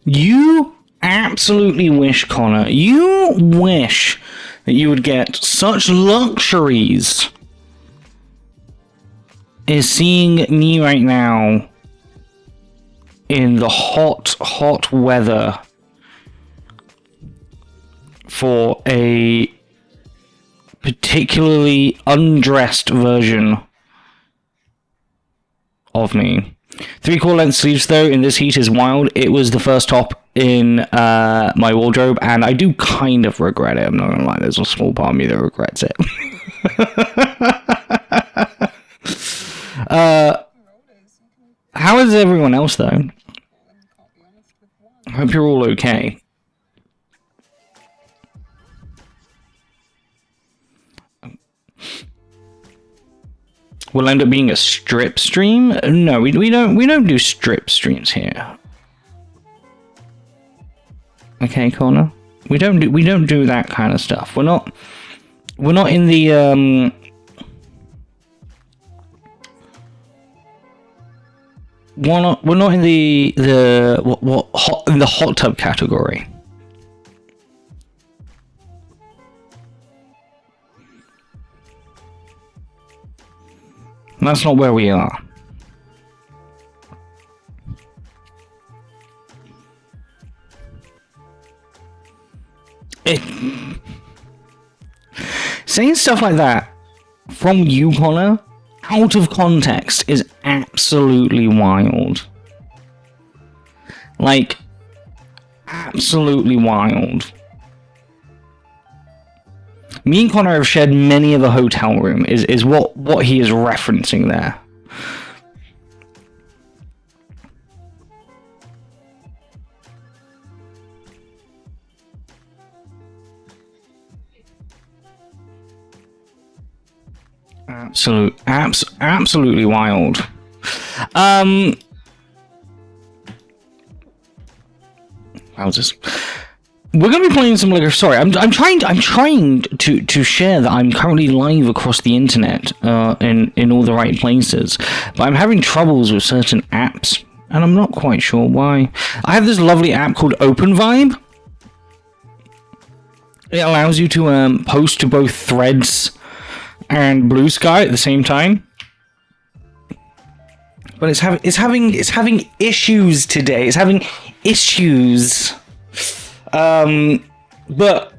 You absolutely wish, Connor, you wish that you would get such luxuries as seeing me right now in the hot, hot weather for a particularly undressed version of me. 3/4 length sleeves, though, in this heat is wild. It was the first top in my wardrobe, and I do kind of regret it. I'm not gonna lie, there's a small part of me that regrets it. How is everyone else, though? I hope you're all okay. Will end up being a strip stream? No, we don't do strip streams here. Okay, Connor. We don't do that kind of stuff. We're not in the we're not in the hot tub category. That's not where we are. Saying stuff like that from you, Connor, out of context is absolutely wild. Like, absolutely wild. Me and Connor have shared many of a hotel room, is what he is referencing there. Absolutely wild. How's this? We're gonna be playing some like. Sorry, I'm trying to share that I'm currently live across the internet, in all the right places, but I'm having troubles with certain apps, and I'm not quite sure why. I have this lovely app called Open Vibe. It allows you to post to both Threads and Blue Sky at the same time, but it's having issues today. It's having issues. But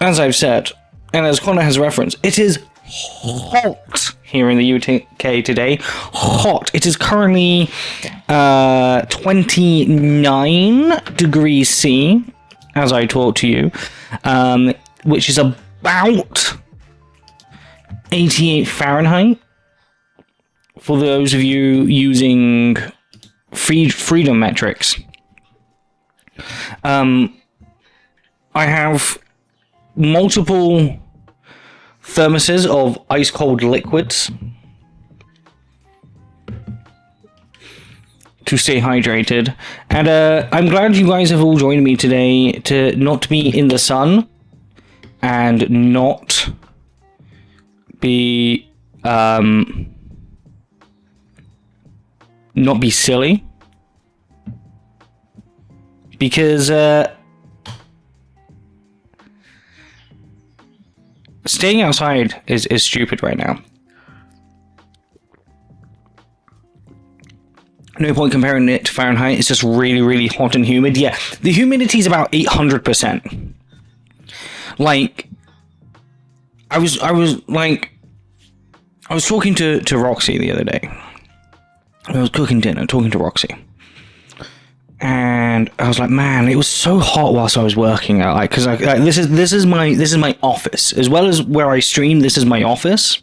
as I've said, and as Connor has referenced, it is hot here in the UK today. Hot. It is currently 29 degrees C as I talk to you, which is about 88 Fahrenheit for those of you using freedom metrics. I have multiple thermoses of ice cold liquids to stay hydrated, and I'm glad you guys have all joined me today to not be in the sun and not be silly, because staying outside is stupid right now. No point comparing it to Fahrenheit. It's just really hot and humid. Yeah, the humidity is about 800%. Like, I was talking to Roxy the other day. I was cooking dinner, talking to Roxy, and I was like, man, it was so hot whilst I was working out. Like, because this is my office as well as where I stream. This is my office,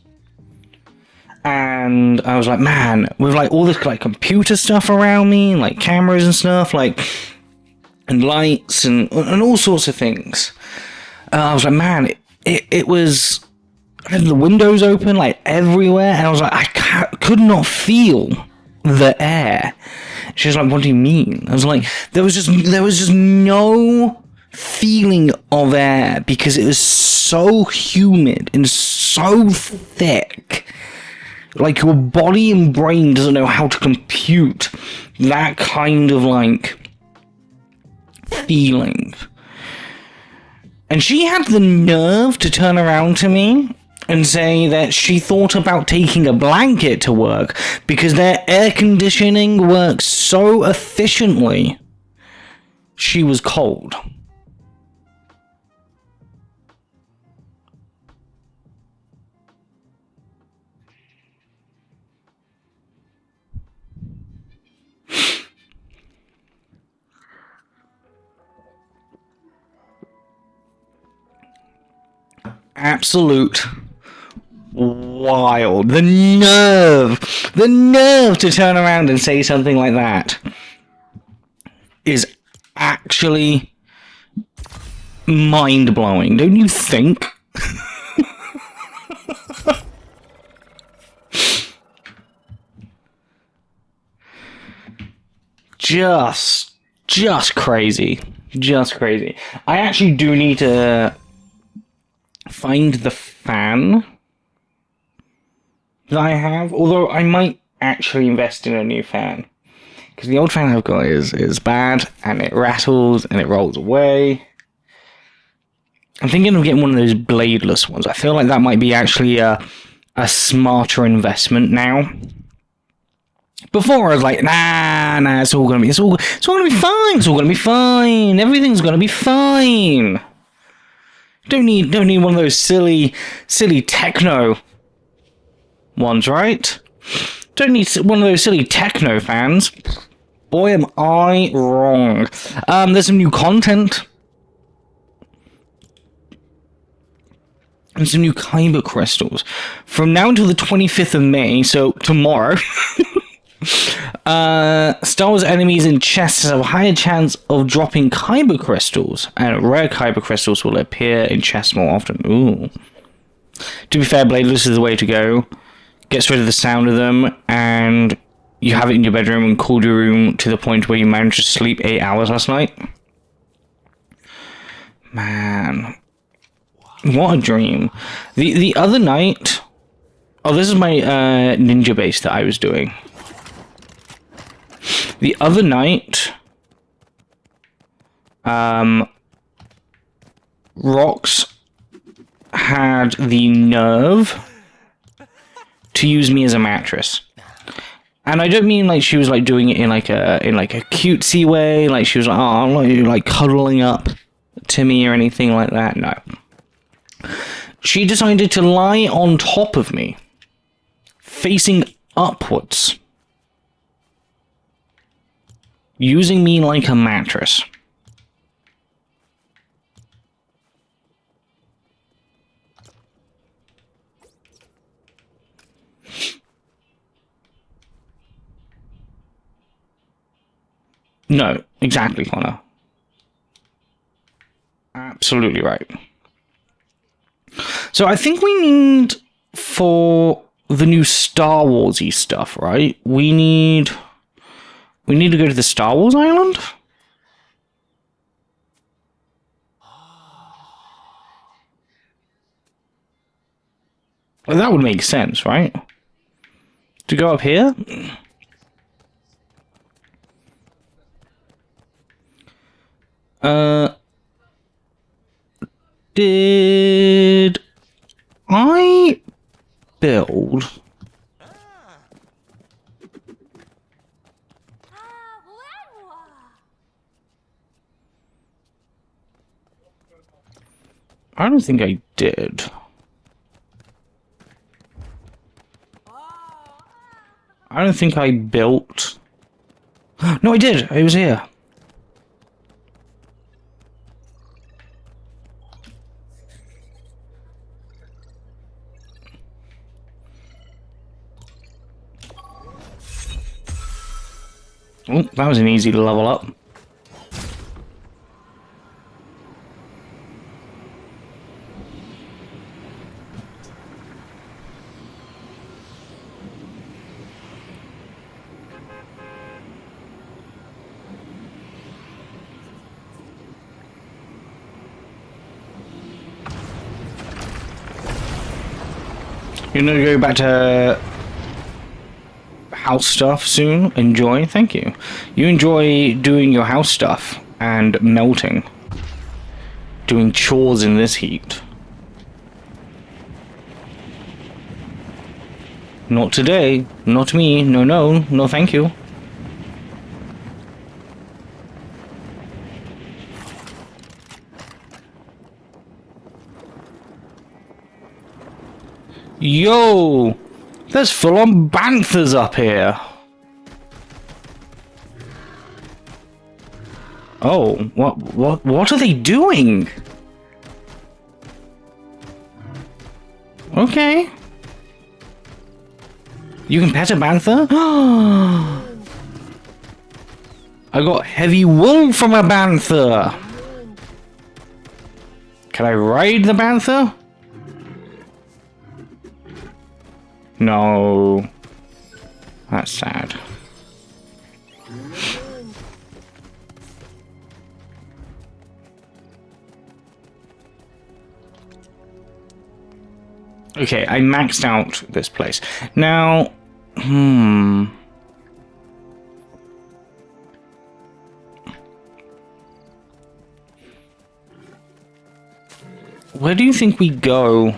and I was like, man, with like all this like computer stuff around me, like cameras and stuff, like, and lights and all sorts of things. I was like, man, it was. I had the windows open like everywhere, and I was like, I could not feel the air. She was like, what do you mean? I was like, there was just no feeling of air because it was so humid and so thick. Like, your body and brain doesn't know how to compute that kind of like feeling. And she had the nerve to turn around to me and say that she thought about taking a blanket to work because their air conditioning works so efficiently. She was cold. Absolute wild. The nerve to turn around and say something like that is actually mind-blowing, don't you think? Just crazy. Just crazy. I actually do need to find the fan that I have, although I might actually invest in a new fan, because the old fan I've got is bad, and it rattles and it rolls away. I'm thinking of getting one of those bladeless ones. I feel like that might be actually a smarter investment now. Before I was like, nah, it's all gonna be fine. It's all gonna be fine. Everything's gonna be fine. Don't need one of those silly techno ones, right? Don't need one of those silly techno fans. Boy, am I wrong. There's some new content. And some new KyberCrystals. From now until the 25th of May, so tomorrow, Star Wars enemies in chests have a higher chance of dropping KyberCrystals, and rare KyberCrystals will appear in chests more often. Ooh. To be fair, bladeless is the way to go. Gets rid of the sound of them, and you have it in your bedroom and cooled your room to the point where you managed to sleep 8 hours last night. Man. What a dream. The other night... Oh, this is my ninja base that I was doing. The other night... Rox had the nerve to use me as a mattress. And I don't mean like she was like doing it in like a cutesy way, like she was like, oh, I'm not like cuddling up to me or anything like that. No. She decided to lie on top of me, facing upwards, using me like a mattress. No, exactly, Connor. Absolutely right. So I think we need, for the new Star Wars-y stuff, right? We need to go to the Star Wars island? Well, that would make sense, right? To go up here? Did I build? I don't think I did. I don't think I built. No, I did. It was here. Oh, that was an easy level up. You're gonna go back to house stuff soon. Enjoy. Thank you. You enjoy doing your house stuff. and melting. Doing chores in this heat. Not today. Not me. No, no. No, thank you. Yo! There's full-on banthas up here. Oh, what are they doing? Okay. You can pet a bantha? I got heavy wool from a bantha. Can I ride the bantha? No. That's sad. Okay, I maxed out this place. Now, where do you think we go?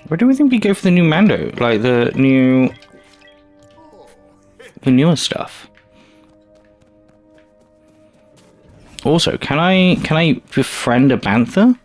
Where do we think we go for the new Mando? Like the newer stuff. Also, can I befriend a bantha?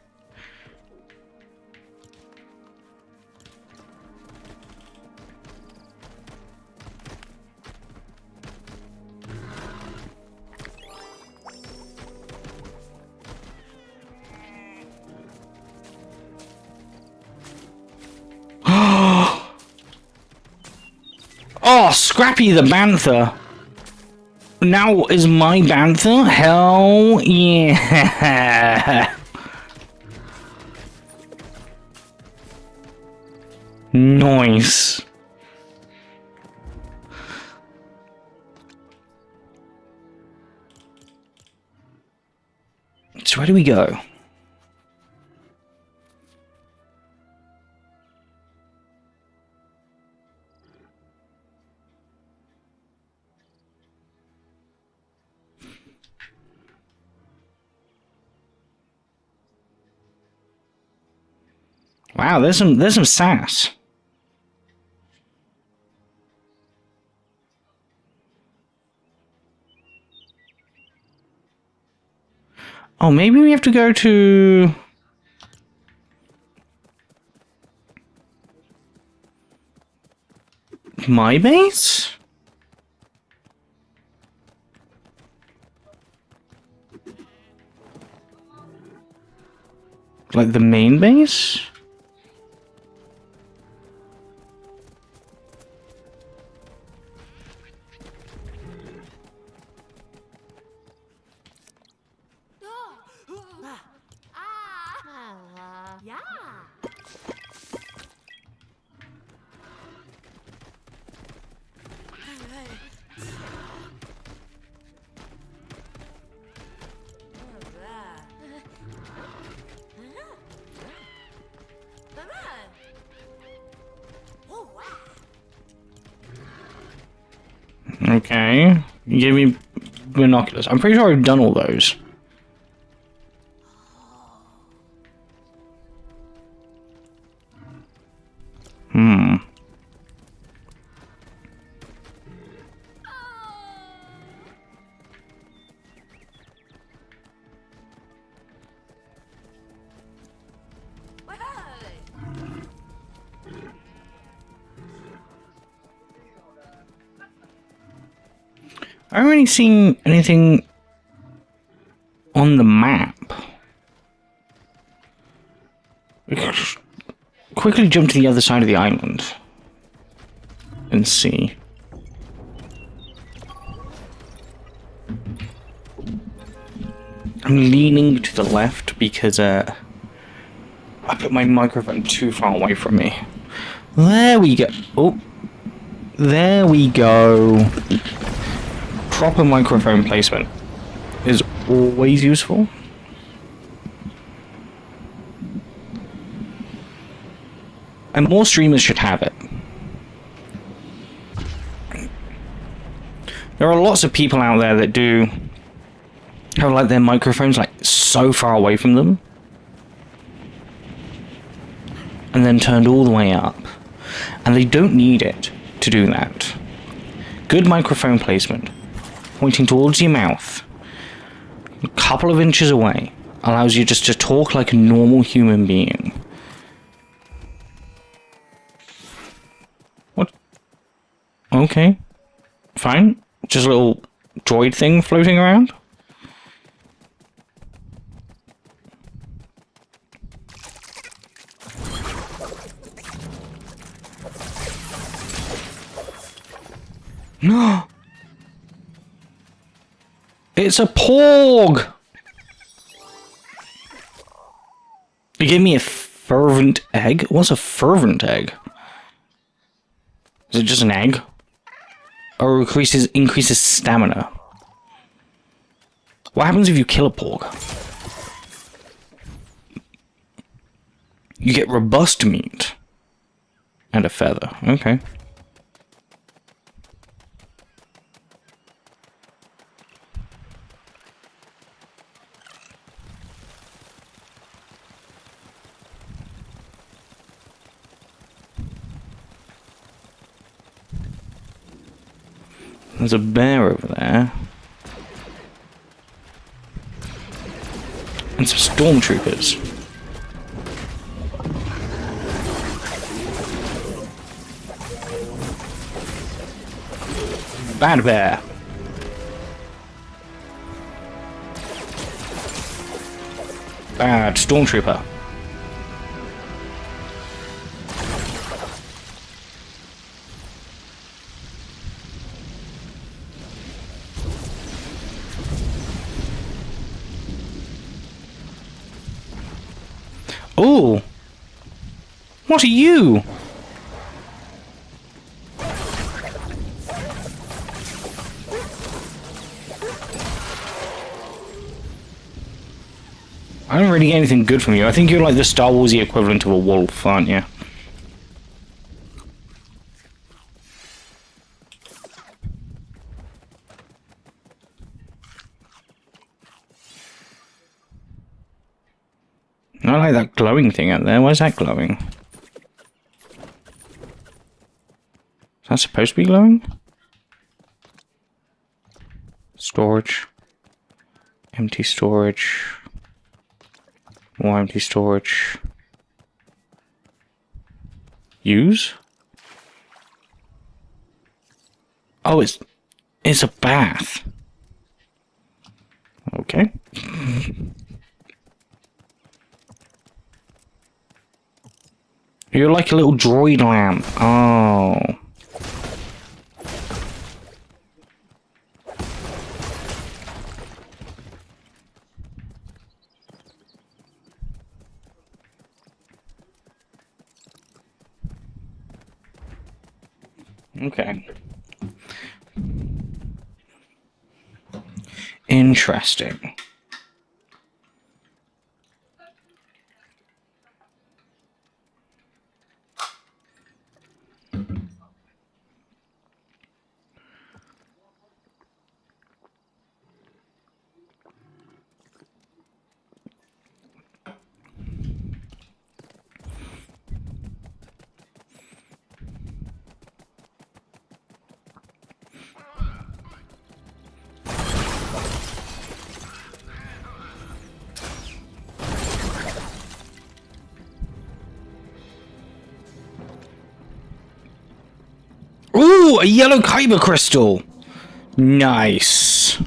Oh, Scrappy the bantha. Now is my bantha? Hell yeah. Nice. So where do we go? Wow, there's some sass. Oh, maybe we have to go to my base? Like the main base? Okay, give me binoculars. I'm pretty sure I've done all those. I haven't really seen anything on the map. We could quickly jump to the other side of the island and see. I'm leaning to the left because I put my microphone too far away from me. There we go. Oh, there we go. Proper microphone placement is always useful. And more streamers should have it. There are lots of people out there that do have like their microphones like so far away from them and then turned all the way up, and they don't need it to do that. Good microphone placement, pointing towards your mouth, a couple of inches away, allows you just to talk like a normal human being. What? Okay, fine. Just a little droid thing floating around. No. It's a porg. You gave me a fervent egg? What's a fervent egg? Is it just an egg? Or increases stamina? What happens if you kill a porg? You get robust meat. And a feather. Okay. There's a bear over there. And some stormtroopers. Bad bear. Bad stormtrooper. Oh! What are you? I don't really get anything good from you. I think you're like the Star Warsy equivalent of a wolf, aren't you? I like that glowing thing out there. Where's that glowing? Is that supposed to be glowing? Storage. Empty storage. More empty storage. Use? Oh, it's a bath. Okay. You're like a little droid lamp. Oh. Okay. Interesting. Ooh, a yellow KyberCrystal. Nice.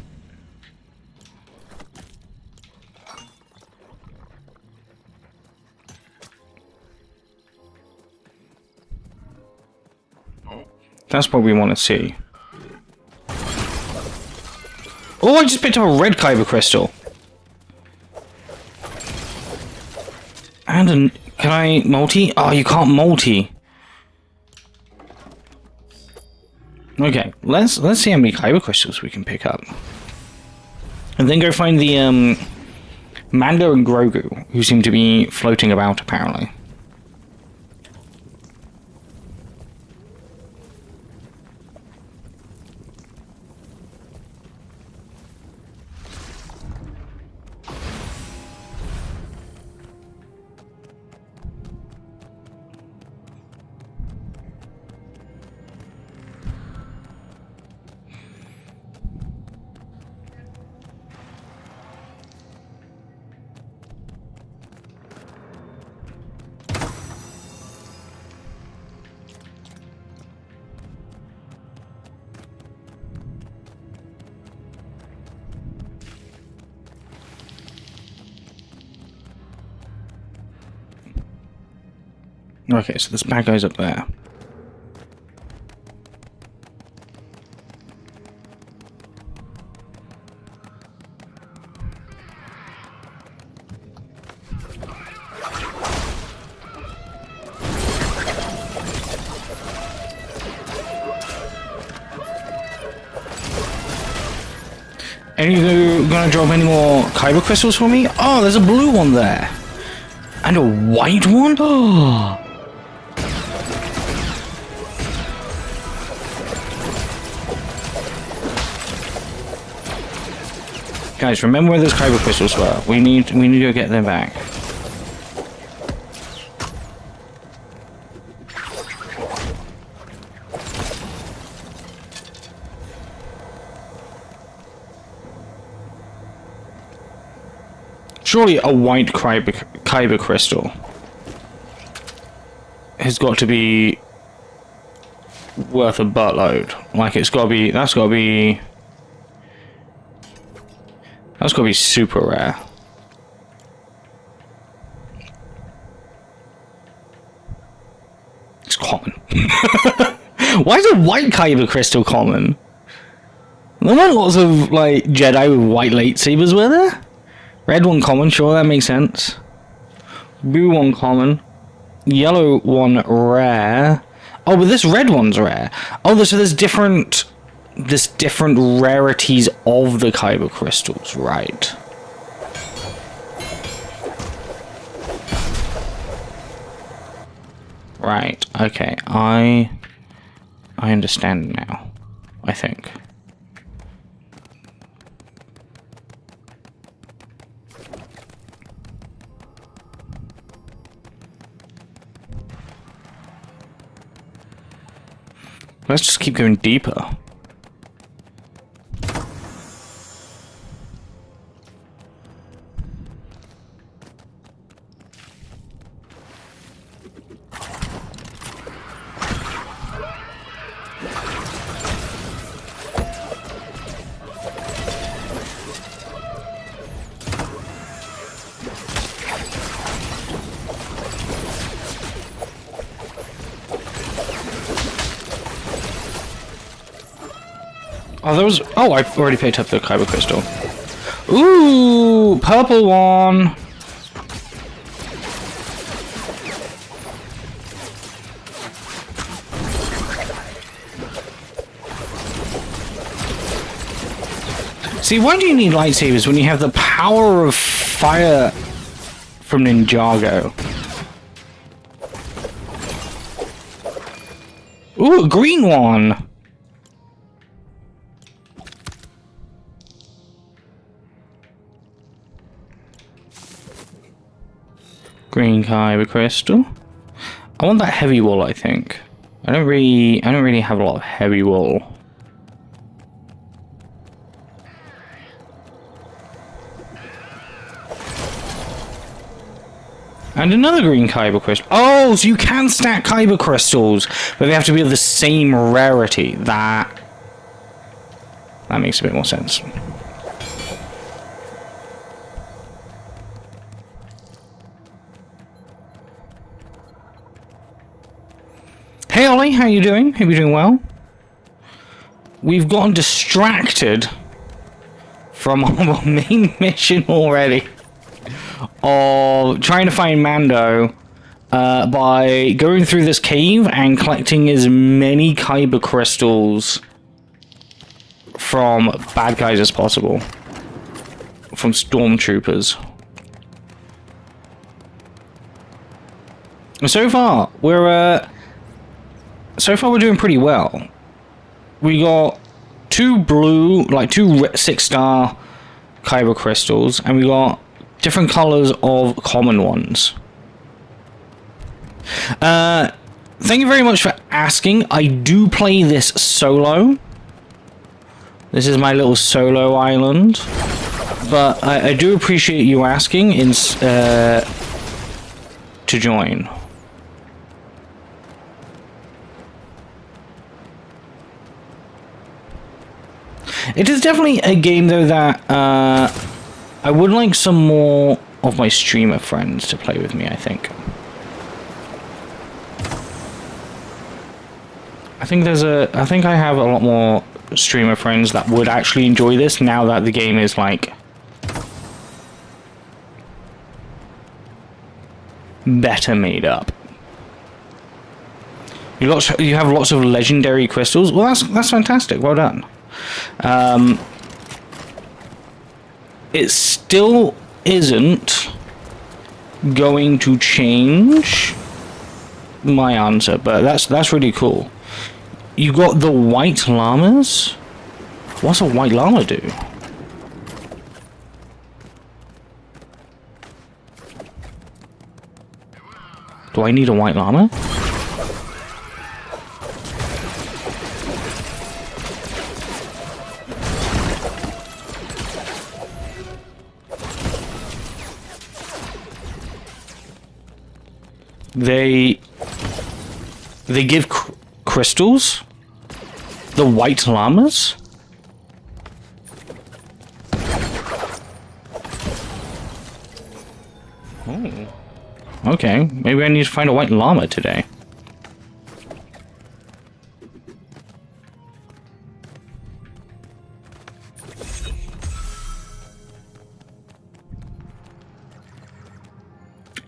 That's what we want to see. Oh, I just picked up a red KyberCrystal. And can I multi? Oh, you can't multi. Okay, let's see how many KyberCrystals we can pick up. And then go find the Mando and Grogu, who seem to be floating about apparently. Okay, so this bad guy's up there. Are you gonna drop any more KyberCrystals for me? Oh, there's a blue one there. And a white one? Oh. Guys, remember where those KyberCrystals were. We need to go get them back. Surely a white KyberCrystal has got to be worth a buttload. Like it's got to be. That's got to be super rare. It's common. Why is a white KyberCrystal common? There weren't lots of like Jedi with white lightsabers, were there? Red one common, sure, that makes sense. Blue one common. Yellow one rare. Oh, but this red one's rare. Oh, so there's different rarities of the KyberCrystals, right? Right, okay, I understand now, I think. Let's just keep going deeper. Oh, those. Oh, I've already picked up the KyberCrystal. Ooh, purple one. See, why do you need lightsabers when you have the power of fire from Ninjago? Ooh, a green one. Green KyberCrystal. I want that heavy wool, I think. I don't really have a lot of heavy wool. And another green KyberCrystal. Oh, so you can stack KyberCrystals, but they have to be of the same rarity. That makes a bit more sense. Hey Ollie, how you doing? Hope you're doing well. We've gotten distracted from our main mission already of trying to find Mando by going through this cave and collecting as many KyberCrystals from bad guys as possible. From stormtroopers. So far, we're doing pretty well. We got 2 blue, like 2 6-star KyberCrystals, and we got different colors of common ones. Thank you very much for asking. I do play this solo. This is my little solo island. But I do appreciate you asking to join. It is definitely a game, though, that I would like some more of my streamer friends to play with me, I think. I think I have a lot more streamer friends that would actually enjoy this now that the game is, like, better made up. You have lots of legendary crystals. Well, that's fantastic. Well done. It still isn't going to change my answer, but that's really cool. You got the white llamas? What's a white llama do? Do I need a white llama? They give crystals? The white llamas? Oh. Okay, maybe I need to find a white llama today.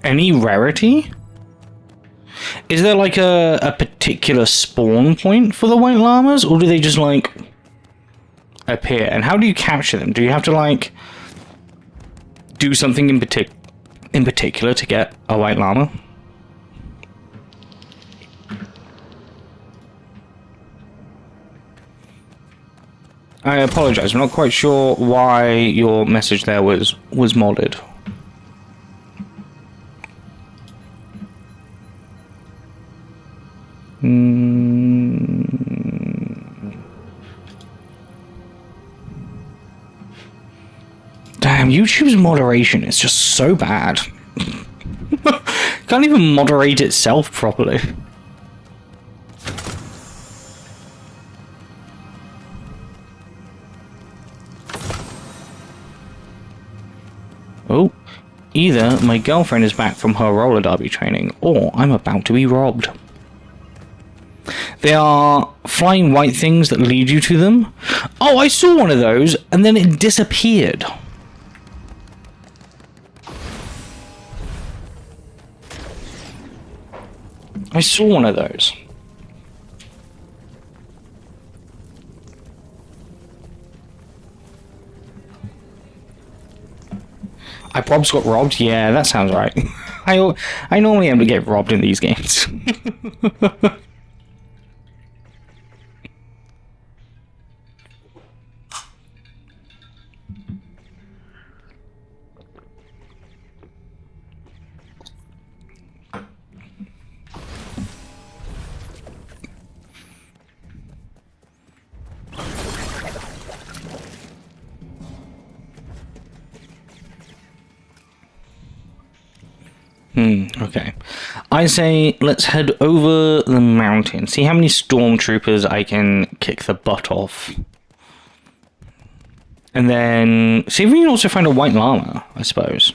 Any rarity? Is there like a particular spawn point for the white llamas, or do they just like appear? And how do you capture them? Do you have to like do something in particular to get a white llama? I apologize. I'm not quite sure why your message there was modded. Damn, YouTube's moderation is just so bad. Can't even moderate itself properly. Oh, either my girlfriend is back from her roller derby training, or I'm about to be robbed. They are flying white things that lead you to them. Oh, I saw one of those, and then it disappeared. I saw one of those. I probs got robbed? Yeah, that sounds right. I normally am to get robbed in these games. Okay. I say let's head over the mountain. See how many stormtroopers I can kick the butt off. And then see if we can also find a white llama, I suppose.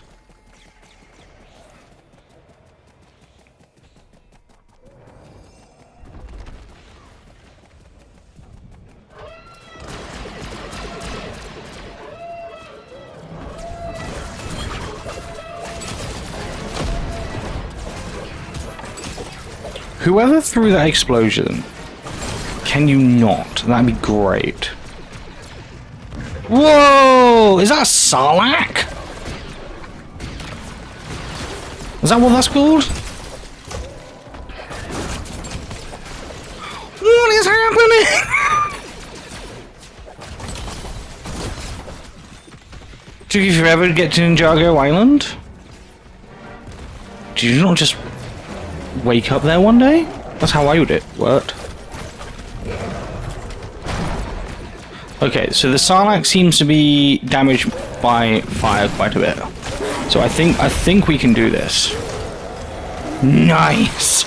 Whoever threw that explosion, can you not? That'd be great. Whoa! Is that a Sarlacc? Is that what that's called? What is happening? Took you forever to get to Ninjago Island? Did you not just wake up there one day? That's how I would it worked. Okay, so the Sarlacc seems to be damaged by fire quite a bit. So I think we can do this. Nice.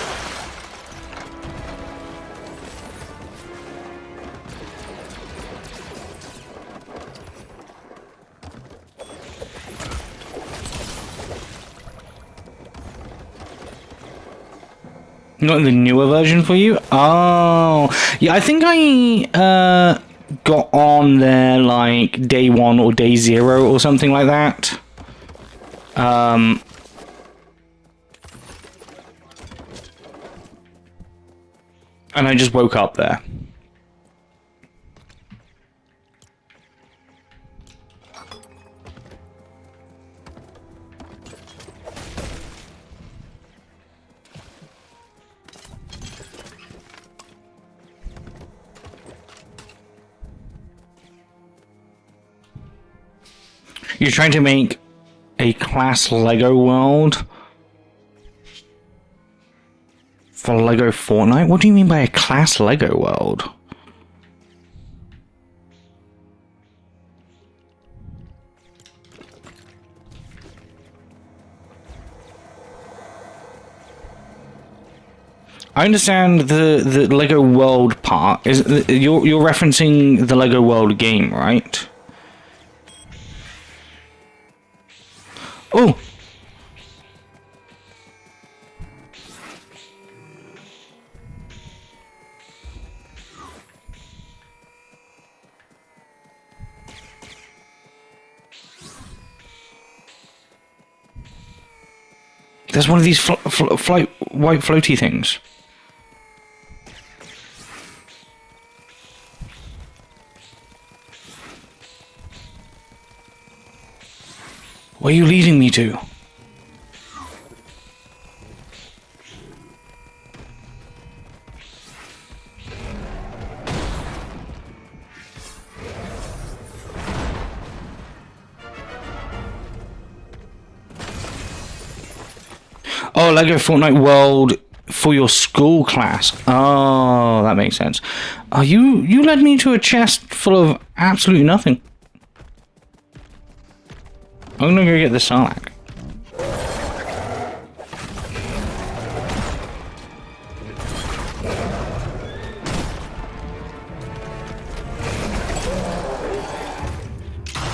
Not the newer version for you? Oh, yeah. I think I got on there like day 1 or day 0 or something like that. And I just woke up there. You're trying to make a class Lego world for Lego Fortnite? What do you mean by a class Lego world? I understand the Lego world part. You're referencing the Lego world game, right? Oh! There's one of these white floaty things. Where are you leading me to? Oh, Lego Fortnite World for your school class. Oh, that makes sense. Oh, you led me to a chest full of absolutely nothing. I'm gonna go get the Sarlacc.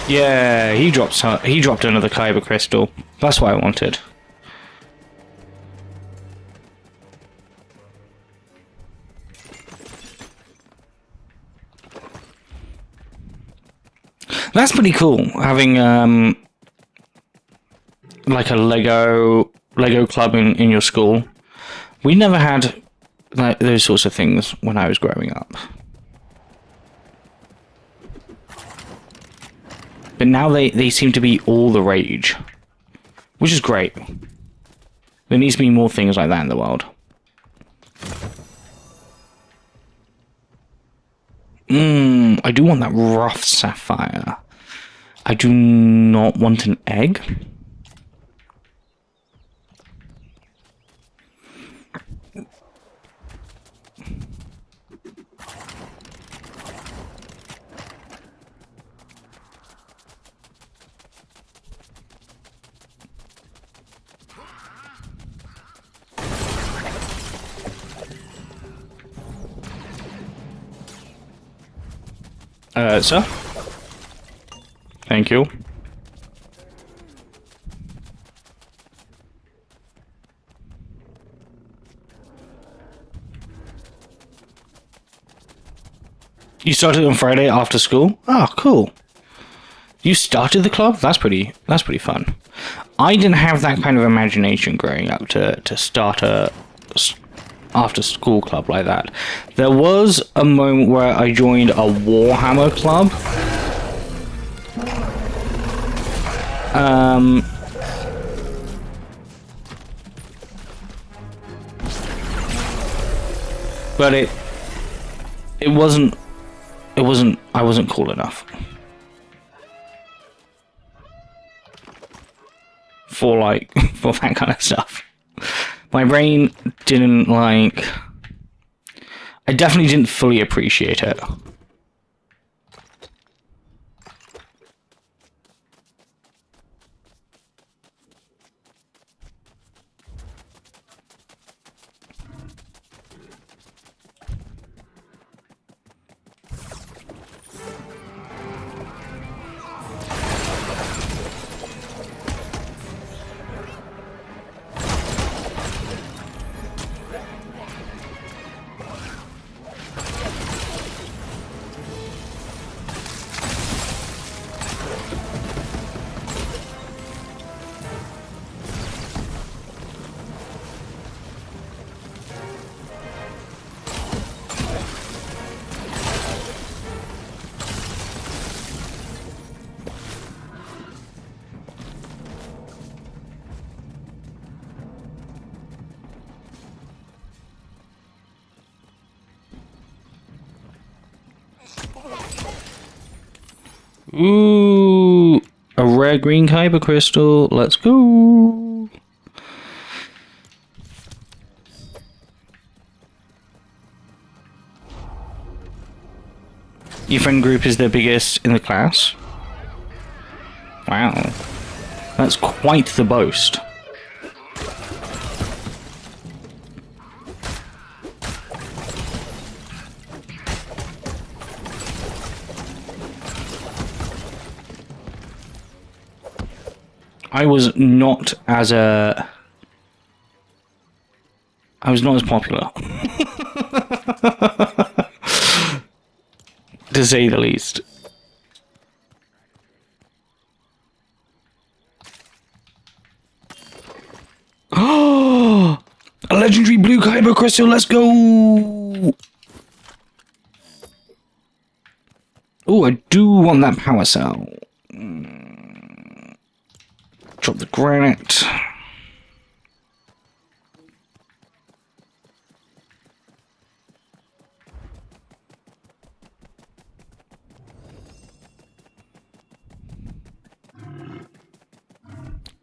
Yeah, he dropped another KyberCrystal. That's what I wanted. That's pretty cool, having like a Lego club in your school. We never had like those sorts of things when I was growing up. But now they seem to be all the rage, which is great. There needs to be more things like that in the world. I do want that rough sapphire. I do not want an egg. Sir? Thank you. You started on Friday after school? Oh, cool. You started the club? That's pretty fun. I didn't have that kind of imagination growing up to start a after school club like that. There was a moment where I joined a Warhammer club. But I wasn't cool enough for like for that kind of stuff. My brain didn't like, I definitely didn't fully appreciate it. Ooh, a rare green KyberCrystal. Let's go. Your friend group is the biggest in the class? Wow. That's quite the boast. I was not as popular. To say the least. Oh, a legendary blue KyberCrystal, let's go! Oh, I do want that power cell. Drop the granite.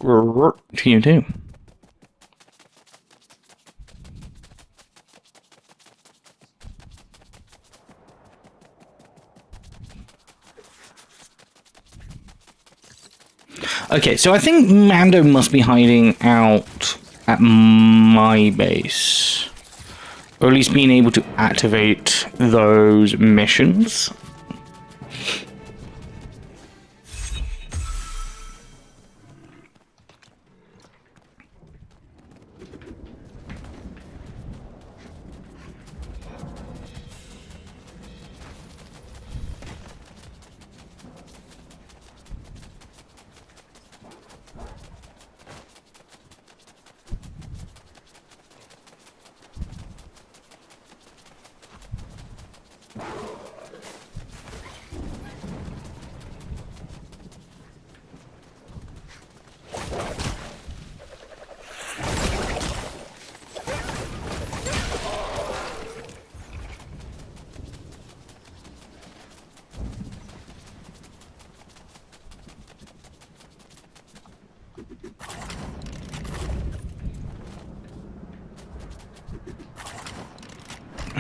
To you too. Okay, so I think Mando must be hiding out at my base. Or at least being able to activate those missions.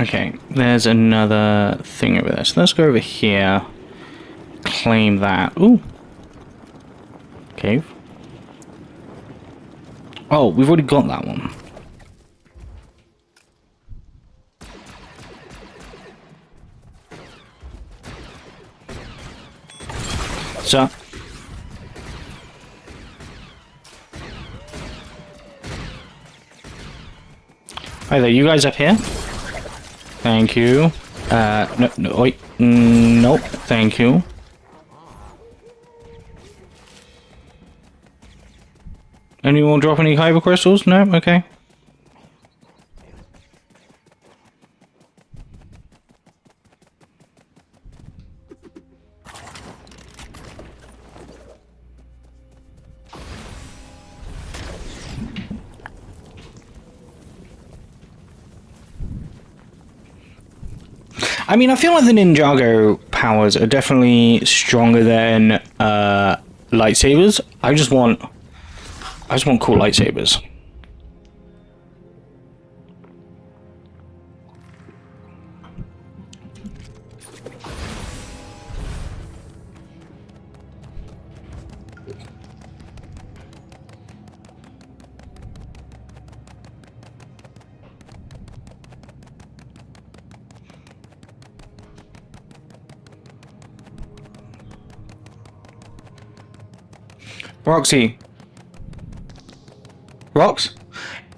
Okay, there's another thing over there. So let's go over here. Claim that. Ooh. Cave. Oh, we've already got that one. So. Hi there, you guys up here? Thank you. No, wait. Nope, thank you. Anyone drop any KyberCrystals? No? Okay. I mean, I feel like the Ninjago powers are definitely stronger than lightsabers. I just want cool lightsabers. Roxy. Rox?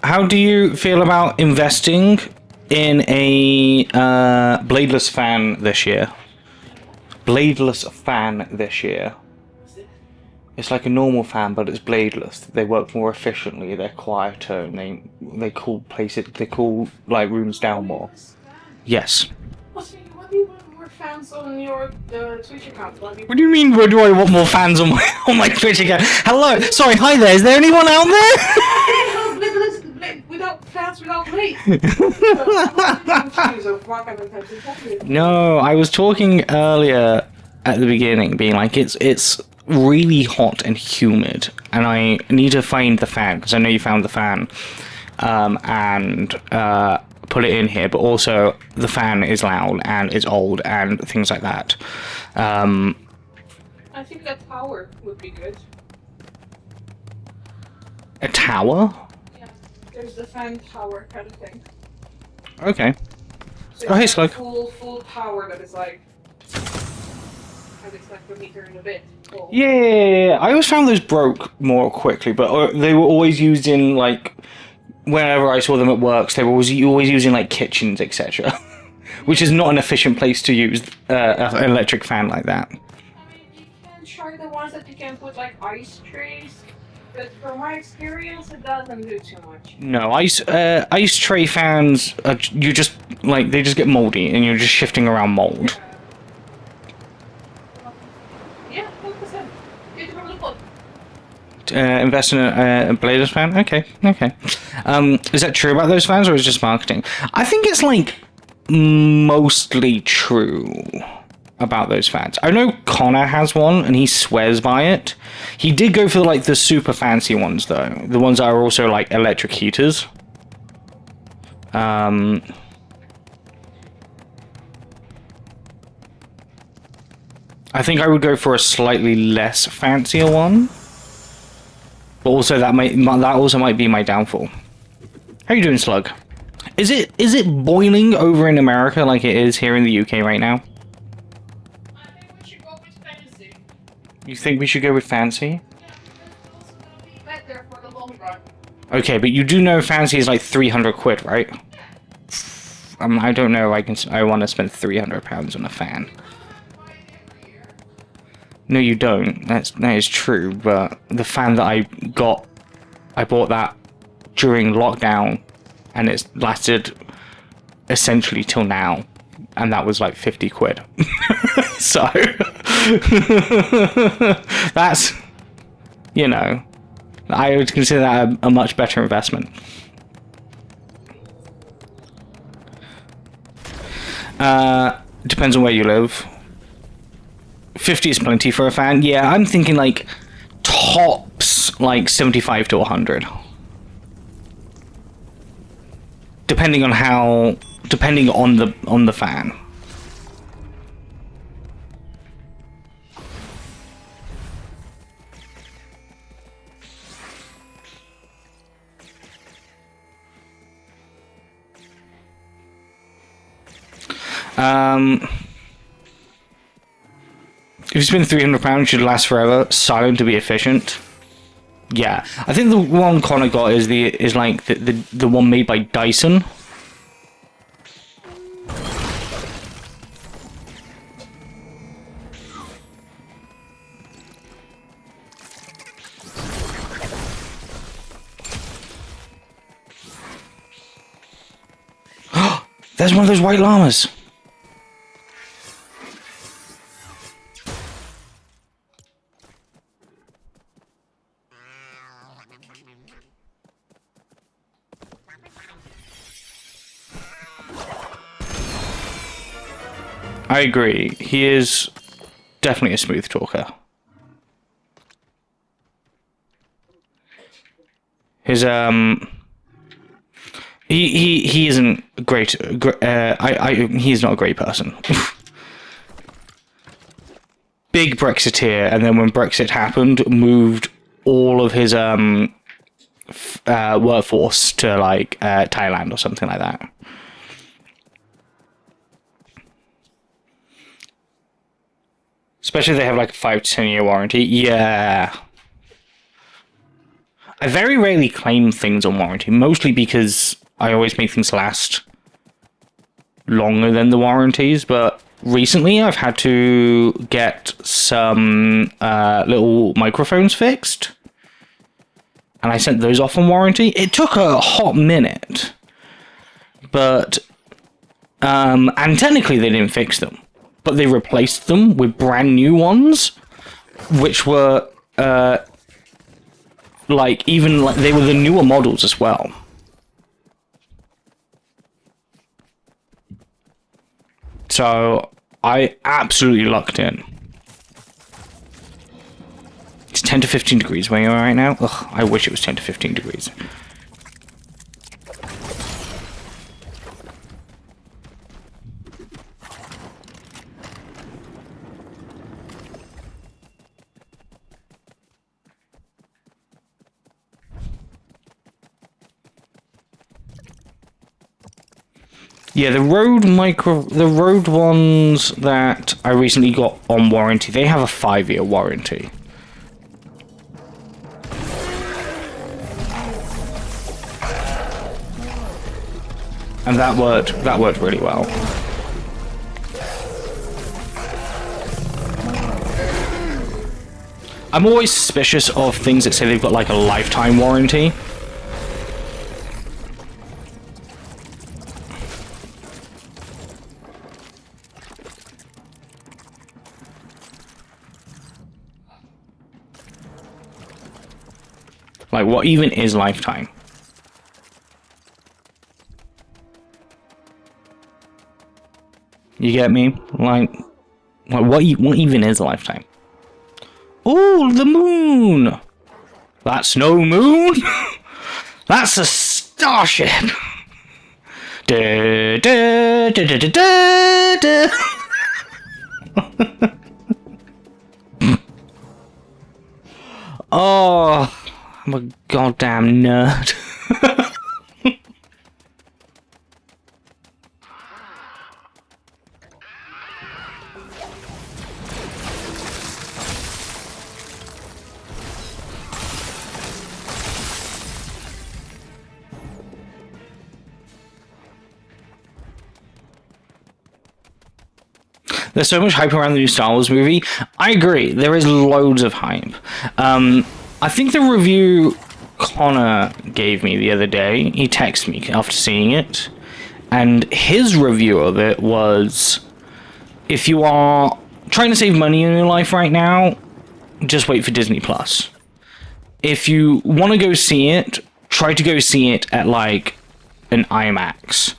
How do you feel about investing in a bladeless fan this year? Bladeless fan this year. It's like a normal fan, but it's bladeless. They work more efficiently. They're quieter, and they cool places. They cool like rooms down more. Yes. What do you want more fans on your Twitch account? What do you mean? What do I want more fans on my Twitch account? Hello, sorry, hi there. Is there anyone out there? Without fans, without blades. No, I was talking earlier at the beginning, being like it's really hot and humid, and I need to find the fan because I know you found the fan, and put it in here. But also, the fan is loud and it's old and things like that. I think that tower would be good. A tower? Yeah, there's the fan tower kind of thing. Okay. So oh, hey, it's Slug. Full tower that is like. It's like a meter and a bit. Cool. Yeah, I always found those broke more quickly, but they were always used in like whenever I saw them at works. They were always used in like kitchens, etc. Which is not an efficient place to use an electric fan like that. I mean, you can try the ones that you can put like ice trays, but from my experience, it doesn't do too much. No, ice tray fans are, you just like they just get moldy, and you're just shifting around mold. Yeah, 100%. Invest in a bladeless fan? Okay. Is that true about those fans, or is it just marketing? I think it's like mostly true about those fans. I know Connor has one, and he swears by it. He did go for like the super fancy ones, though. The ones that are also like electric heaters. I think I would go for a slightly less fancier one. But also that also might be my downfall. How you doing, Slug? Is it boiling over in America like it is here in the UK right now? I think we should go with fancy. You think we should go with fancy? Yeah, because it's gonna be better for the long run. Okay, but you do know fancy is like 300 quid, right? I don't know if I want to spend £300 on a fan. No, you don't. That is true, but the fan that I bought that during lockdown, and it's lasted essentially till now, and that was like 50 quid. So that's, you know, I would consider that a much better investment. Depends on where you live. 50 is plenty for a fan. Yeah, I'm thinking like tops like 75 to 100. Depending on the fan. If you spend £300, it should last forever. Silent to be efficient. Yeah, I think the one Connor got is like the one made by Dyson. There's one of those white llamas. I agree. He is definitely a smooth talker. His he isn't great. He's not a great person. Big Brexiteer, and then when Brexit happened, moved all of his workforce to like Thailand or something like that. Especially if they have like a 5 to 10 year warranty. Yeah. I very rarely claim things on warranty, mostly because I always make things last longer than the warranties, but recently I've had to get some little microphones fixed, and I sent those off on warranty. It took a hot minute, but and technically they didn't fix them, but they replaced them with brand new ones, which were like they were the newer models as well. So I absolutely lucked in. It's 10 to 15 degrees where you are right now. Ugh, I wish it was 10 to 15 degrees. Yeah, the road ones that I recently got on warranty, they have a 5-year warranty. And that worked really well. I'm always suspicious of things that say they've got like a lifetime warranty. Like, what even is lifetime? You get me? Like what even is a lifetime? Oh, the moon! That's no moon! That's a starship! Da, da, da, da, da, da, da. Oh, I'm a goddamn nerd. There's so much hype around the new Star Wars movie. I agree. There is loads of hype. I think the review Connor gave me the other day, he texted me after seeing it, and his review of it was, if you are trying to save money in your life right now, just wait for Disney Plus. If you want to go see it, try to go see it at like an IMAX.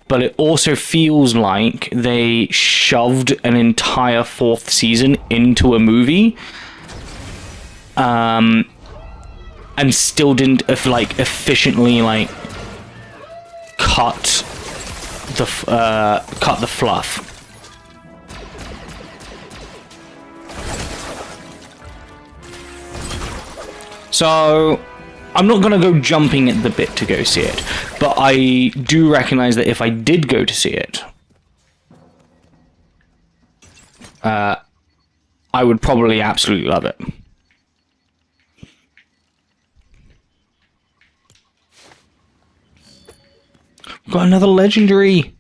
But it also feels like they shoved an entire 4th season into a movie, and still didn't efficiently cut the fluff. So I'm not going to go jumping at the bit to go see it, but I do recognize that if I did go to see it, I would probably absolutely love it. We've got another legendary.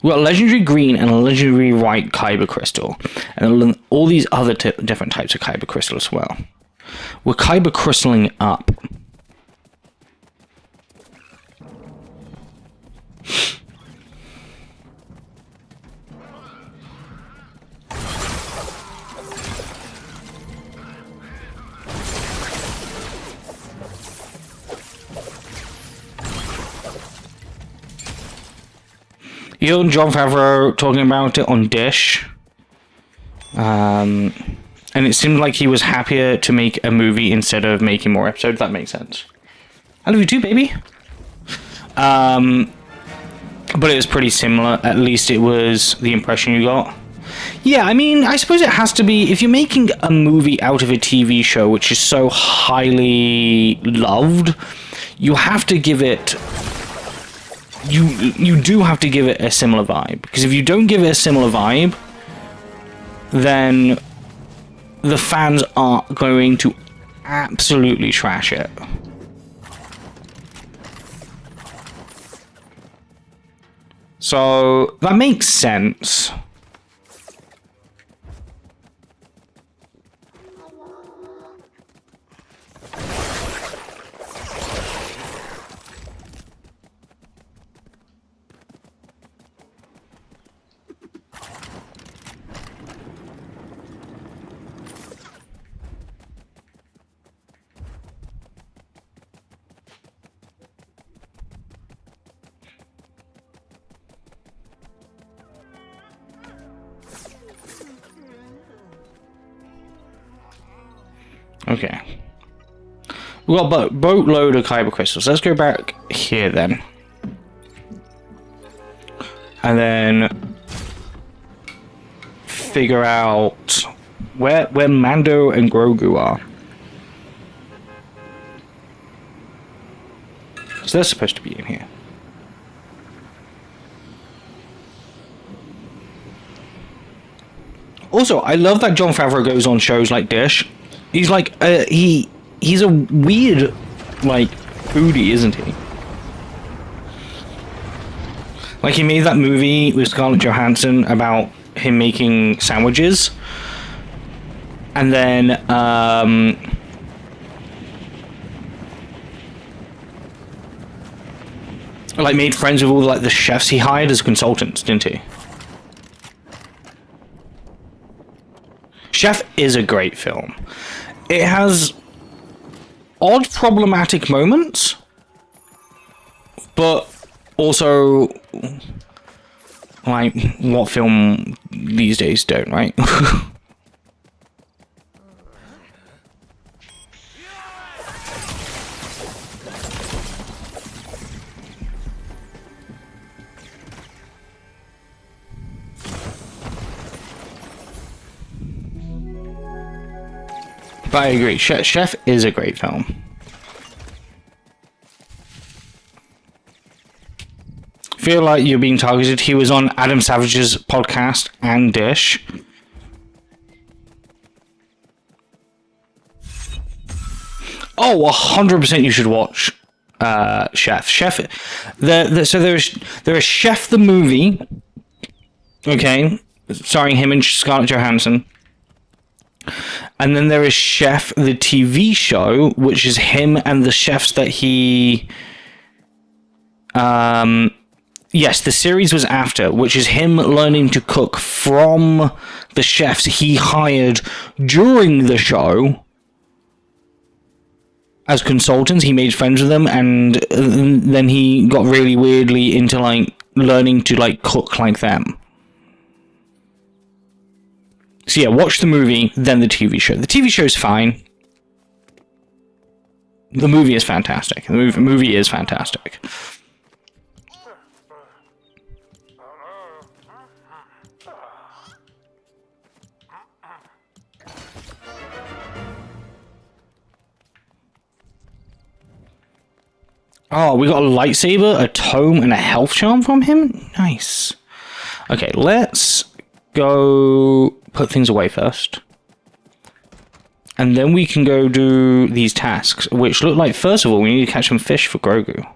We've got a legendary green and a legendary white Kyber crystal, and all these other different types of Kyber crystal as well. We're Kyber crystaling up. You heard Jon Favreau talking about it on Dish. And it seemed like he was happier to make a movie instead of making more episodes. That makes sense. I love you too, baby. But it was pretty similar. At least it was the impression you got. Yeah, I mean, I suppose it has to be, if you're making a movie out of a TV show which is so highly loved, you have to give it, you do have to give it a similar vibe. Because if you don't give it a similar vibe, then the fans are going to absolutely trash it. So that makes sense. Okay. We got a boatload of KyberCrystals. Let's go back here then. And then figure out where Mando and Grogu are. So they're supposed to be in here. Also, I love that Jon Favreau goes on shows like Dish. He's like, he's a weird, like, foodie, isn't he? Like, he made that movie with Scarlett Johansson about him making sandwiches. And then, like, made friends with all, like, the chefs he hired as consultants, didn't he? Chef is a great film. It has odd problematic moments, but also, like, what film these days don't, right? But I agree, Chef is a great film. Feel like you're being targeted. He was on Adam Savage's podcast and Dish. Oh, 100% you should watch Chef. Chef. So there is Chef the movie. Okay, starring him and Scarlett Johansson. And then there is Chef the TV show, which is him and the chefs that he... Yes, the series was after, which is him learning to cook from the chefs he hired during the show. As consultants, he made friends with them, and then he got really weirdly into, like, learning to, like, cook like them. So yeah, watch the movie, then the TV show. The TV show is fine. The movie is fantastic. The movie is fantastic. Oh, we got a lightsaber, a tome, and a health charm from him? Nice. Okay, let's go put things away first. And then we can go do these tasks, which look like, first of all, we need to catch some fish for Grogu.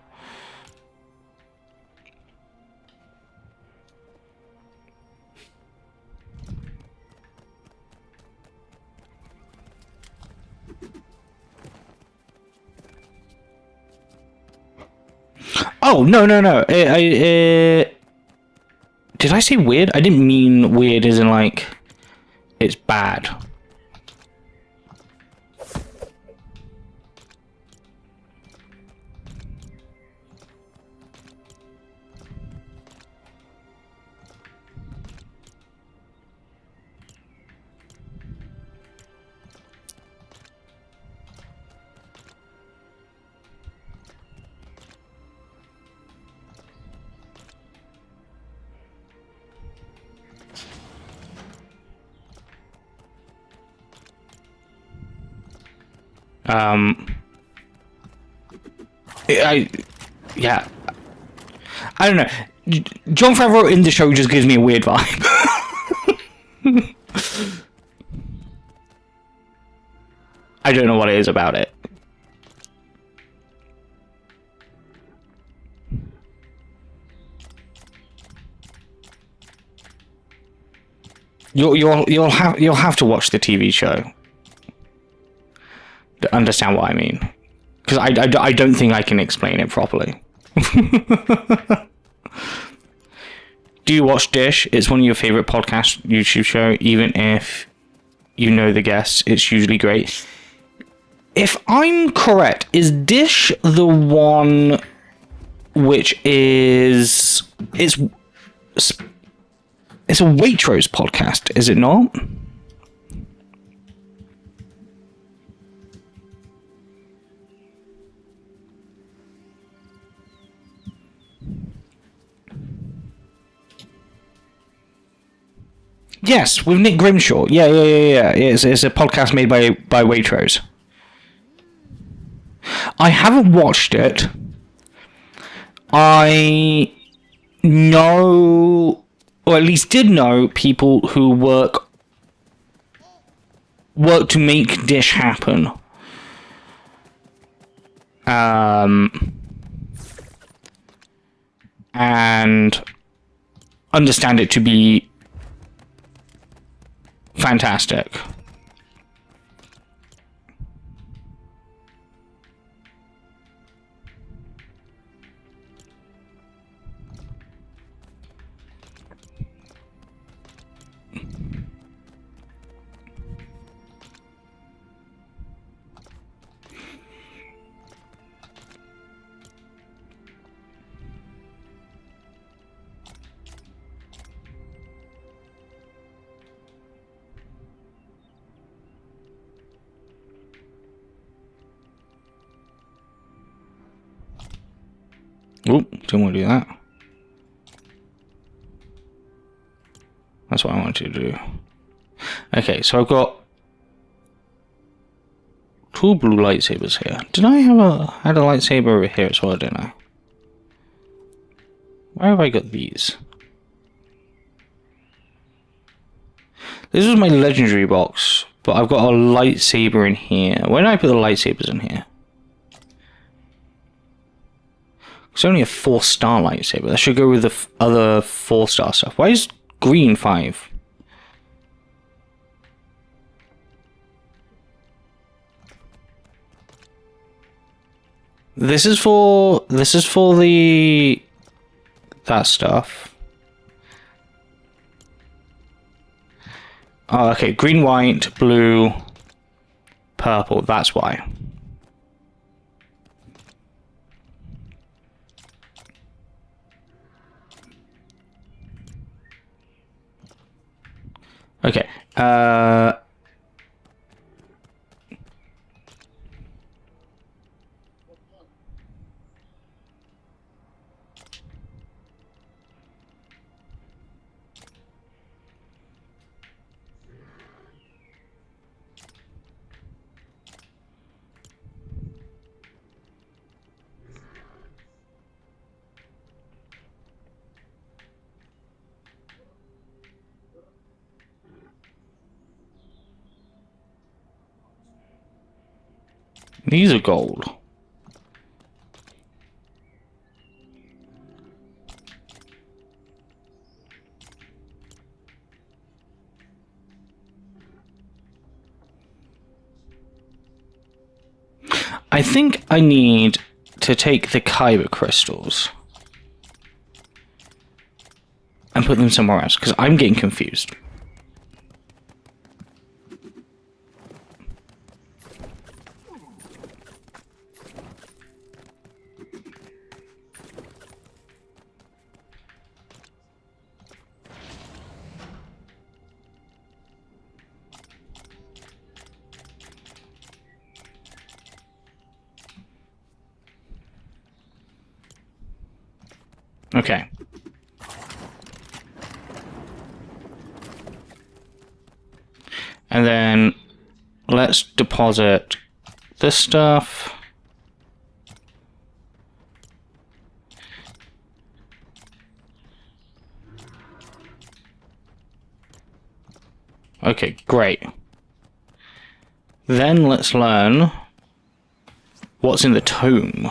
Oh, no. Did I say weird? I didn't mean weird as in, like, it's bad. Yeah. I don't know. Jon Favreau in the show just gives me a weird vibe. I don't know what it is about it. You'll have to watch the TV show to understand what I mean, because I don't think I can explain it properly. Do you watch Dish? It's one of your favorite podcast YouTube show. Even if you know the guests, it's usually great. If I'm correct, is Dish the one which is it's a Waitrose podcast, is it not? Yes, with Nick Grimshaw. Yeah. It's a podcast made by Waitrose. I haven't watched it. I know, or at least did know, people who work to make Dish happen. And understand it to be fantastic. Oop, didn't want to do that. That's what I wanted to do. Okay, so I've got 2 blue lightsabers here. Did I had a lightsaber over here as well, didn't I? Where have I got these? This was my legendary box, but I've got a lightsaber in here. Where did I put the lightsabers in here? It's only a 4-star lightsaber. That should go with the other 4-star stuff. Why is green 5? This is for the that stuff. Oh, okay. Green, white, blue, purple. That's why. Okay. These are gold. I think I need to take the KyberCrystals and put them somewhere else, because I'm getting confused. Okay. And then let's deposit this stuff. Okay, great. Then let's learn what's in the tome.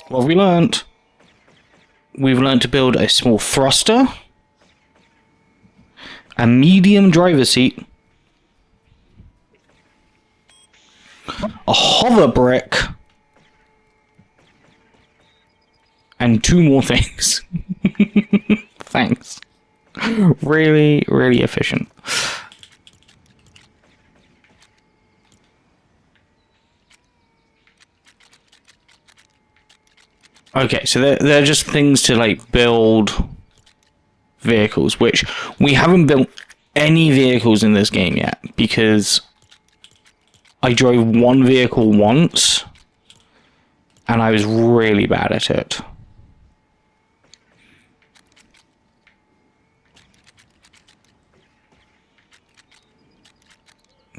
What have we learnt? We've learned to build a small thruster, a medium driver's seat, a hover brick, and 2 more things. Thanks. Really, really efficient. Okay, so they're just things to, like, build vehicles, which we haven't built any vehicles in this game yet, because I drove one vehicle once, and I was really bad at it.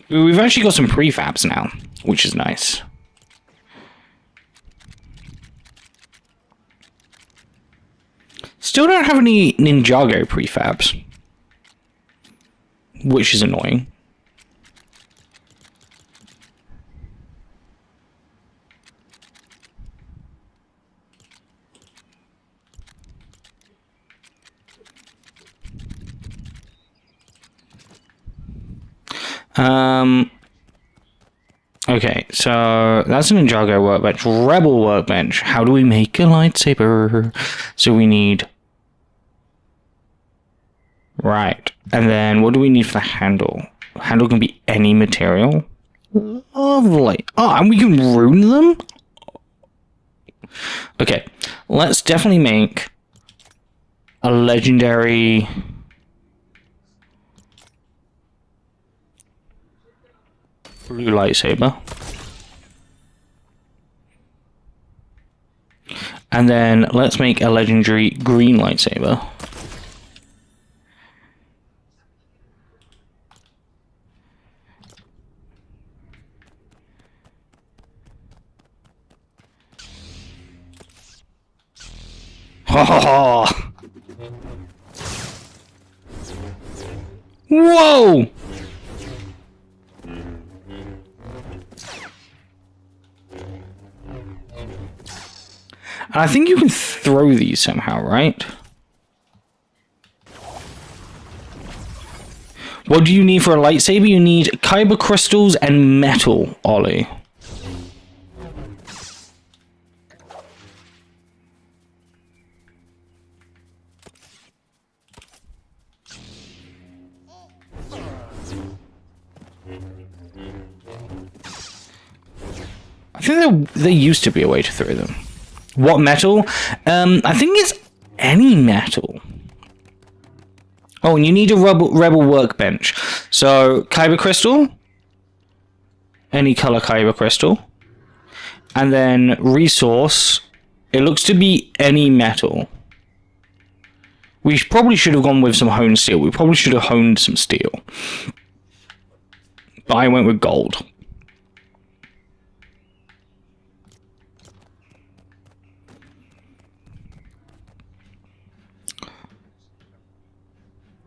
We've actually got some prefabs now, which is nice. Still don't have any Ninjago prefabs, which is annoying. Okay, so that's a Ninjago workbench. Rebel workbench. How do we make a lightsaber? So we need... Right. And then what do we need for the handle? Handle can be any material. Lovely. Oh, and we can rune them? Okay, let's definitely make a legendary... blue lightsaber. And then let's make a legendary green lightsaber. Ha! Whoa! And I think you can throw these somehow, right? What do you need for a lightsaber? You need KyberCrystals and metal, Ollie. I think there used to be a way to throw them. What metal? I think it's any metal. Oh, and you need a rebel workbench. So, Kyber crystal. Any color Kyber crystal. And then resource. It looks to be any metal. We probably should have gone with some honed steel. We probably should have honed some steel. But I went with gold.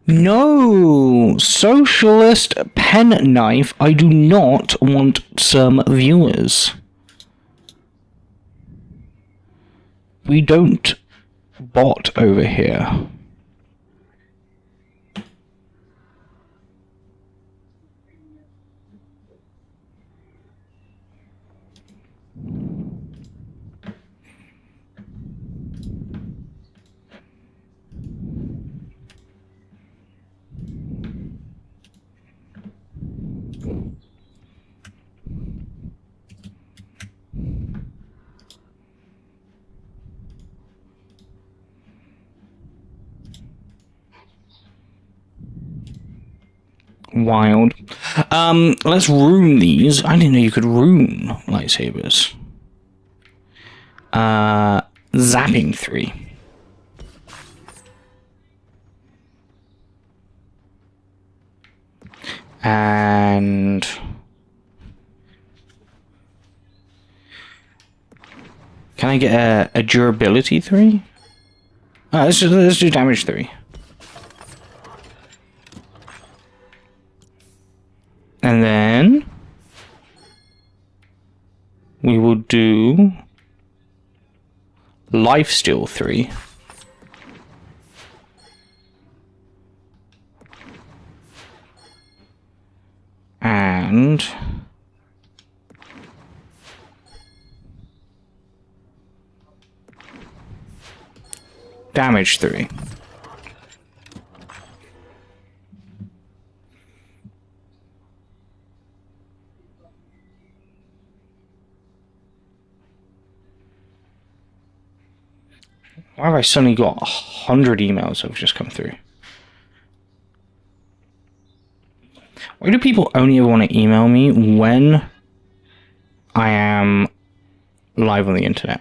No, socialist pen knife. I do not want some viewers. We don't bot over here. Wild. Let's rune these. I didn't know you could rune lightsabers. Zapping 3. And can I get a durability 3? Oh, let's do damage 3. And then we will do lifesteal 3. And damage 3. Why have I suddenly got 100 emails that have just come through? Why do people only ever want to email me when I am live on the internet?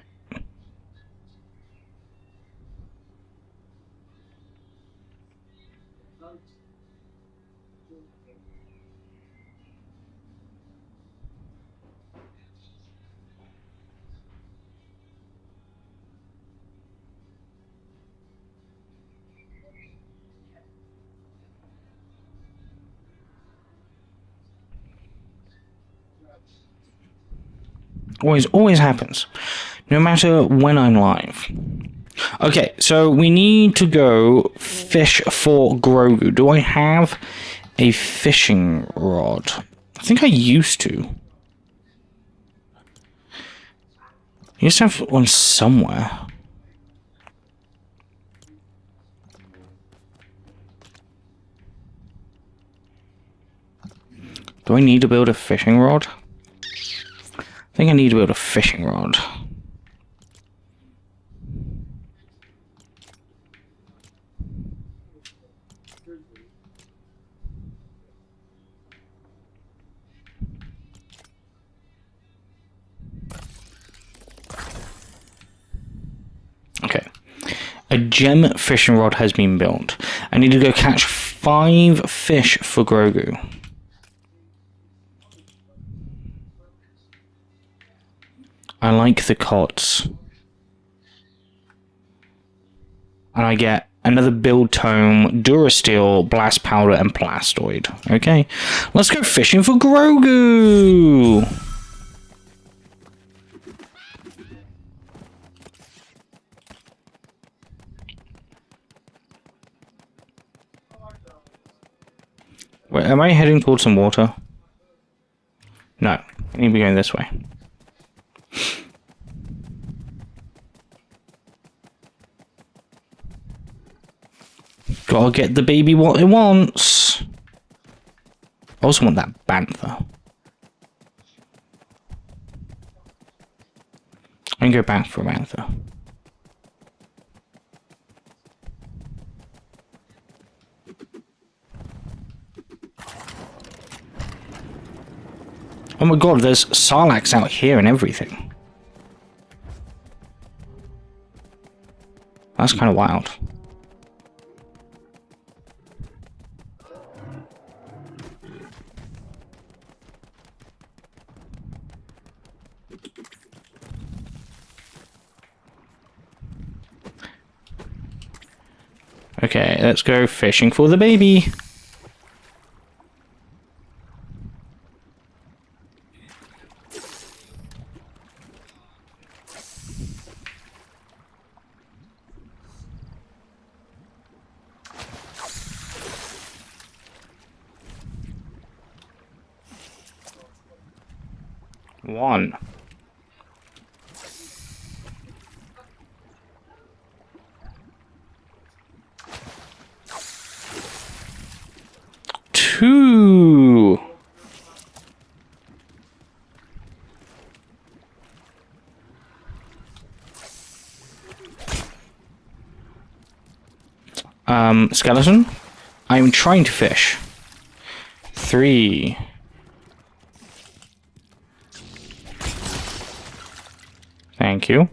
Always happens. No matter when I'm live. Okay, so we need to go fish for Grogu. Do I have a fishing rod? I think I used to. I used to have one somewhere. Do I need to build a fishing rod? I think I need to build a fishing rod. Okay. A gem fishing rod has been built. I need to go catch 5 fish for Grogu. I like the cots. And I get another build tome, Durasteel, blast powder, and plastoid. Okay, let's go fishing for Grogu! Wait, am I heading towards some water? No, I need to be going this way. Gotta get the baby what it wants. I also want that bantha. I can go back for a bantha. Oh my god, there's Sarlaccs out here and everything. That's kind of wild. Okay, let's go fishing for the baby. One. Two. Skeleton. I'm trying to fish. 3. Thank you.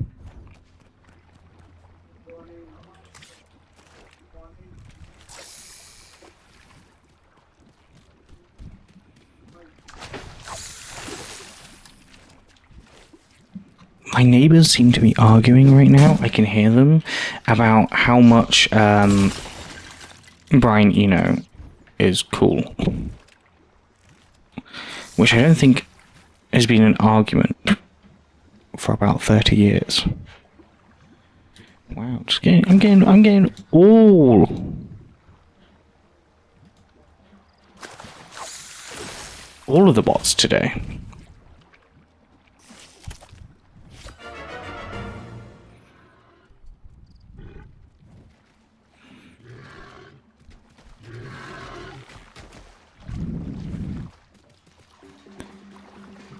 My neighbors seem to be arguing right now. I can hear them about how much Brian Eno is cool. Which I don't think has been an argument for about 30 years. Wow, I'm getting all of the bots today.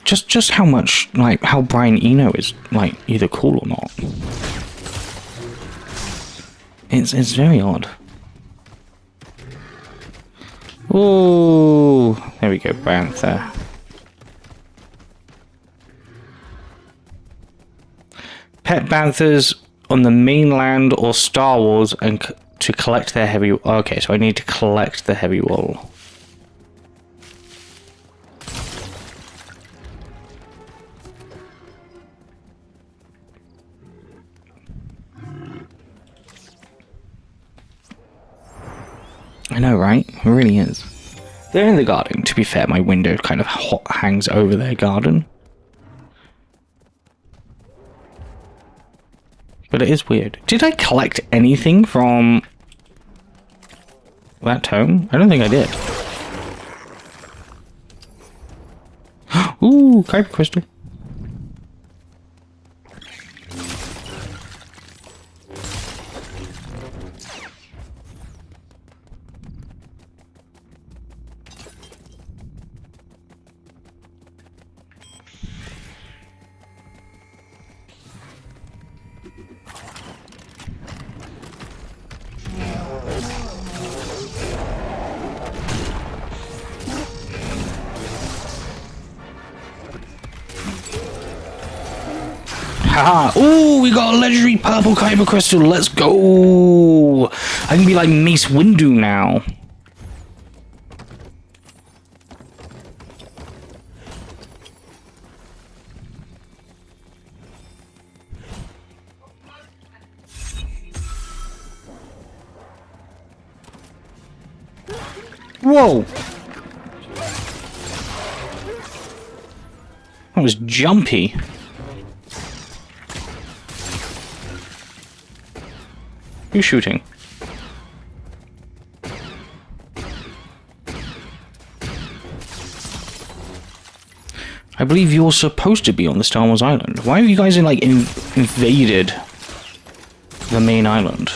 Just how much, like, how Brian Eno is, like, either cool or not. It's very odd. Oh, there we go, Banther. Pet Banthers on the mainland or Star Wars and to collect their heavy... Okay, so I need to collect the heavy wool. I know, right? It really is. They're in the garden. To be fair, my window kind of hangs over their garden. But it is weird. Did I collect anything from that tome? I don't think I did. Ooh, KyberCrystal. Haha! Ooh, we got a legendary purple KyberCrystal. Let's go! I can be like Mace Windu now. Whoa! That was jumpy. Who's shooting? I believe you're supposed to be on the Star Wars island. Why have you guys invaded the main island?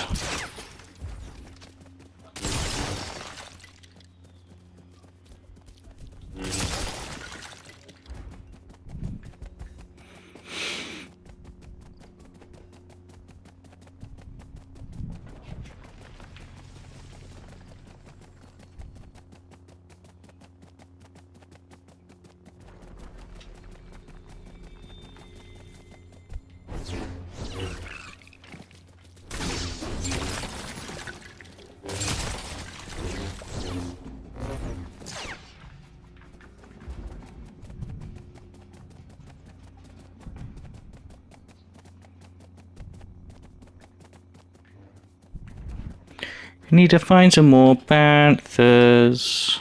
Need to find some more banthas.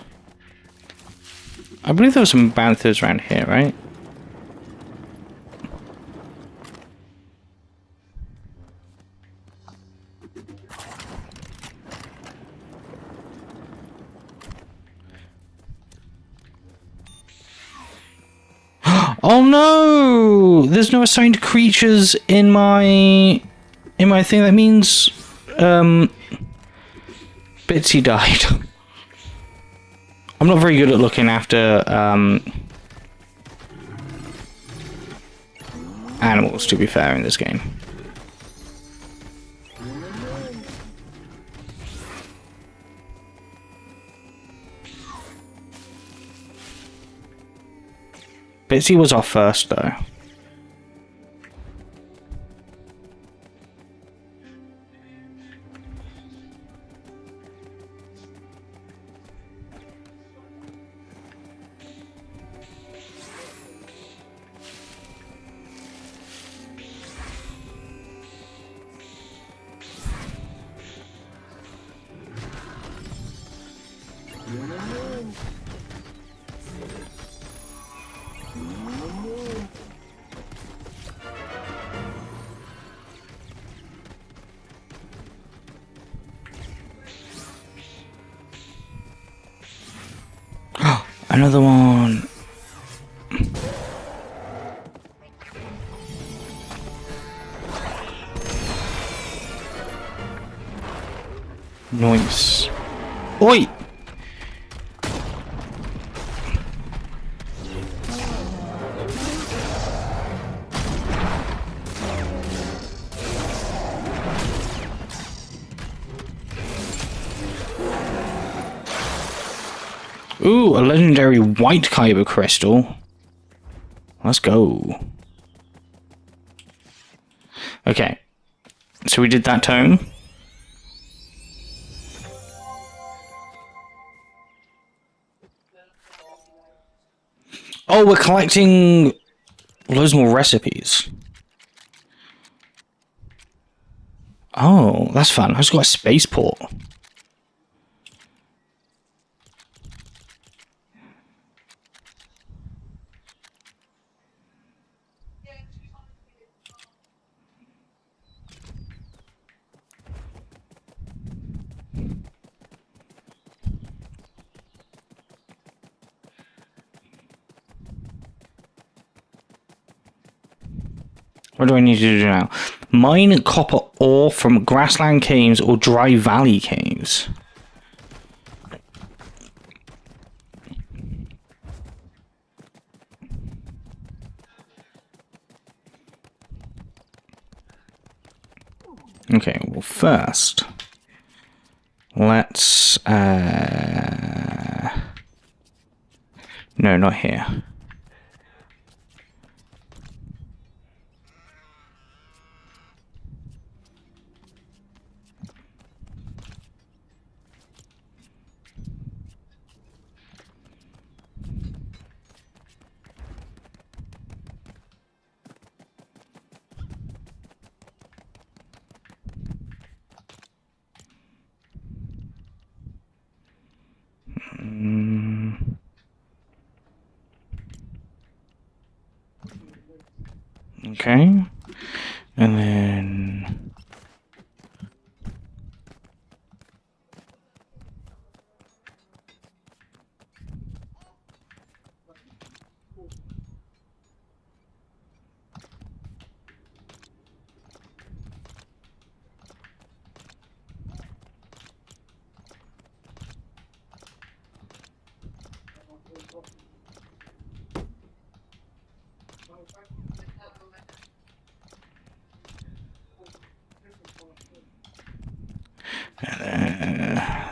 I believe there were some banthas around here, right? Oh no! There's no assigned creatures in my thing. That means Bitsy died. I'm not very good at looking after animals, to be fair, in this game. Bitsy was off first, though. Another one. Nice. Oi! Ooh, a legendary white KyberCrystal. Let's go. Okay. So we did that tome. Oh, we're collecting loads more recipes. Oh, that's fun. I just got a spaceport. What do I need to do now? Mine copper ore from grassland caves or dry valley caves. Okay, well first, let's... No, not here. Okay, and then...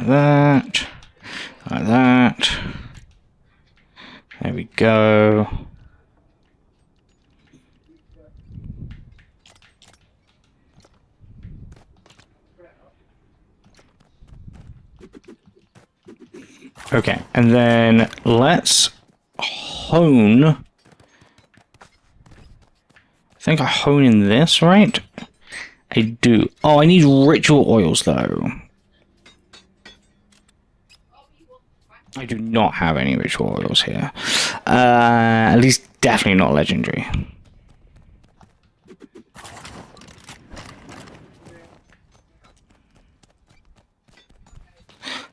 that, like that. There we go. Okay, and then let's hone. I think I hone in this, right? I do. Oh, I need ritual oils though. I do not have any ritual oils here. At least definitely not legendary.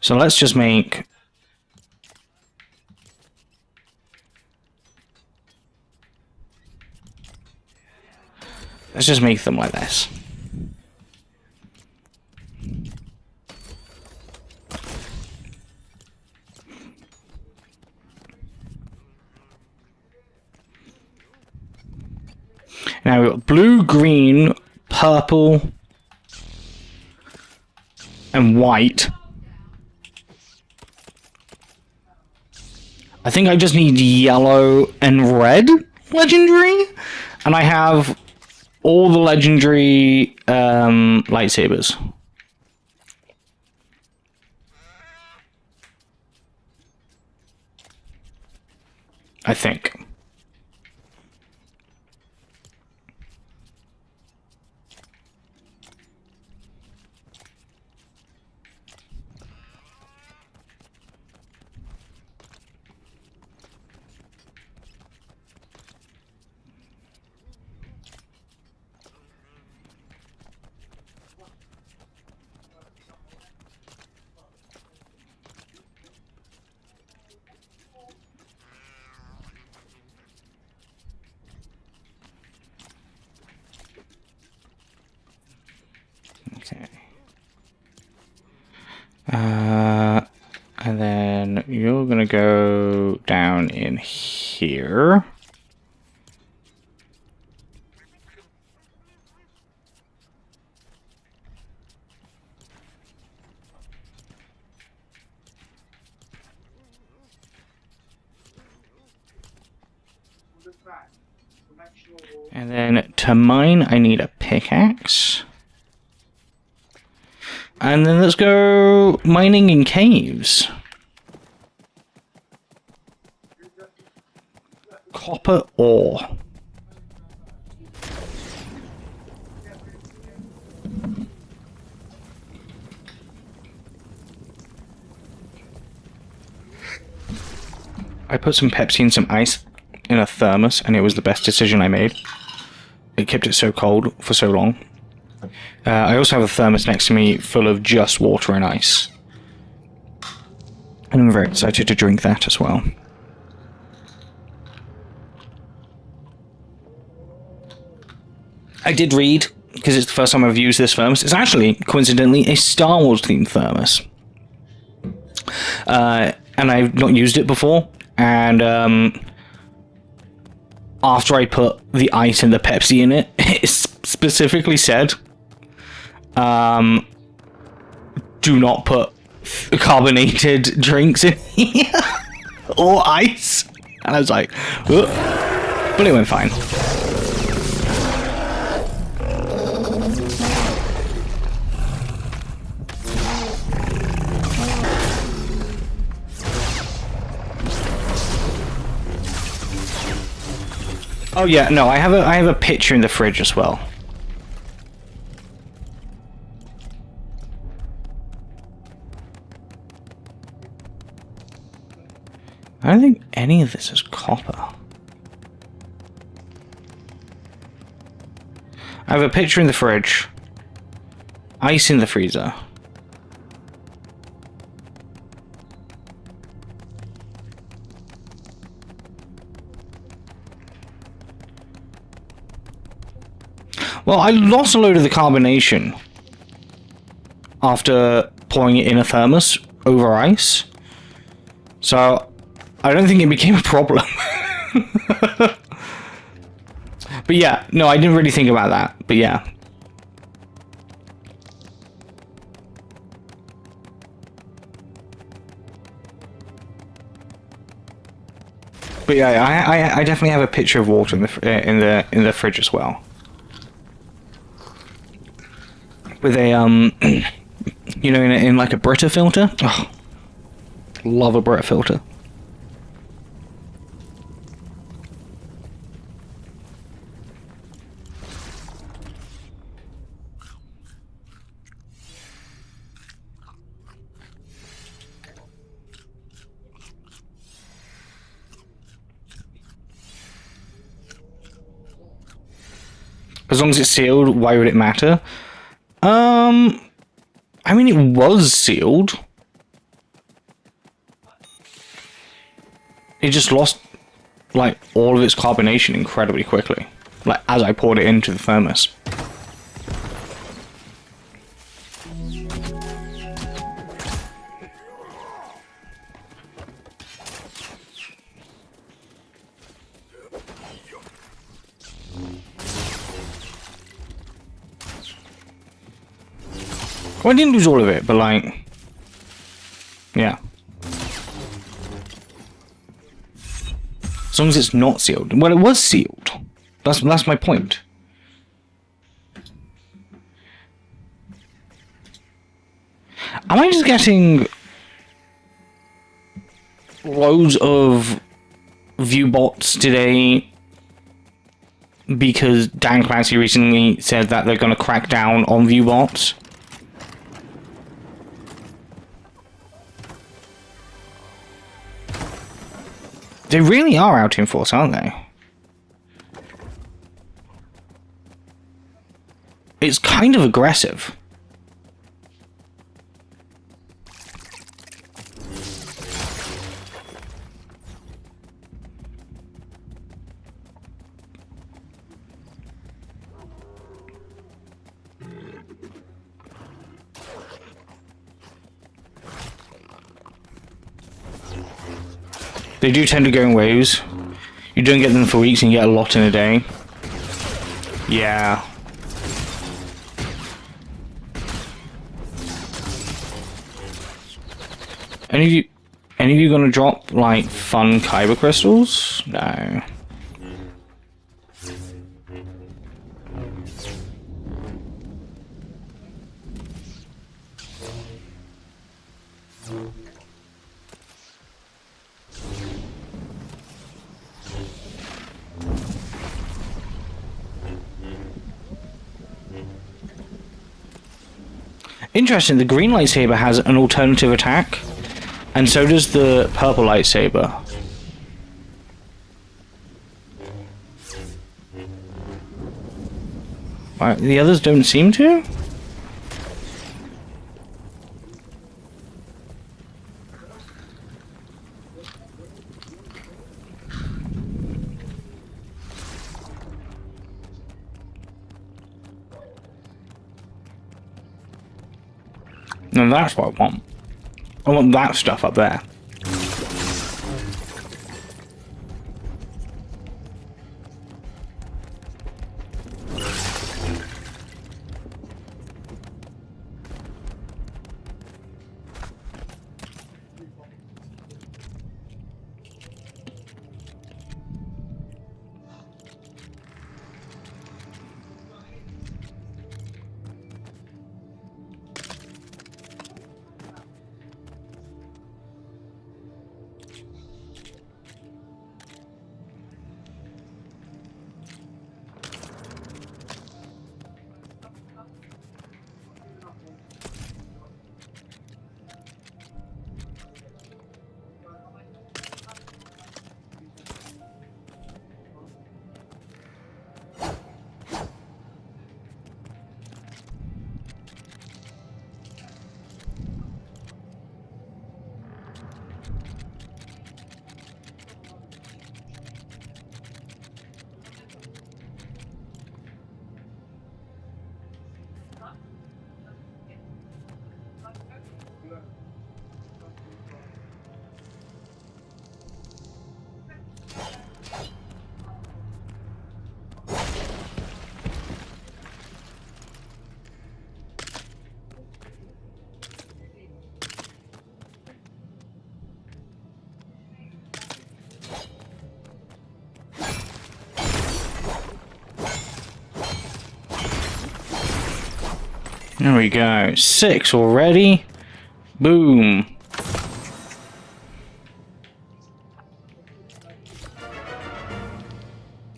So let's just make... Let's just make them like this. Now we've got blue, green, purple, and white. I think I just need yellow and red legendary, and I have all the legendary lightsabers. I think. And then you're gonna go down in here. And then to mine, I need a pickaxe. And then let's go mining in caves. Copper ore. I put some Pepsi and some ice in a thermos, and it was the best decision I made. It kept it so cold for so long. I also have a thermos next to me full of just water and ice. And I'm very excited to drink that as well. I did read, because it's the first time I've used this thermos, it's actually, coincidentally, a Star Wars themed thermos. And I've not used it before, and after I put the ice and the Pepsi in it, it specifically said, do not put carbonated drinks in here, or ice. And I was like, ugh. But it went fine. Oh yeah, no, I have a picture in the fridge as well. I don't think any of this is copper. I have a picture in the fridge. Ice in the freezer. Well, I lost a load of the carbonation after pouring it in a thermos over ice. So I don't think it became a problem. But yeah, no, I didn't really think about that. But yeah. But yeah, I definitely have a picture of water in the fridge as well. With a you know, in like a Brita filter. Oh, love a Brita filter. As long as it's sealed, why would it matter? I mean, it was sealed. It just lost, like, all of its carbonation incredibly quickly. Like, as I poured it into the thermos. Well, I didn't lose all of it, but like, yeah. As long as it's not sealed. Well, it was sealed. That's my point. Am I just getting loads of view bots today because Dan Clancy recently said that they're going to crack down on view bots? They really are out in force, aren't they? It's kind of aggressive. They do tend to go in waves. You don't get them for weeks and you get a lot in a day. Yeah. Any of you gonna drop, like, fun KyberCrystals? No. Interesting, the green lightsaber has an alternative attack, and so does the purple lightsaber. Right, the others don't seem to? And that's what I want. I want that stuff up there. There we go. 6 already. Boom.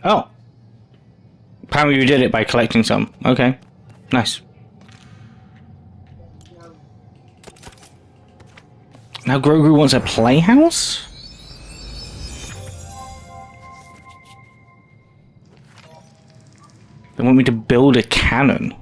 Oh. Apparently you did it by collecting some. Okay. Nice. Now Grogu wants a playhouse? They want me to build a cannon.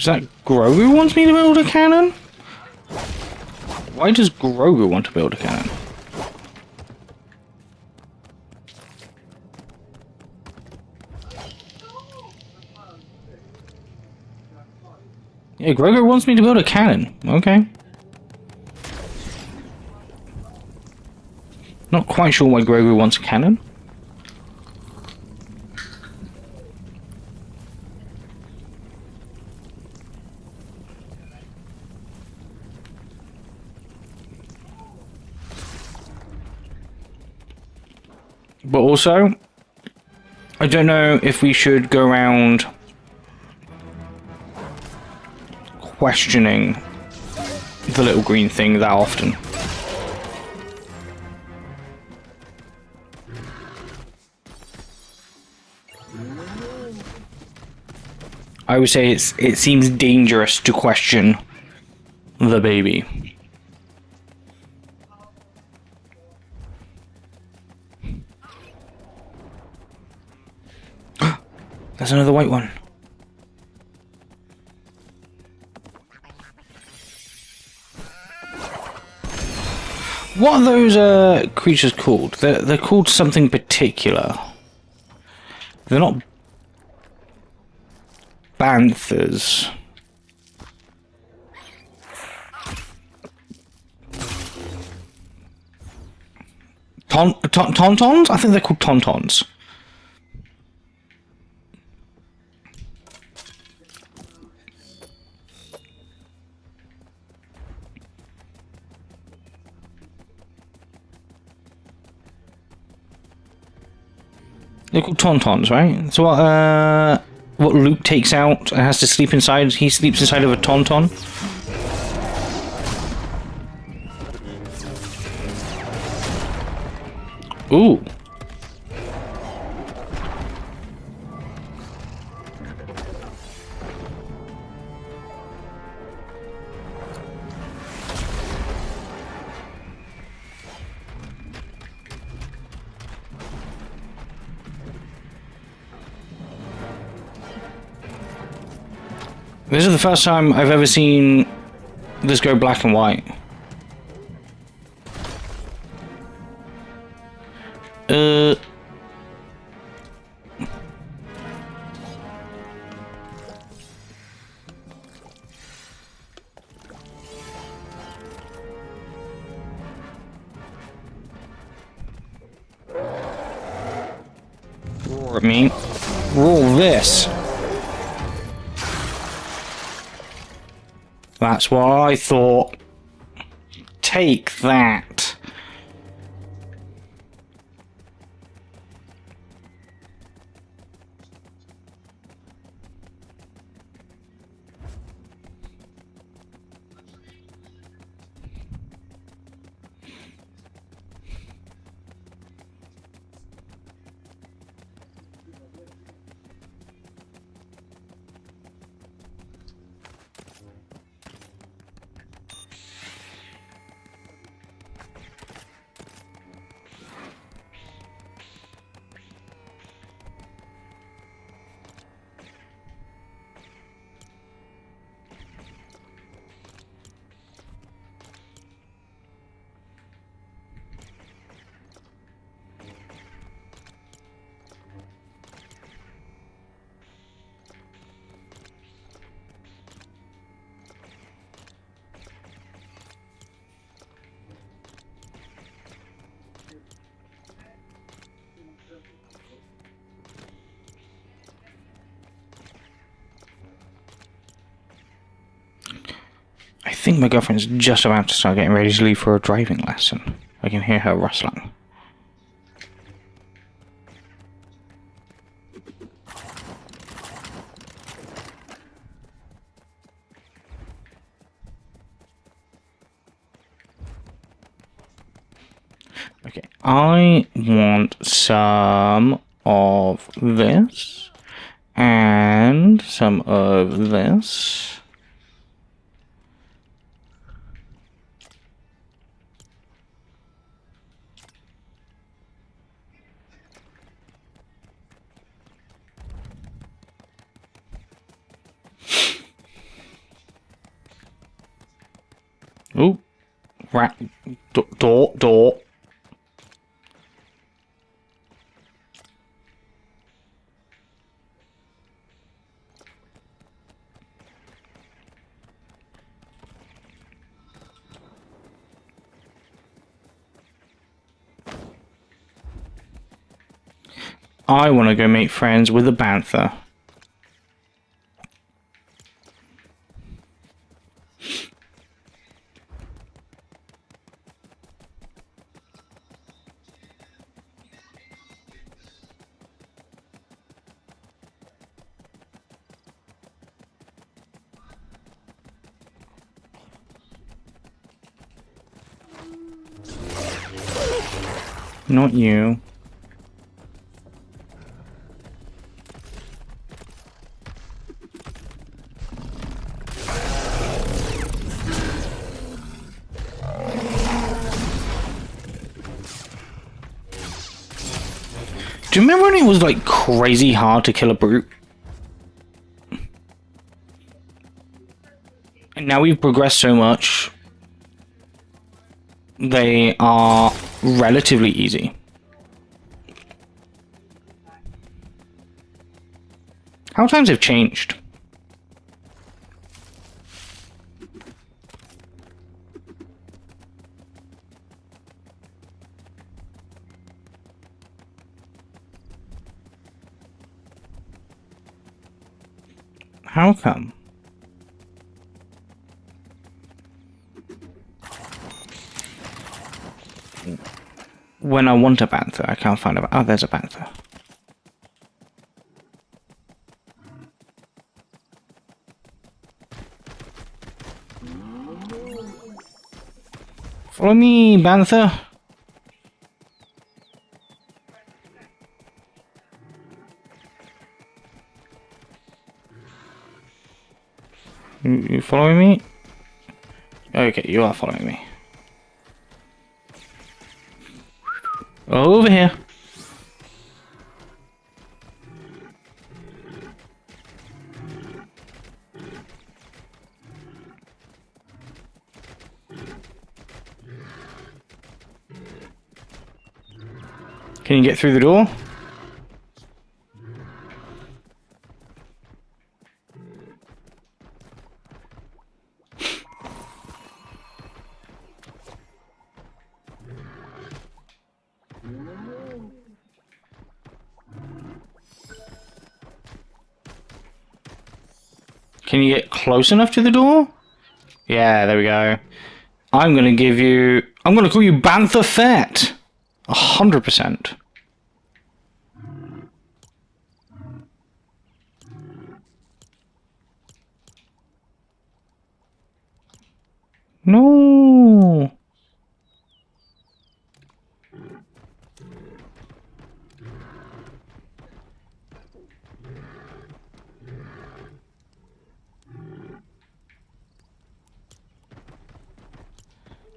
Is that Grogu wants me to build a cannon? Why does Grogu want to build a cannon? Yeah, Grogu wants me to build a cannon. Okay. Not quite sure why Grogu wants a cannon. But also, I don't know if we should go around questioning the little green thing that often. I would say it seems dangerous to question the baby. There's another white one. What are those creatures called? They're called something particular. They're not banthas. Tauntauns? I think they're called tauntauns. They're called tauntauns, right? So what Luke takes out and has to sleep inside, he sleeps inside of a tauntaun. Ooh. This is the first time I've ever seen this go black and white. Roar at me. Roar this. That's what I thought. Take that. I think my girlfriend's just about to start getting ready to leave for a driving lesson. I can hear her rustling. Okay, I want some of this and some of this. Ooh, rat, door. I want to go make friends with a bantha. Not you. Do you remember when it was like crazy hard to kill a brute? And now we've progressed so much. they are relatively easy. How times have changed. How come? When I want a bantha, I can't find a... Oh, there's a bantha. Follow me, bantha. You following me? Okay, you are following me. Over here. Can you get through the door? Can you get close enough to the door? Yeah, there we go. I'm gonna call you Bantha Fett. 100%. No.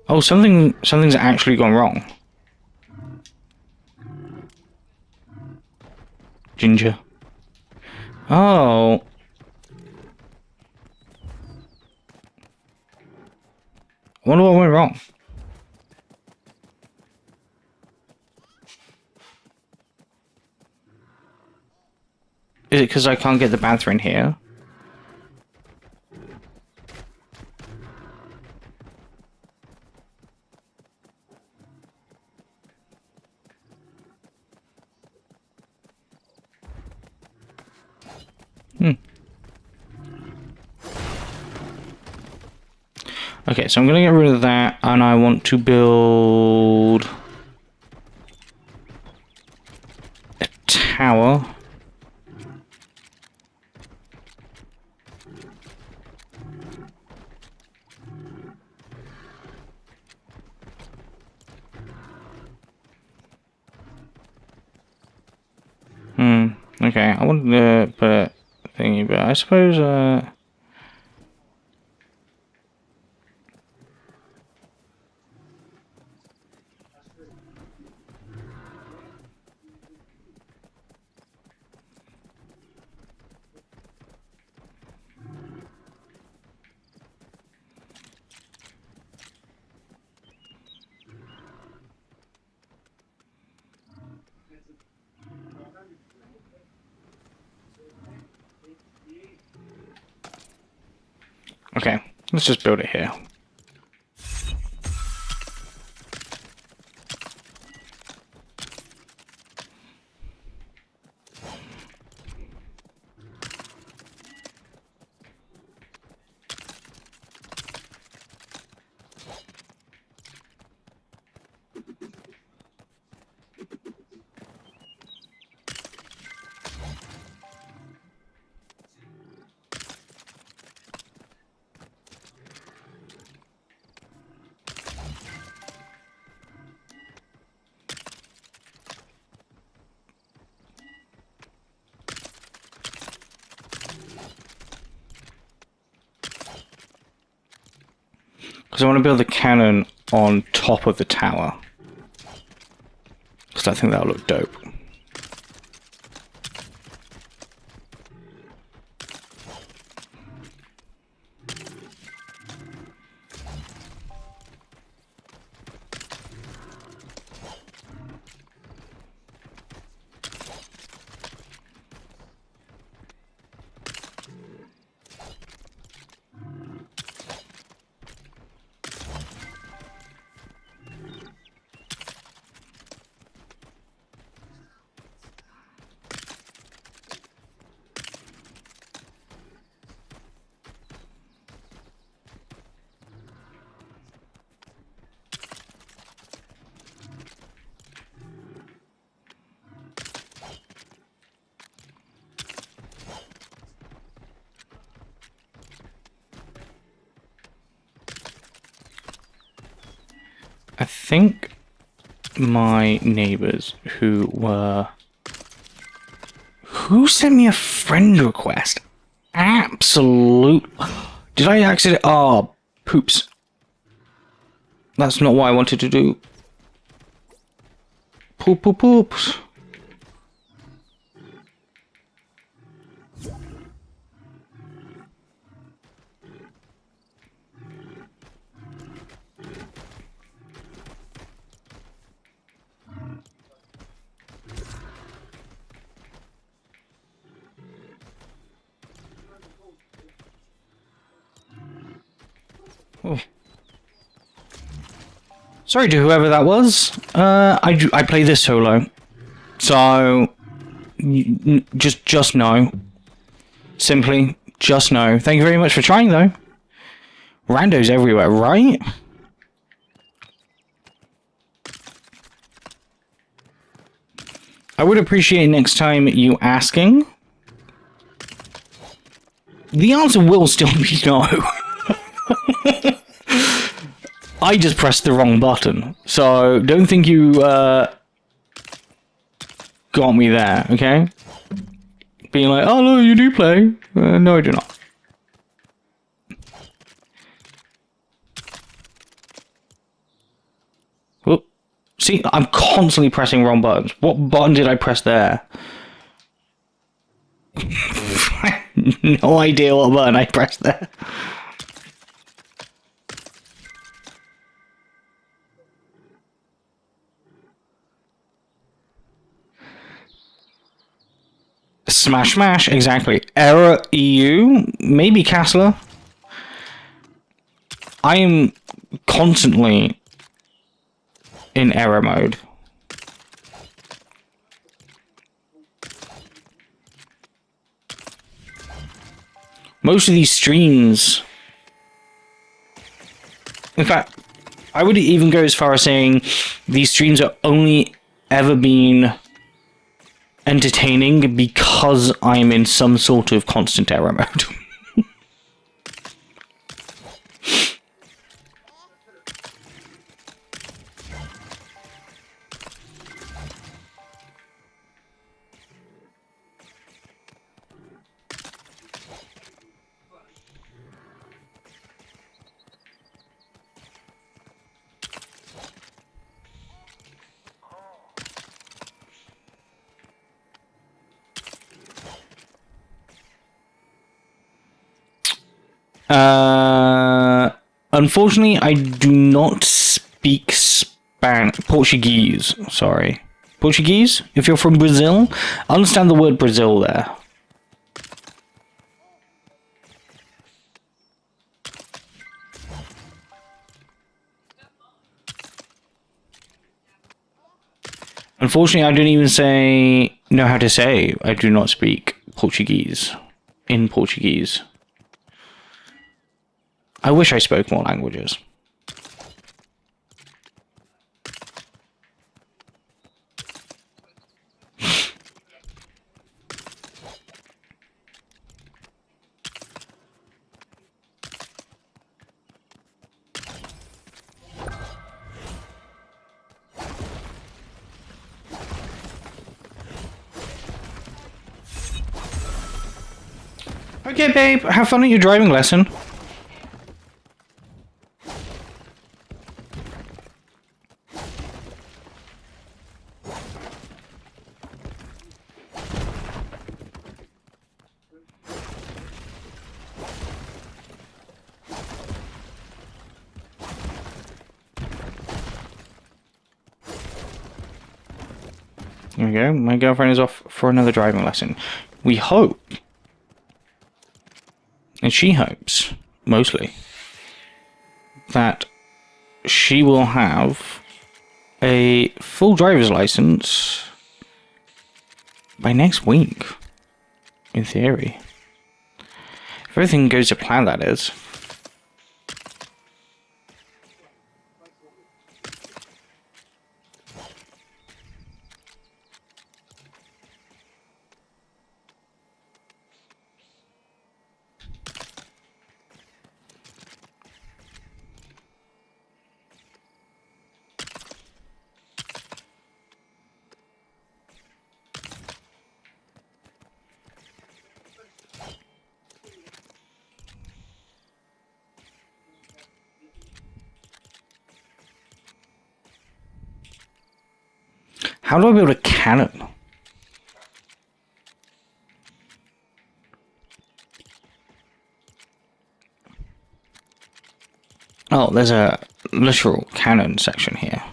Oh, something's actually gone wrong. Ginger. Oh. I wonder what went wrong. Is it because I can't get the bantha in here? Okay, so I'm going to get rid of that, and I want to build a tower. Okay, I wanted to put a thingy, but I suppose, okay, let's just build it here. Because I want to build the cannon on top of the tower. Because I think that'll look dope. I think my neighbors who sent me a friend request? Absolute. Did I accident? Oh, poops. That's not what I wanted to do. Poops. Oh. Sorry to whoever that was. I play this solo, so just know. Simply, just know. Thank you very much for trying, though. Randos everywhere, right? I would appreciate next time you asking. The answer will still be no. I just pressed the wrong button, so don't think you got me there, okay? Being like, oh no, you do play. No, I do not. Oh, see, I'm constantly pressing wrong buttons. What button did I press there? No idea what button I pressed there. Smash, exactly. Error EU, maybe Castler. I am constantly in error mode. Most of these streams... In fact, I would even go as far as saying these streams are only ever been entertaining because I'm in some sort of constant error mode. Unfortunately, I do not speak Portuguese. Sorry. Portuguese? If you're from Brazil, understand the word Brazil there. Unfortunately, I don't even know how to say I do not speak Portuguese in Portuguese. I wish I spoke more languages. Okay, babe, have fun at your driving lesson. There we go, my girlfriend is off for another driving lesson. We hope, and she hopes, mostly, that she will have a full driver's license by next week, in theory. If everything goes to plan, that is. How do I build a cannon? Oh, there's a literal cannon section here.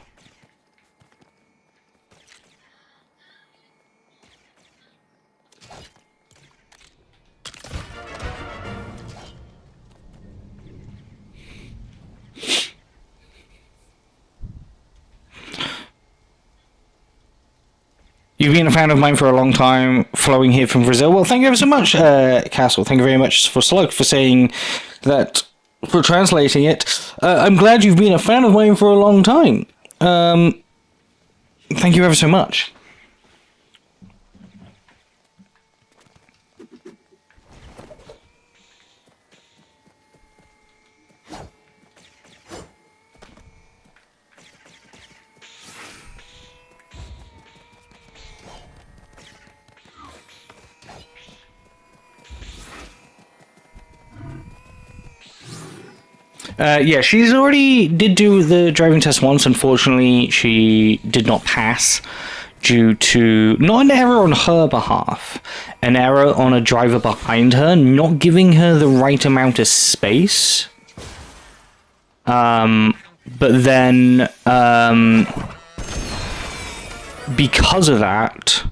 You've been a fan of mine for a long time, following here from Brazil. Well, thank you ever so much, Castle. Thank you very much for Slug for saying that, for translating it. I'm glad you've been a fan of mine for a long time. Thank you ever so much. Yeah, she's already did do the driving test once. Unfortunately, she did not pass due to not an error on her behalf, an error on a driver behind her, not giving her the right amount of space. But then, because of that,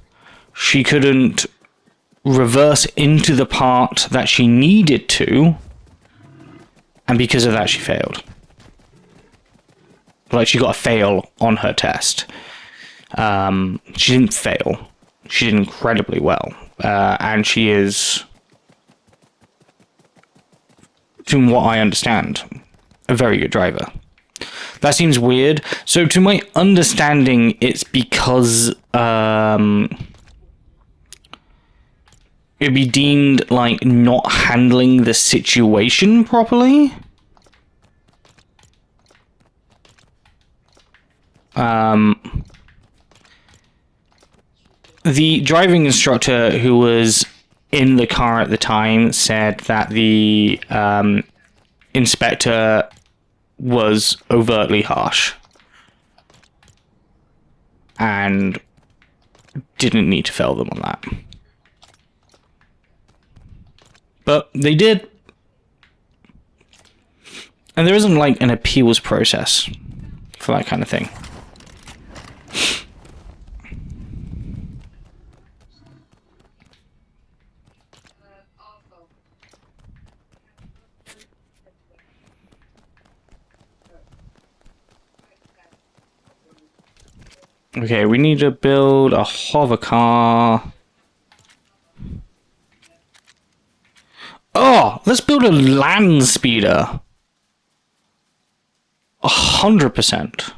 she couldn't reverse into the part that she needed to. And because of that, she failed. Like, she got a fail on her test. She didn't fail. She did incredibly well. And she is, from what I understand, a very good driver. That seems weird. So, to my understanding, it's because it'd be deemed like not handling the situation properly. The driving instructor who was in the car at the time said that the inspector was overtly harsh and didn't need to fail them on that. But they did. And there isn't like an appeals process for that kind of thing. Okay, we need to build a hover car. Oh, let's build a land speeder. 100%.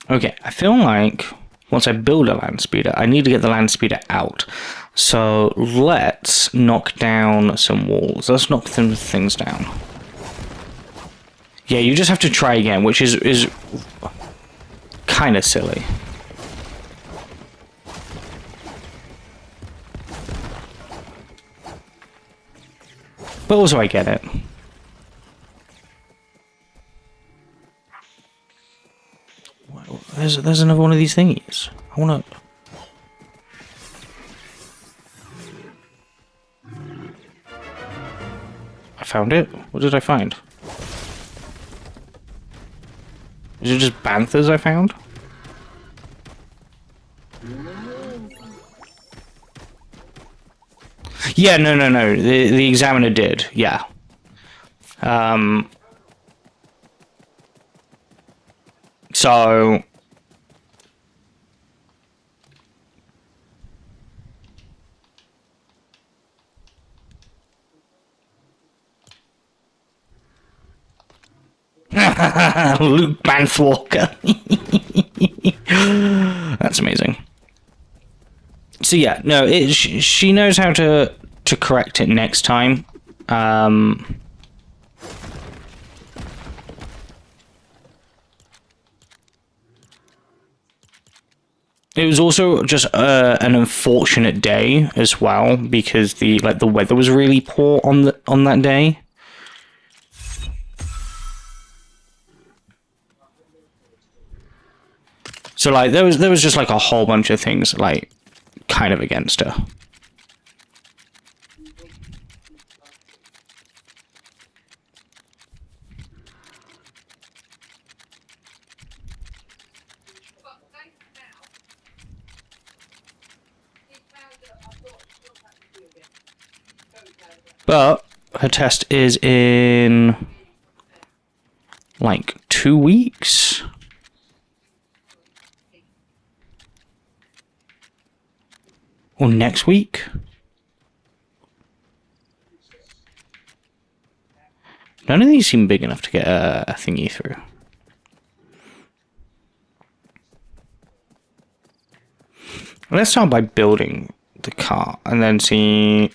Okay, I feel like once I build a land speeder, I need to get the land speeder out. So let's knock down some walls. Let's knock some things down. Yeah, you just have to try again, which is kind of silly. But also I get it. There's another one of these thingies. I wanna... I found it? What did I find? Is it just banthas I found? Yeah, no. The examiner did, yeah. So... Luke Banthwalker. That's amazing. So yeah, no, she knows how to correct it next time. It was also just an unfortunate day as well because the weather was really poor on that day. So like there was just like a whole bunch of things like kind of against her. But her test is in like 2 weeks. Or next week. None of these seem big enough to get a thingy through. Let's start by building the car and then see.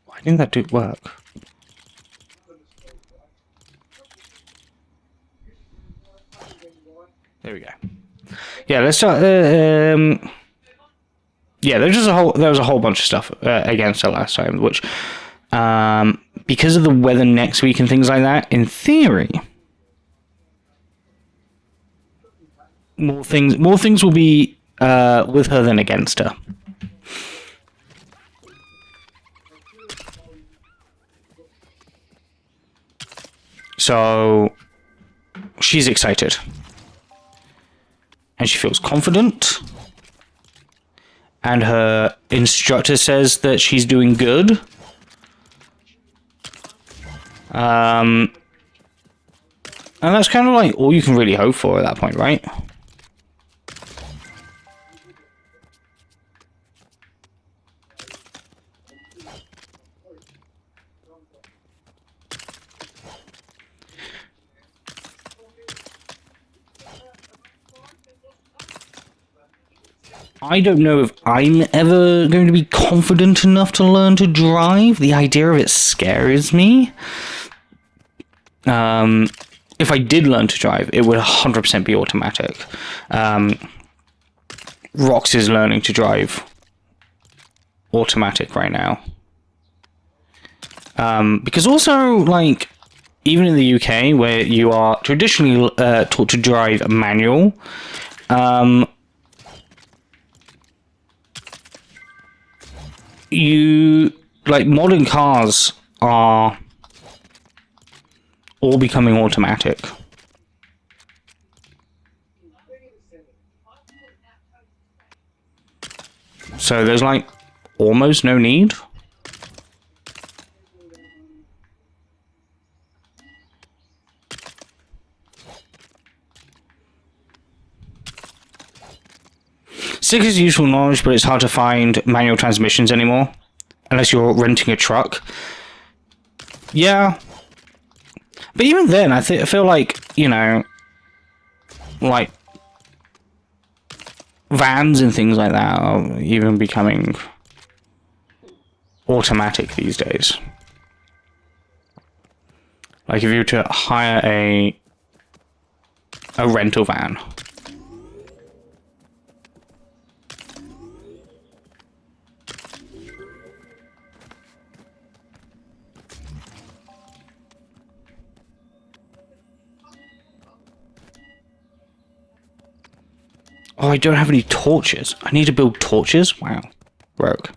Why didn't that do work? There we go. Yeah, let's start. Yeah, there was a whole bunch of stuff against her last time, which, because of the weather next week and things like that, in theory, more things will be with her than against her. So she's excited. And she feels confident. And her instructor says that she's doing good. And that's kind of like all you can really hope for at that point, right? I don't know if I'm ever going to be confident enough to learn to drive. The idea of it scares me. If I did learn to drive, it would 100% be automatic. Rox is learning to drive automatic right now. Because also, like, even in the UK, where you are traditionally taught to drive manual, modern cars are all becoming automatic. So there's like almost no need. Six is useful knowledge, but it's hard to find manual transmissions anymore. Unless you're renting a truck. Yeah. But even then, I feel like, you know, like, vans and things like that are even becoming automatic these days. Like, if you were to hire a rental van. Oh, I don't have any torches. I need to build torches? Wow. Rogue.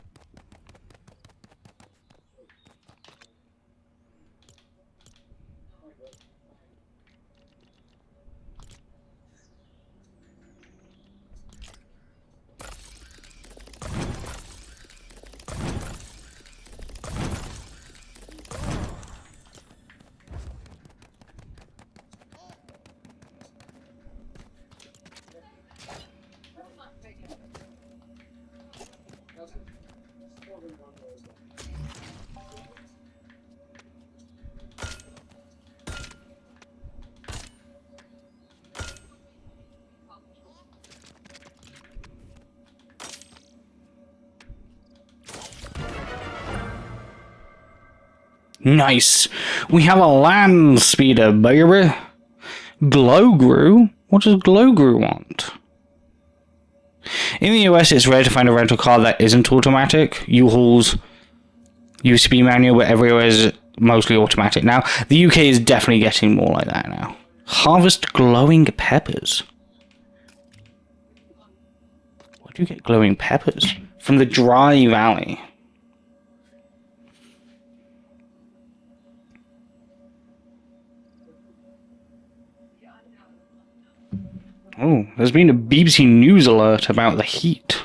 Nice. We have a land speeder, baby. Grogu? What does Grogu want? In the US, it's rare to find a rental car that isn't automatic. U-Hauls Used to be manual, but everywhere is mostly automatic now. The UK is definitely getting more like that now. Harvest glowing peppers. Where do you get glowing peppers? From the dry valley. Oh, there's been a BBC News alert about the heat.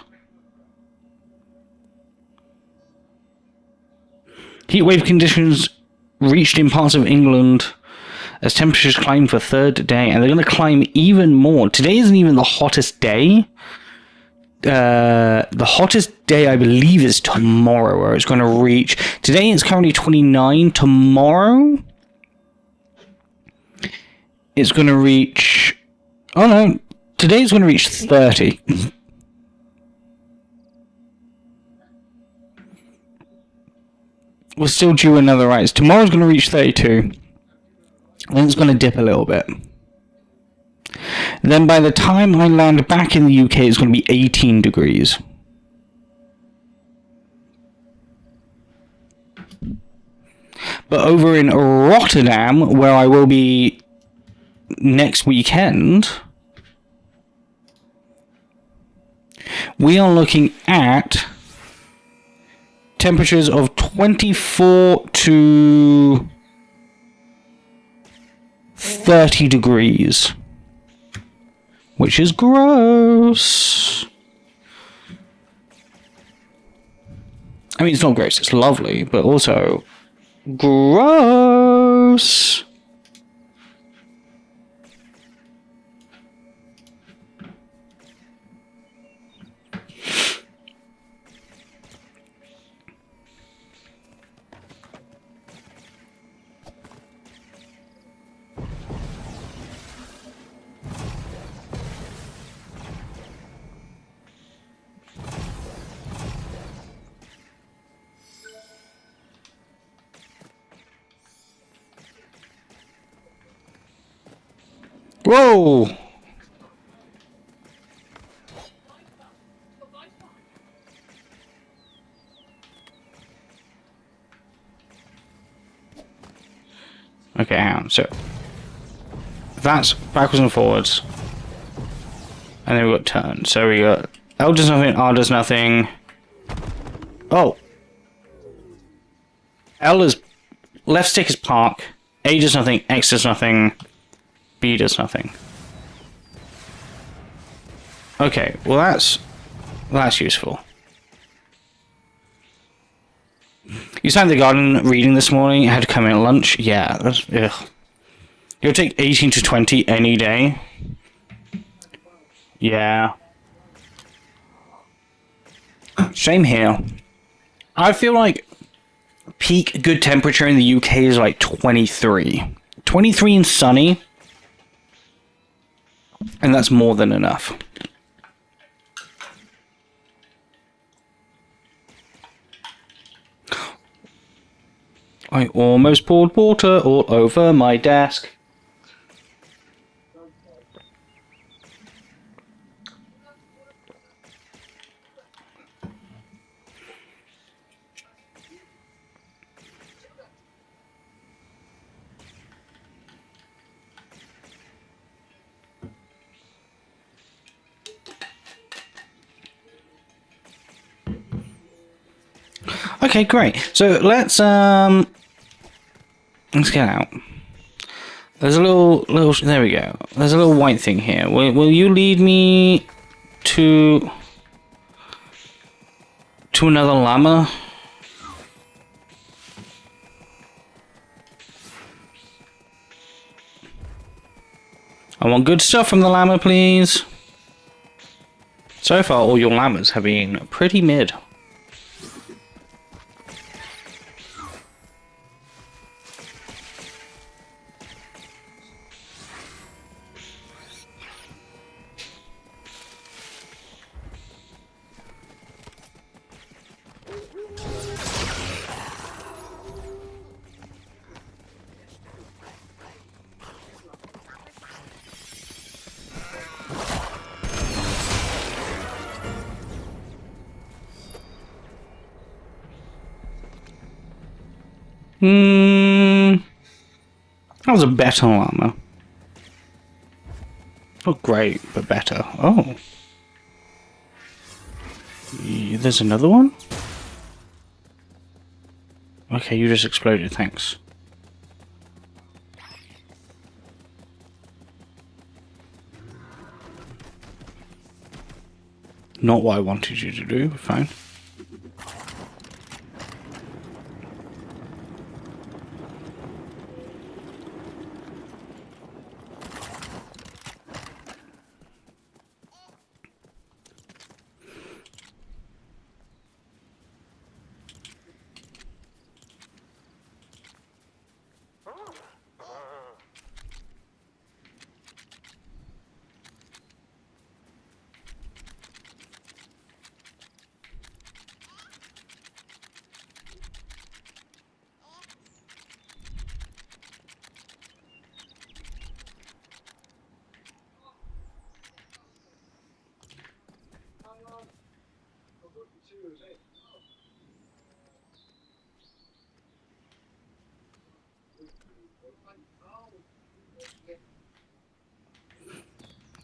Heatwave conditions reached in parts of England as temperatures climb for a third day, and they're going to climb even more. Today isn't even the hottest day. The hottest day, I believe, is tomorrow, where it's going to reach... Today it's currently 29. Tomorrow, it's going to reach... Oh no, today it's going to reach 30. We're still due another rise. Tomorrow's going to reach 32. Then it's going to dip a little bit. Then by the time I land back in the UK, it's going to be 18 degrees. But over in Rotterdam, where I will be next weekend, we are looking at temperatures of 24 to 30 degrees, which is gross. I mean, it's not gross, it's lovely, but also gross. Whoa! Okay, hang on. So that's backwards and forwards, and then we got turn. So we got L does nothing, R does nothing. Oh, L is left stick is park, A does nothing, X does nothing, B does nothing. Okay, well that's useful. You sat in the garden reading this morning. I had to come in at lunch. Yeah, that's ugh. You'll take 18 to 20 any day. Yeah. Same here. I feel like peak good temperature in the UK is like 23. 23 and sunny. And that's more than enough. I almost poured water all over my desk. Okay, great. So let's get out. There's a little there we go. There's a little white thing here. Will you lead me to another llama? I want good stuff from the llama, please. So far, all your llamas have been pretty mid. That was a better llama. Not great, but better. Oh. There's another one? Okay, you just exploded, thanks. Not what I wanted you to do, but fine.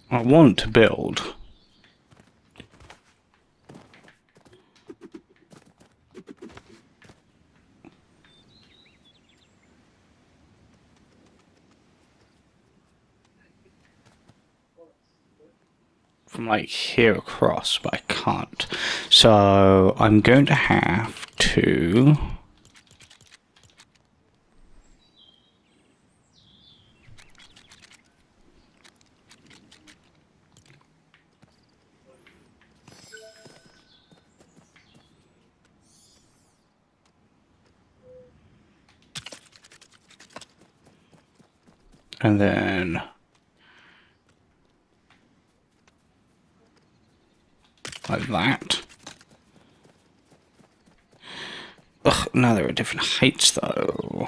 I want to build. From like here across, but I can't. So I'm going to have to... And then like that. Ugh, now they're at different heights though.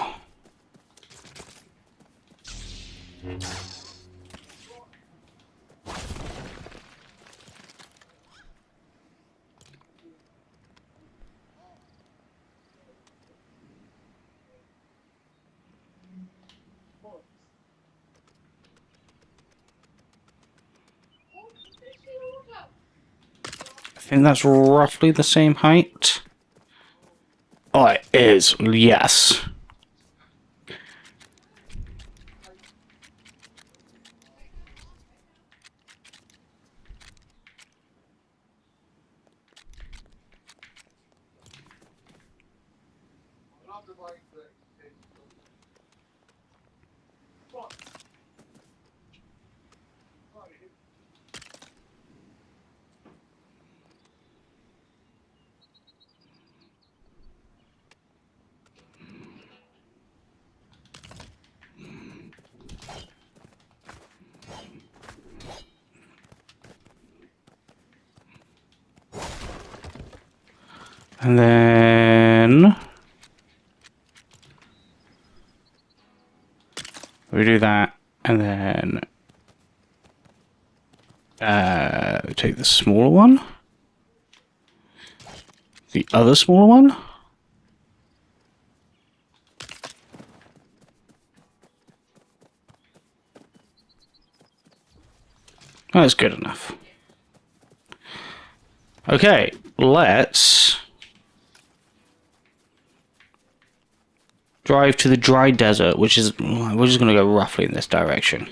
I think that's roughly the same height. Oh, it is, yes. And then we do that, and then take the smaller one, the other smaller one. That's good enough. Okay, let's drive to the dry desert, which is, we're just going to go roughly in this direction.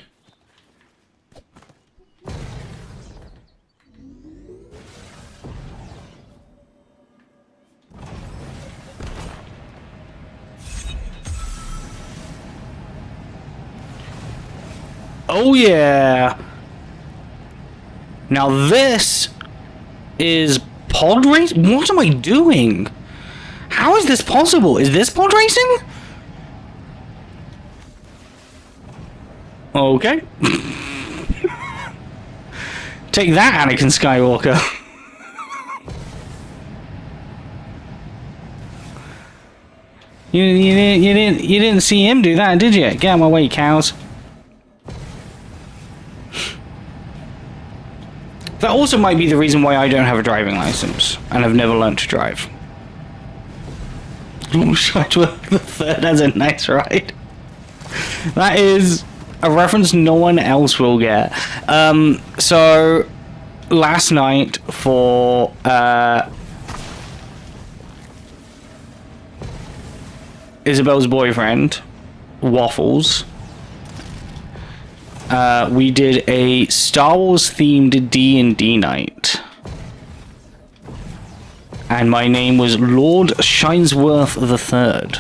Oh yeah! Now this is pod race? What am I doing? How is this possible? Is this pod racing? Okay. Take that, Anakin Skywalker. You didn't see him do that, did you? Get out of my way, cows. That also might be the reason why I don't have a driving license and have never learned to drive. Shotworth the Third has a nice ride. That is a reference no one else will get. So last night for Isabel's boyfriend, Waffles, we did a Star Wars themed D&D night. And my name was Lord Shinesworth the Third.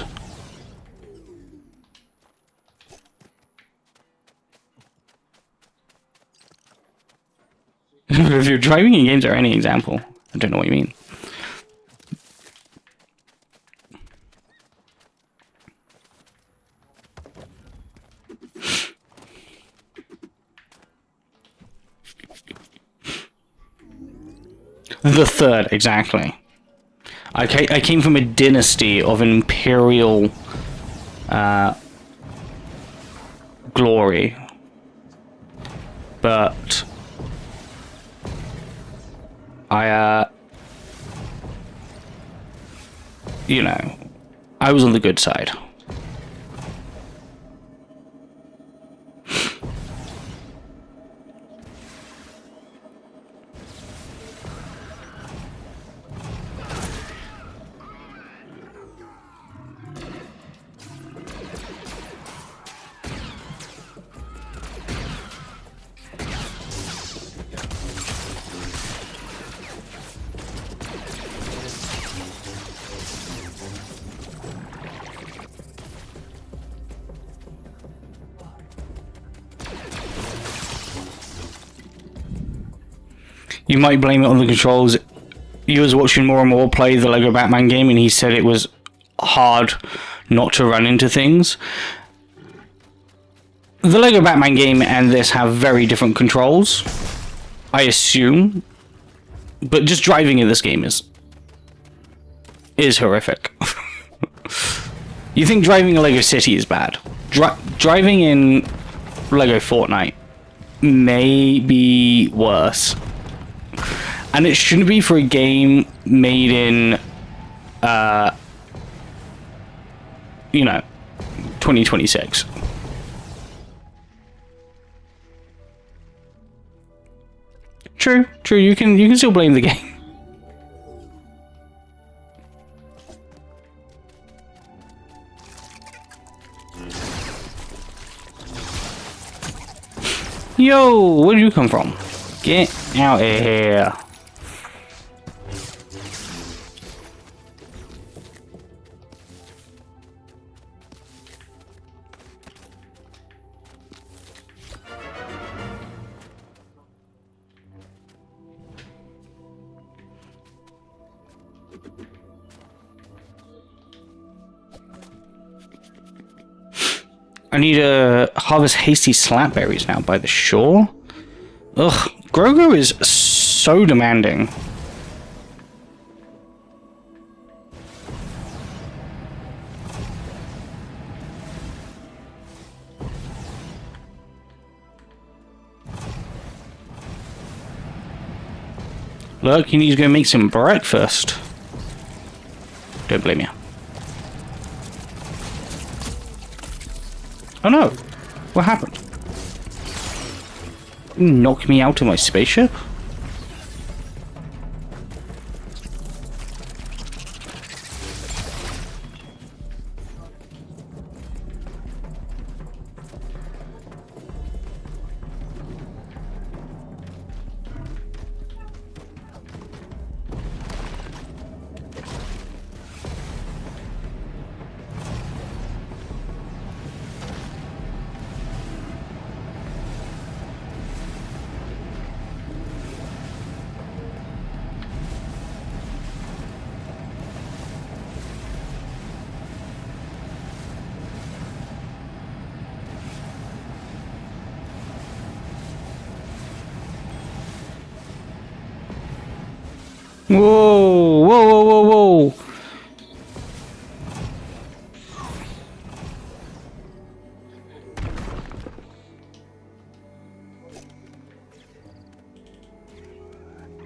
If you're driving in games or any example, I don't know what you mean. The Third, exactly. I came from a dynasty of imperial glory, but you know, I was on the good side. You might blame it on the controls. He was watching more and more play the Lego Batman game, and he said it was hard not to run into things. The Lego Batman game and this have very different controls, I assume. But just driving in this game is horrific. You think driving in Lego City is bad? Driving in Lego Fortnite may be worse. And it shouldn't be for a game made in, you know, 2026. True, you can still blame the game. Yo, where did you come from? Get out of here. I need to harvest hasty slapberries now by the shore. Ugh, Grogu is so demanding. Look, you need to go make some breakfast. Don't blame you. Oh no! What happened? Knock me out of my spaceship? Whoa, whoa, whoa, whoa, whoa.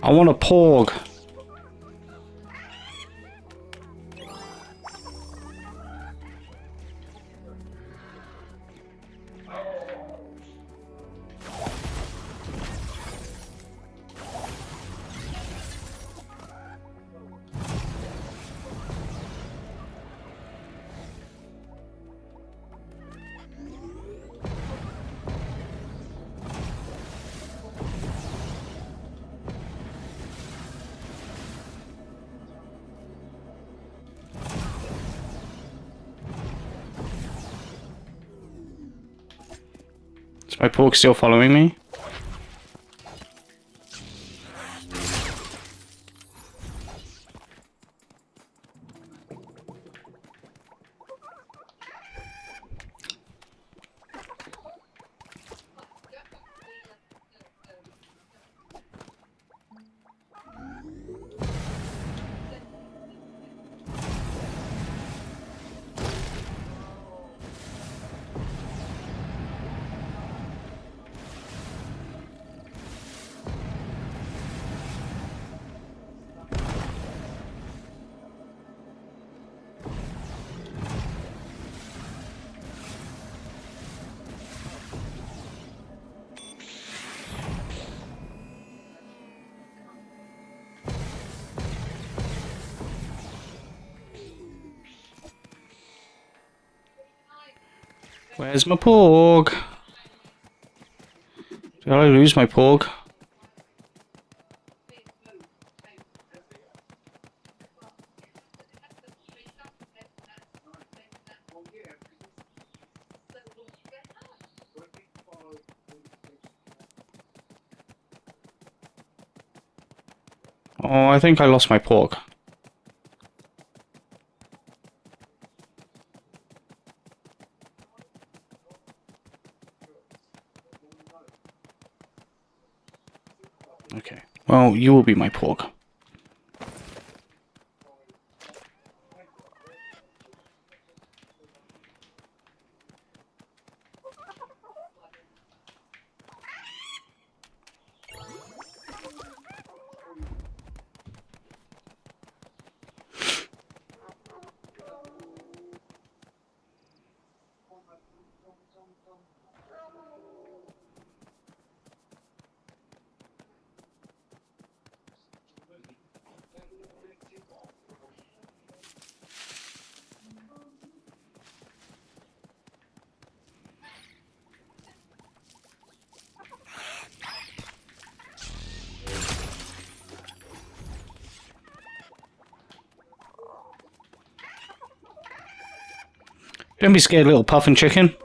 I want a porg. Is my pork still following me? Where's my porg? Did I lose my porg? Oh, I think I lost my porg. Okay. Well, you will be my porg. Don't be scared, little puffin chicken.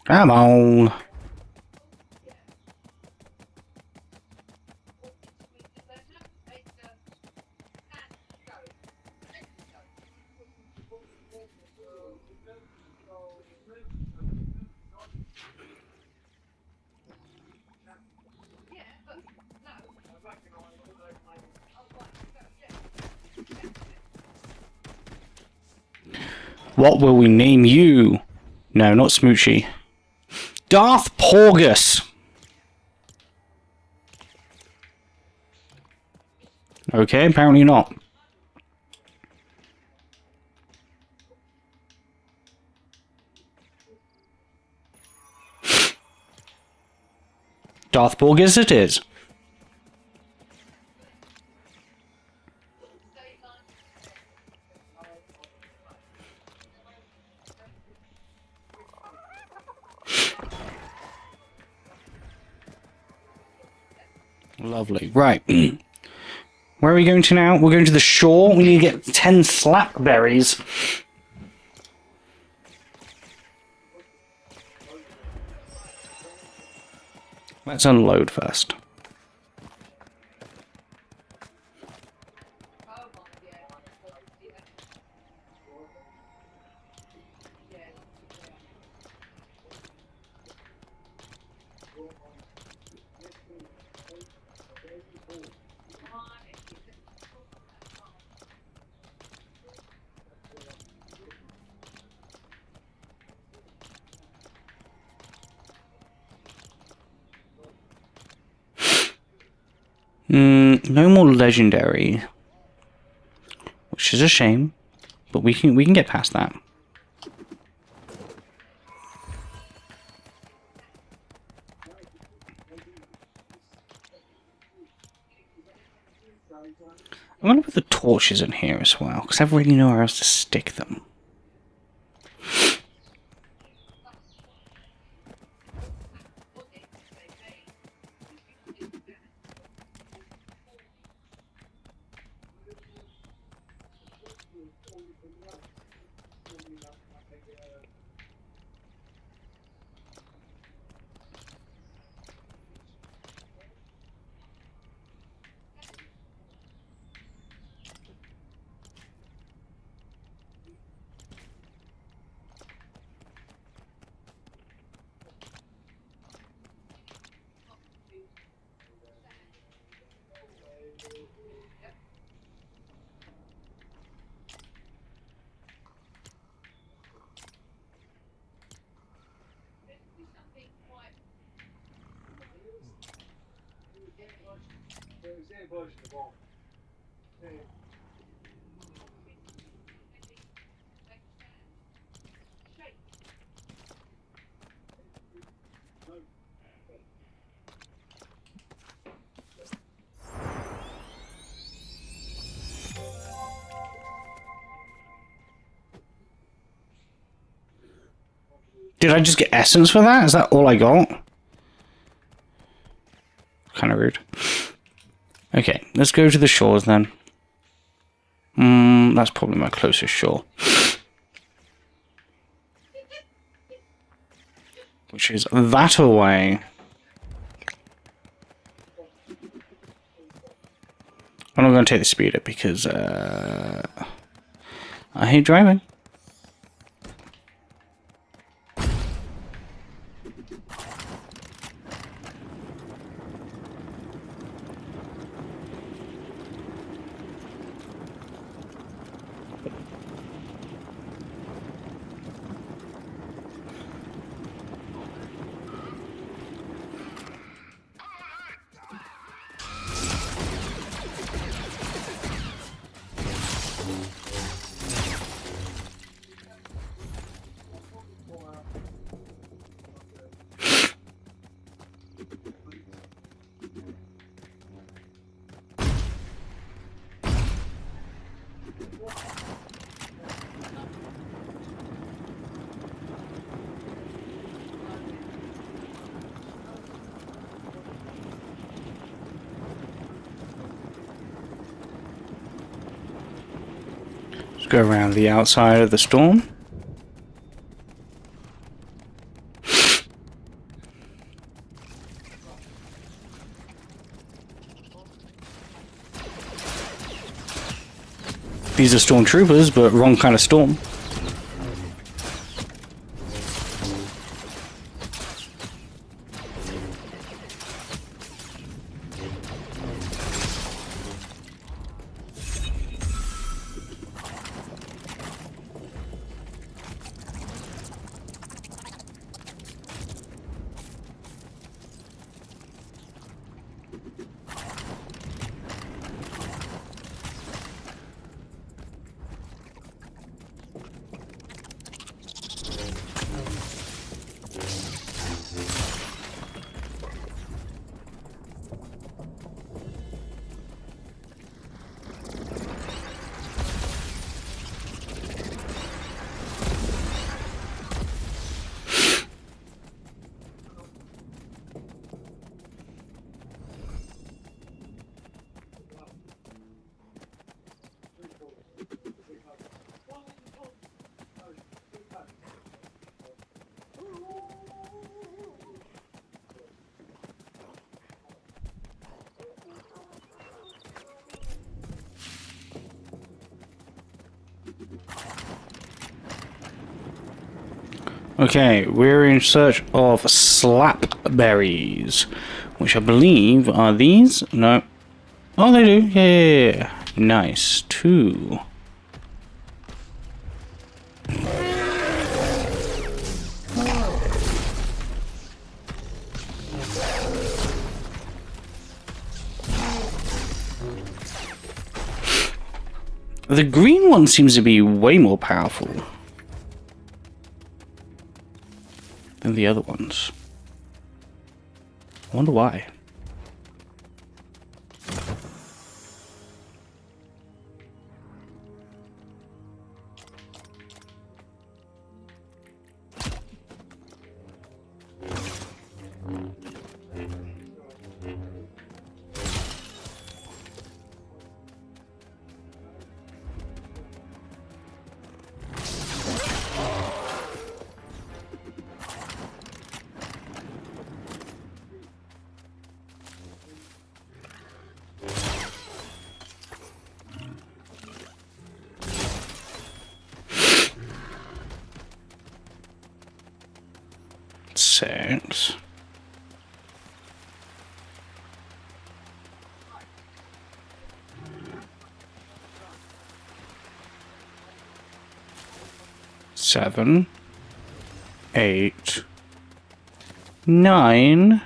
Come on. What will we name you? No, not Smoochy. Darth Porgus. Okay, apparently not. Darth Porgus it is. Lovely. Right. Where are we going to now? We're going to the shore. We need to get 10 slackberries. Let's unload first. No more legendary, which is a shame, but we can get past that. I'm gonna put the torches in here as well, because I really know where else to stick them. Did I just get essence for that? Is that all I got? Kind of rude. Okay, let's go to the shores then. That's probably my closest shore. Which is that away. I'm not going to take the speeder because I hate driving. Let's go around the outside of the storm. These are stormtroopers, but wrong kind of storm. Okay, we're in search of slapberries, which I believe are these. No. Oh, they do. Yeah. Nice. 2. The green one seems to be way more powerful than the other ones. I wonder why. 6. Seven, 8, 9.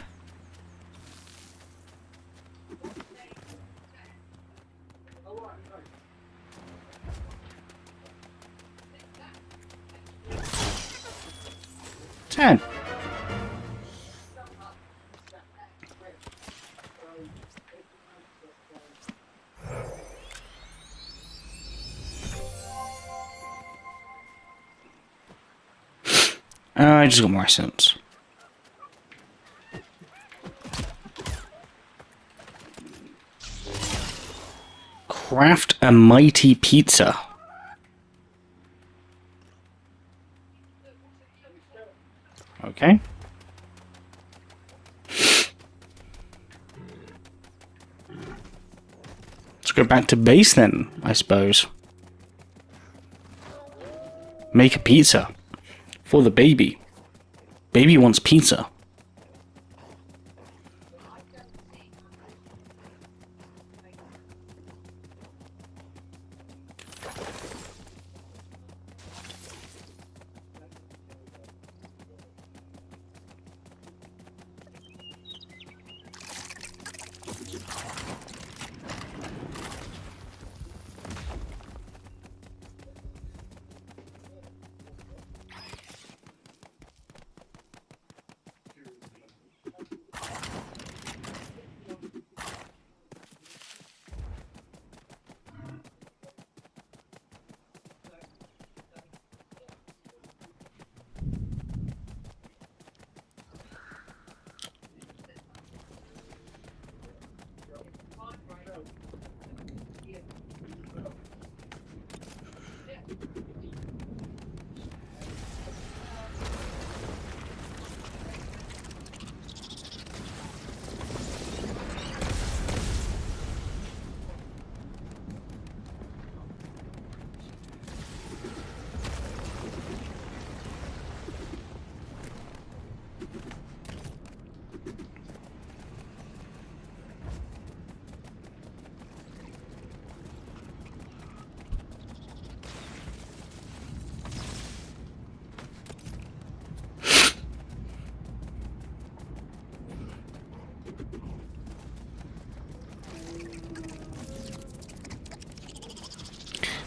Ten. I just got more essence. Craft a mighty pizza. Okay. Let's go back to base then, I suppose. Make a pizza. For the baby. Baby wants pizza.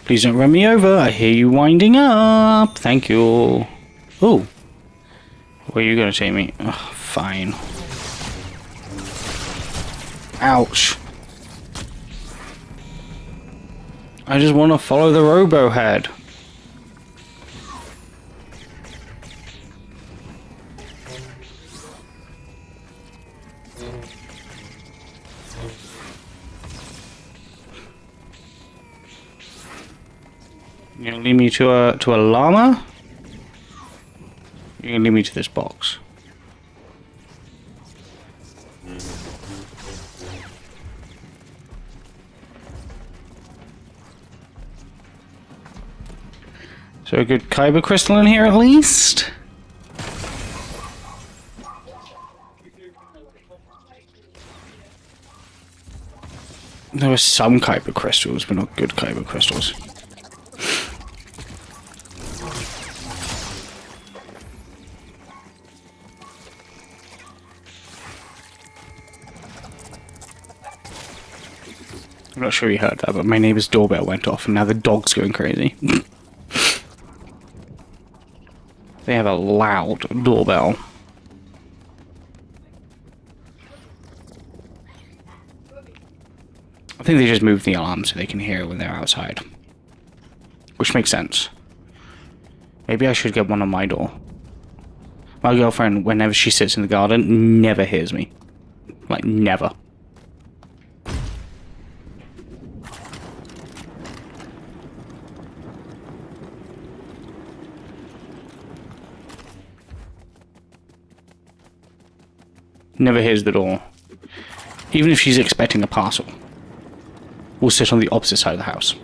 Please don't run me over. I hear you winding up. Thank you. Oh. Where are you going to take me? Oh, fine. Ouch. I just want to follow the robo head. You're gonna lead me to a llama? You're gonna lead me to this box. So a good kyber crystal in here at least? There were some kyber crystals, but not good kyber crystals. I'm not sure you heard that, but my neighbor's doorbell went off and now the dog's going crazy. They have a loud doorbell. I think they just moved the alarm so they can hear it when they're outside. Which makes sense. Maybe I should get one on my door. My girlfriend, whenever she sits in the garden, never hears me. Like, never. Never hears the door. Even if she's expecting a parcel. We'll sit on the opposite side of the house.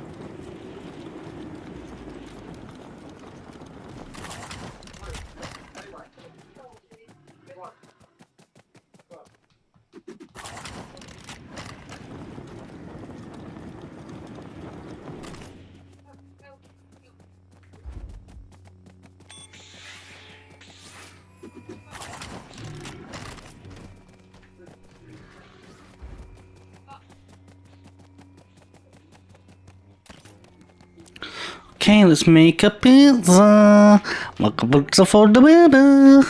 Okay, let's make a pizza. Make a pizza for the baby.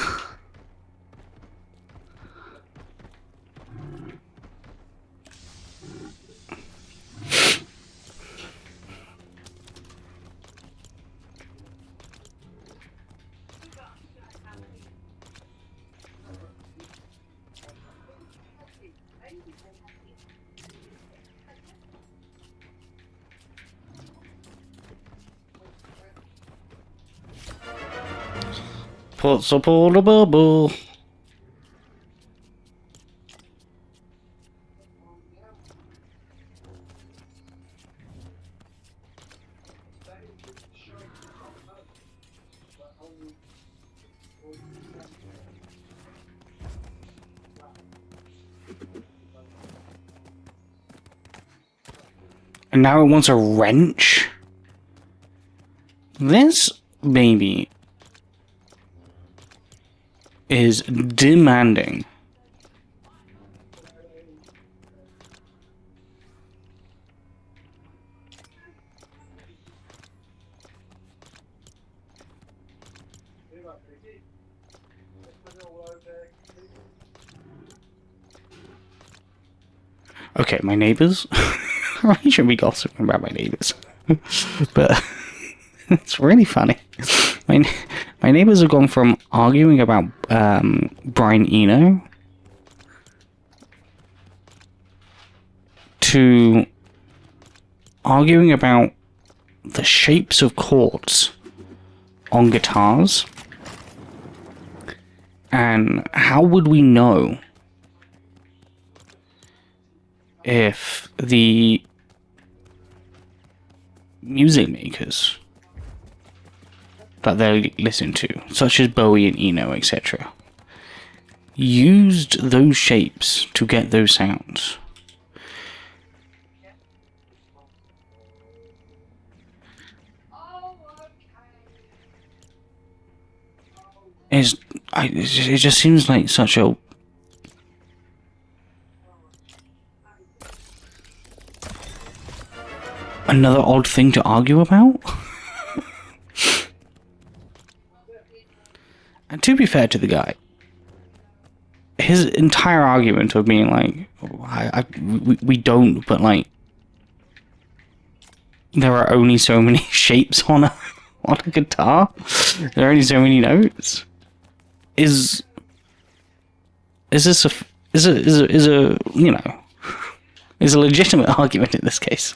Pizza for the baby. And now it wants a wrench? This baby is demanding. Okay, my neighbors. I shouldn't be gossiping about my neighbors, but it's really funny. My neighbors have gone from arguing about Brian Eno to arguing about the shapes of chords on guitars, and how would we know if the music makers that they listen to, such as Bowie and Eno, etc., used those shapes to get those sounds? It just seems like such a another odd thing to argue about. And to be fair to the guy, his entire argument of being like, we don't, but like, there are only so many shapes on a guitar. There are only so many notes. Is a you know, is a legitimate argument in this case.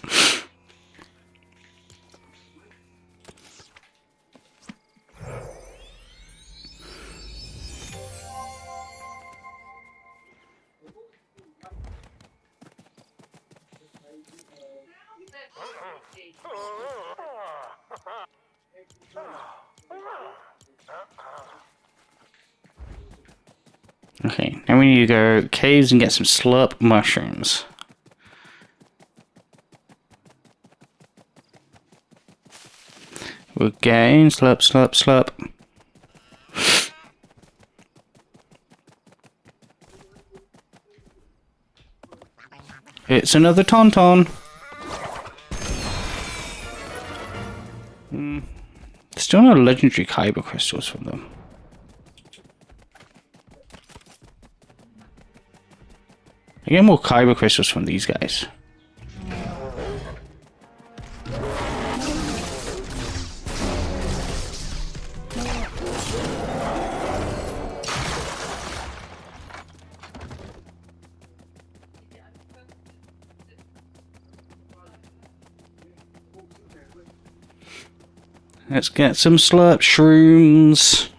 Okay, now we need to go caves and get some slurp mushrooms. We're getting slurp, slurp, slurp. It's another tauntaun. Still no legendary KyberCrystals from them. I get more KyberCrystals from these guys. Let's get some slurp shrooms.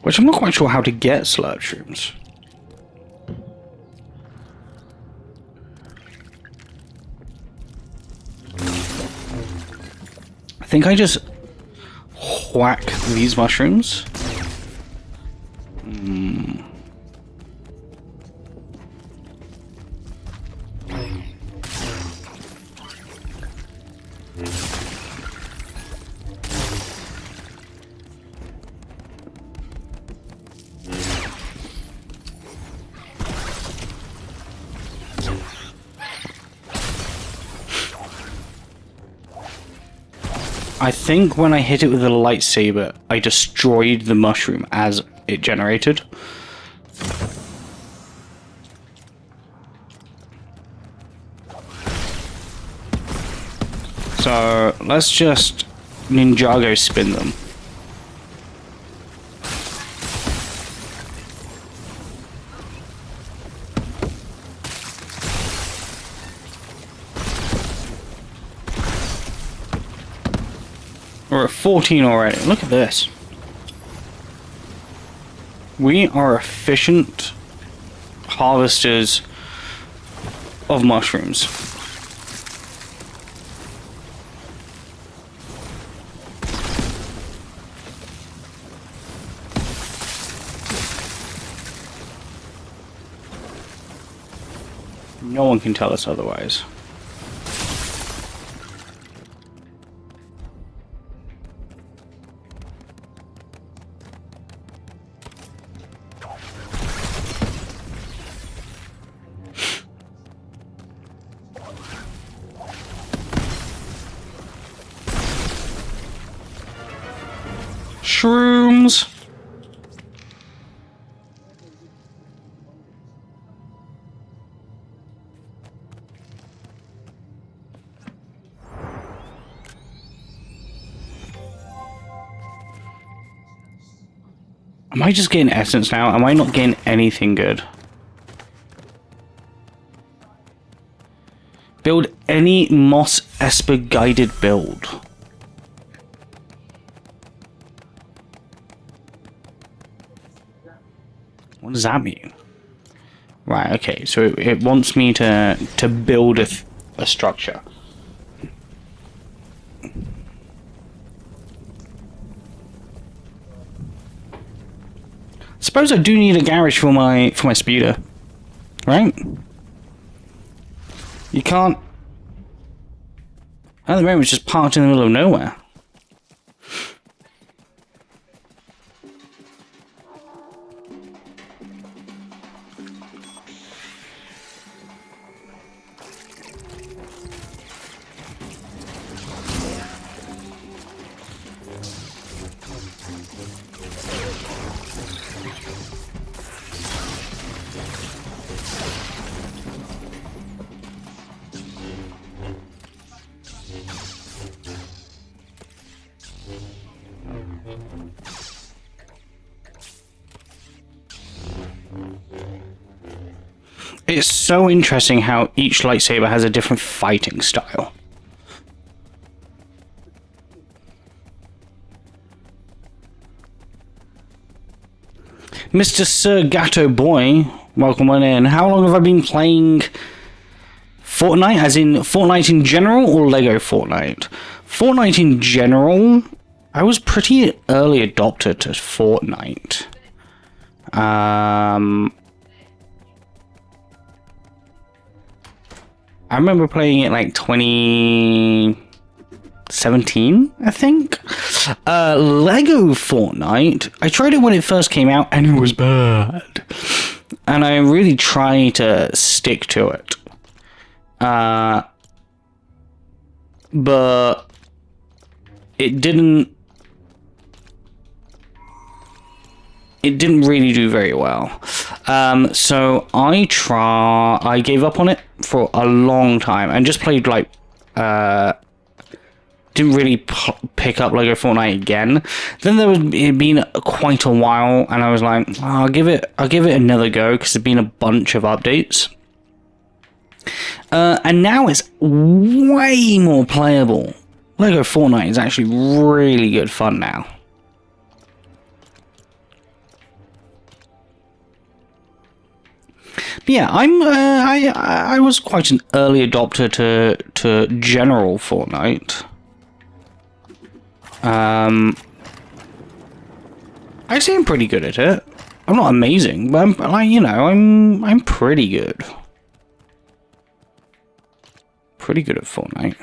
Which I'm not quite sure how to get slurp shrooms. think I just whack these mushrooms. I think when I hit it with a lightsaber, I destroyed the mushroom as it generated. So let's just Ninjago spin them. We're at 14 already. Look at this. We are efficient harvesters of mushrooms. No one can tell us otherwise. Shrooms. Am I just getting essence now? Am I not getting anything good? Build any Moss Esper guided build. What does that mean? Right, okay, so it wants me to build a structure. Suppose I do need a garage for my speeder, right? You can't. At the moment, it's just parked in the middle of nowhere. It's so interesting how each lightsaber has a different fighting style. Mr. Sir Gatto Boy, welcome on in. How long have I been playing Fortnite? As in Fortnite in general or Lego Fortnite? Fortnite in general, I was pretty early adopter to Fortnite. I remember playing it like 2017, I think. Lego Fortnite, I tried it when it first came out and it was bad. And I really try to stick to it. But it didn't really do very well. So I gave up on it for a long time and just played like didn't really pick up Lego Fortnite again. Then it had been quite a while and I was like, oh, I'll give it another go because there's been a bunch of updates. And now it's way more playable. Lego Fortnite is actually really good fun now. But yeah, I was quite an early adopter to general Fortnite. I say I'm pretty good at it. I'm not amazing, but I'm like, you know, I'm pretty good. Pretty good at Fortnite.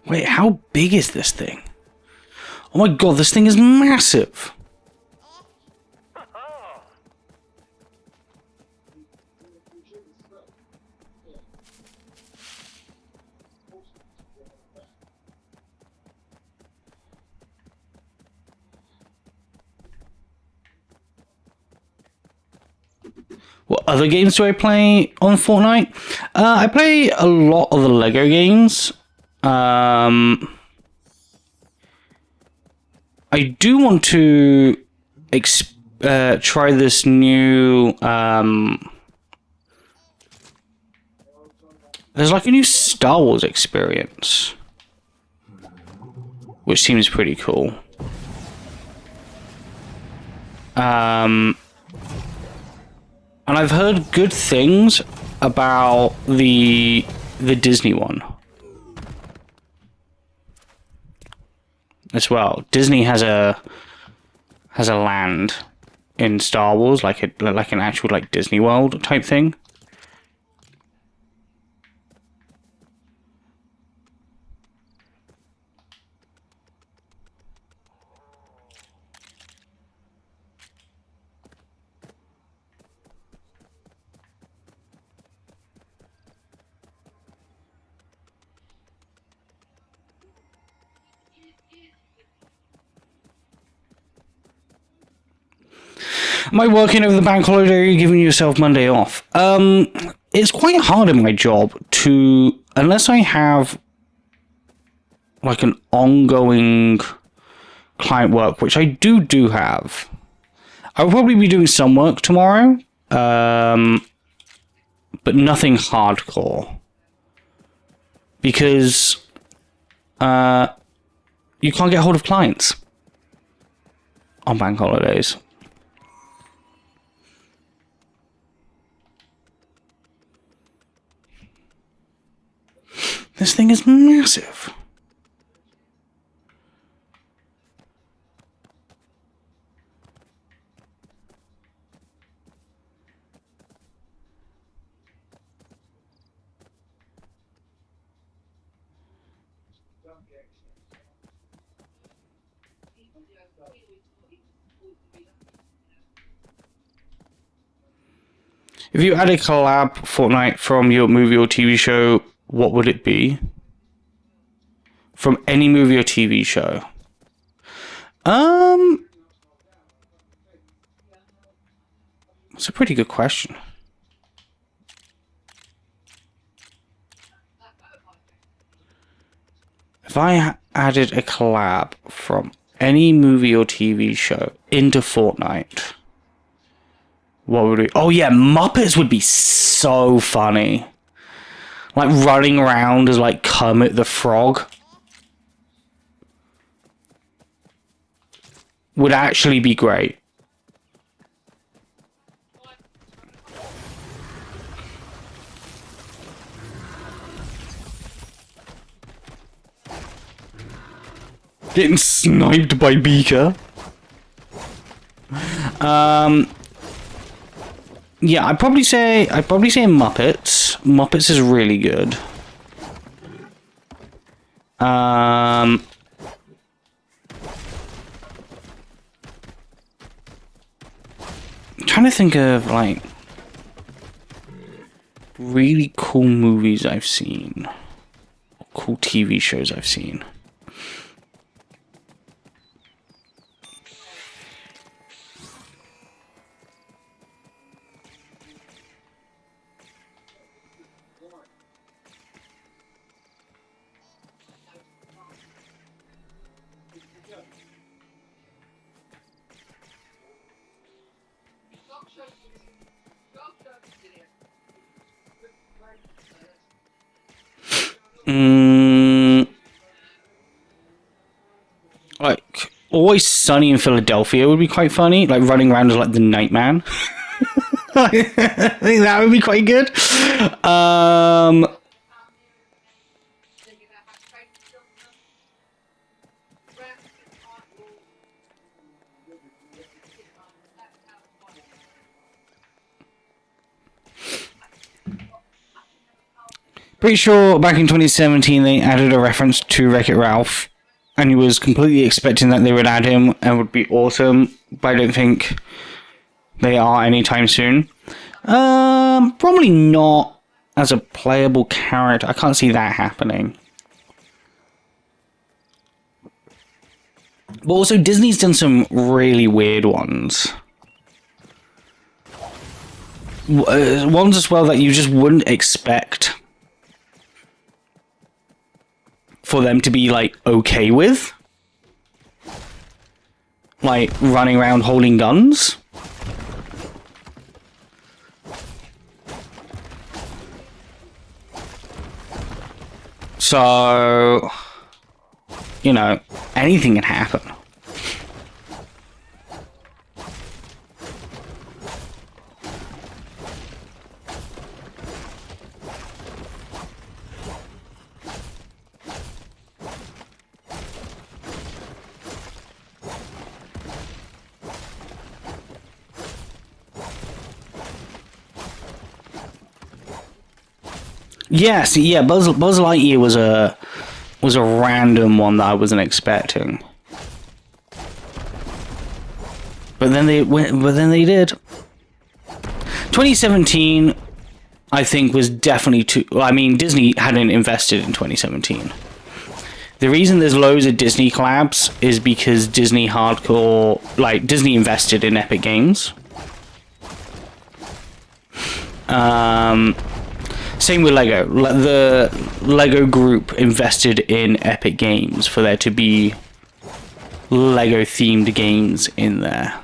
Wait, how big is this thing? Oh my god, this thing is massive! What other games do I play on Fortnite? I play a lot of the Lego games. I do want to try this new. There's like a new Star Wars experience, which seems pretty cool. And I've heard good things about the Disney one as well. Disney has a land in Star Wars, like an actual like Disney World type thing. Am I working over the bank holiday or are you giving yourself Monday off? It's quite hard in my job to, unless I have like an ongoing client work, which I do have. I'll probably be doing some work tomorrow, but nothing hardcore. Because you can't get hold of clients on bank holidays. This thing is massive. If you add a collab Fortnite from your movie or TV show, what would it be? From any movie or TV show? It's a pretty good question. If I added a collab from any movie or TV show into Fortnite, what would it? Oh yeah, Muppets would be so funny. Like running around as like Kermit the Frog would actually be great. Getting sniped by Beaker. Yeah, I'd probably say Muppets. Muppets is really good. I'm trying to think of like really cool movies I've seen, cool TV shows I've seen. Like, Always Sunny in Philadelphia would be quite funny. Like, running around as, like, the Nightman. I think that would be quite good. Pretty sure back in 2017 they added a reference to Wreck-It Ralph, and he was completely expecting that they would add him and would be awesome, but I don't think they are anytime soon. Probably not as a playable character. I can't see that happening. But also Disney's done some really weird ones. Ones as well that you just wouldn't expect for them to be, like, okay with. Like, running around holding guns. So, you know, anything can happen. Yes, yeah, Buzz Lightyear was a random one that I wasn't expecting. But then they did. 2017 I think was definitely too, I mean, Disney hadn't invested in 2017. The reason there's loads of Disney collabs is because Disney invested in Epic Games. Same with Lego. The Lego group invested in Epic Games for there to be Lego themed games in there.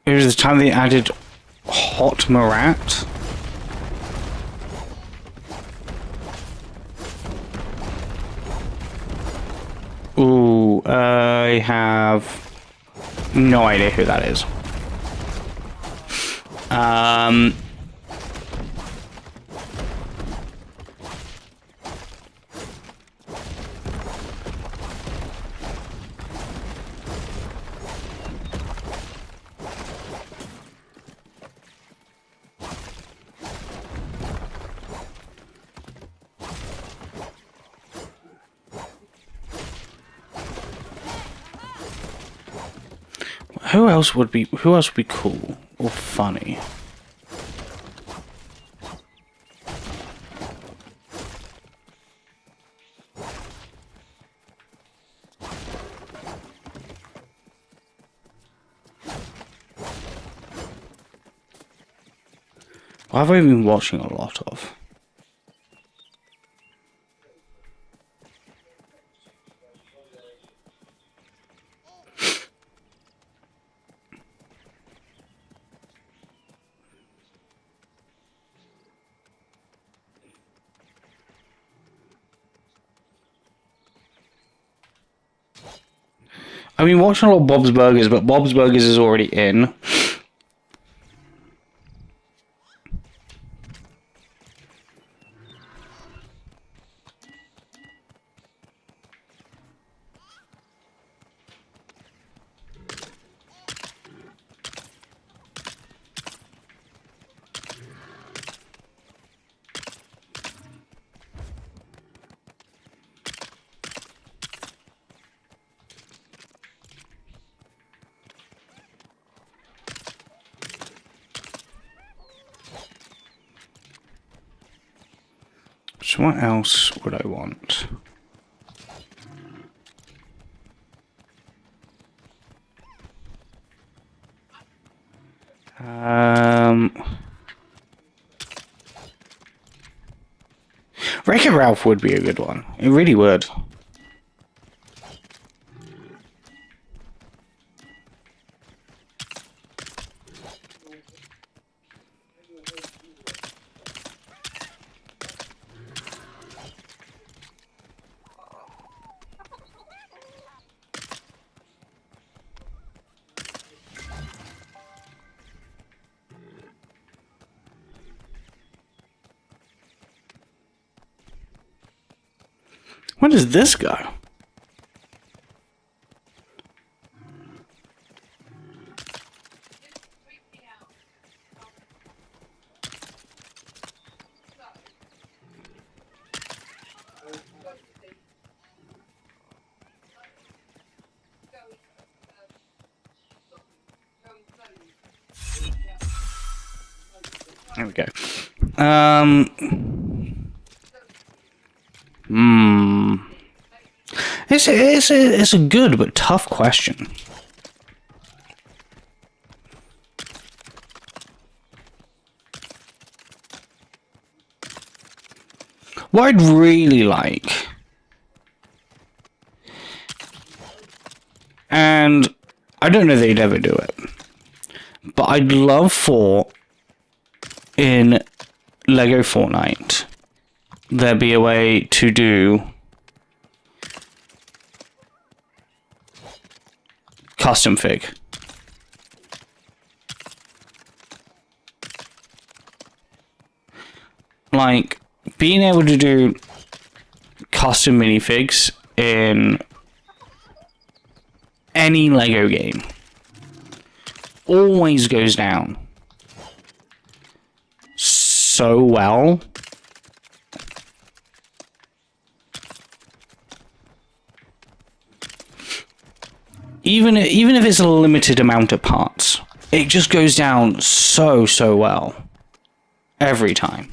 It was the time they added Hot Marat. Ooh, I have no idea who that is. Who else would be cool or funny? What have I been watching a lot of? I've been watching a lot of Bob's Burgers, but Bob's Burgers is already in. So what else would I want? Wreck-It Ralph would be a good one. It really would. Where does this go? There we go. It's a good but tough question. What I'd really like, and I don't know they'd ever do it, but I'd love for in Lego Fortnite there be a way to do custom fig. Like, being able to do custom minifigs in any Lego game always goes down so well. Even if it's a limited amount of parts, it just goes down so well every time.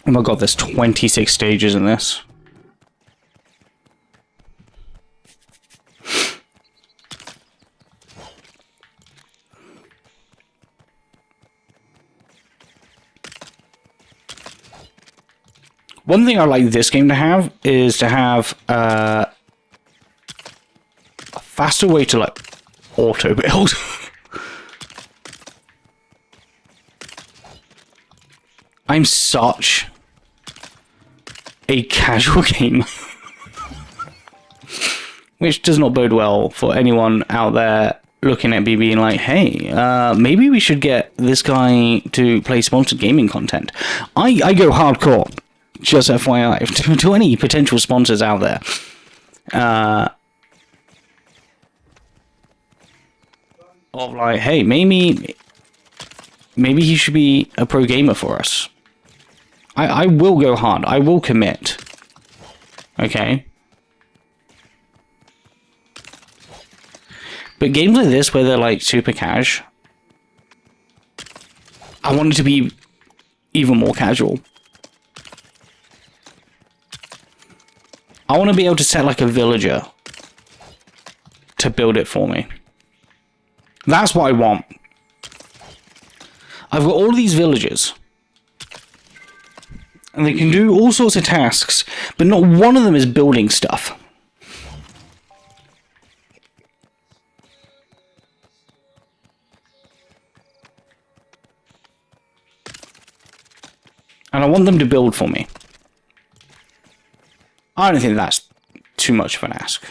Oh my god, there's 26 stages in this. One thing I like this game to have is to have a faster way to like auto build. I'm such a casual gamer, which does not bode well for anyone out there looking at me being like, hey, maybe we should get this guy to play sponsored gaming content. I go hardcore, just FYI, to any potential sponsors out there. Of like, hey, maybe he should be a pro gamer for us. I will go hard. I will commit. Okay? But games like this, where they're like super cash, I want it to be even more casual. I want to be able to set like a villager to build it for me. That's what I want. I've got all these villagers. And they can do all sorts of tasks, but not one of them is building stuff. And I want them to build for me. I don't think that's too much of an ask.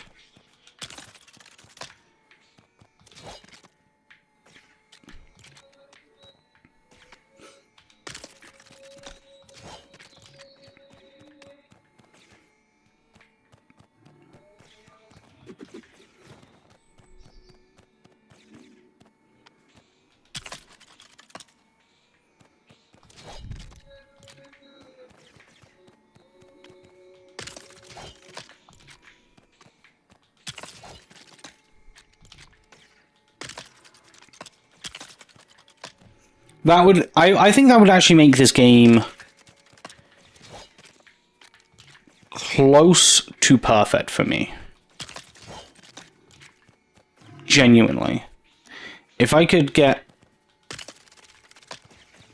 That would, I think that would actually make this game close to perfect for me. Genuinely. If I could get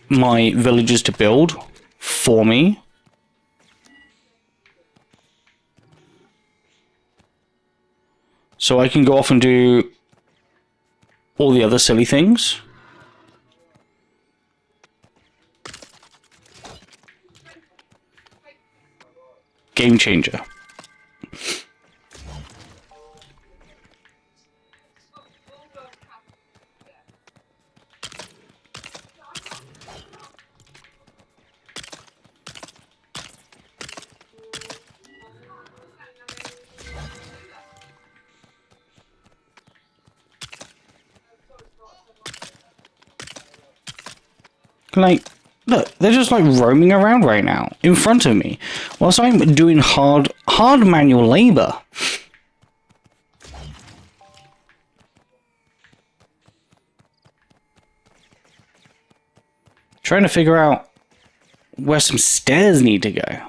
my villagers to build for me, so I can go off and do all the other silly things. Game changer. Like, look, they're just like roaming around right now in front of me whilst I'm doing hard manual labor. Trying to figure out where some stairs need to go.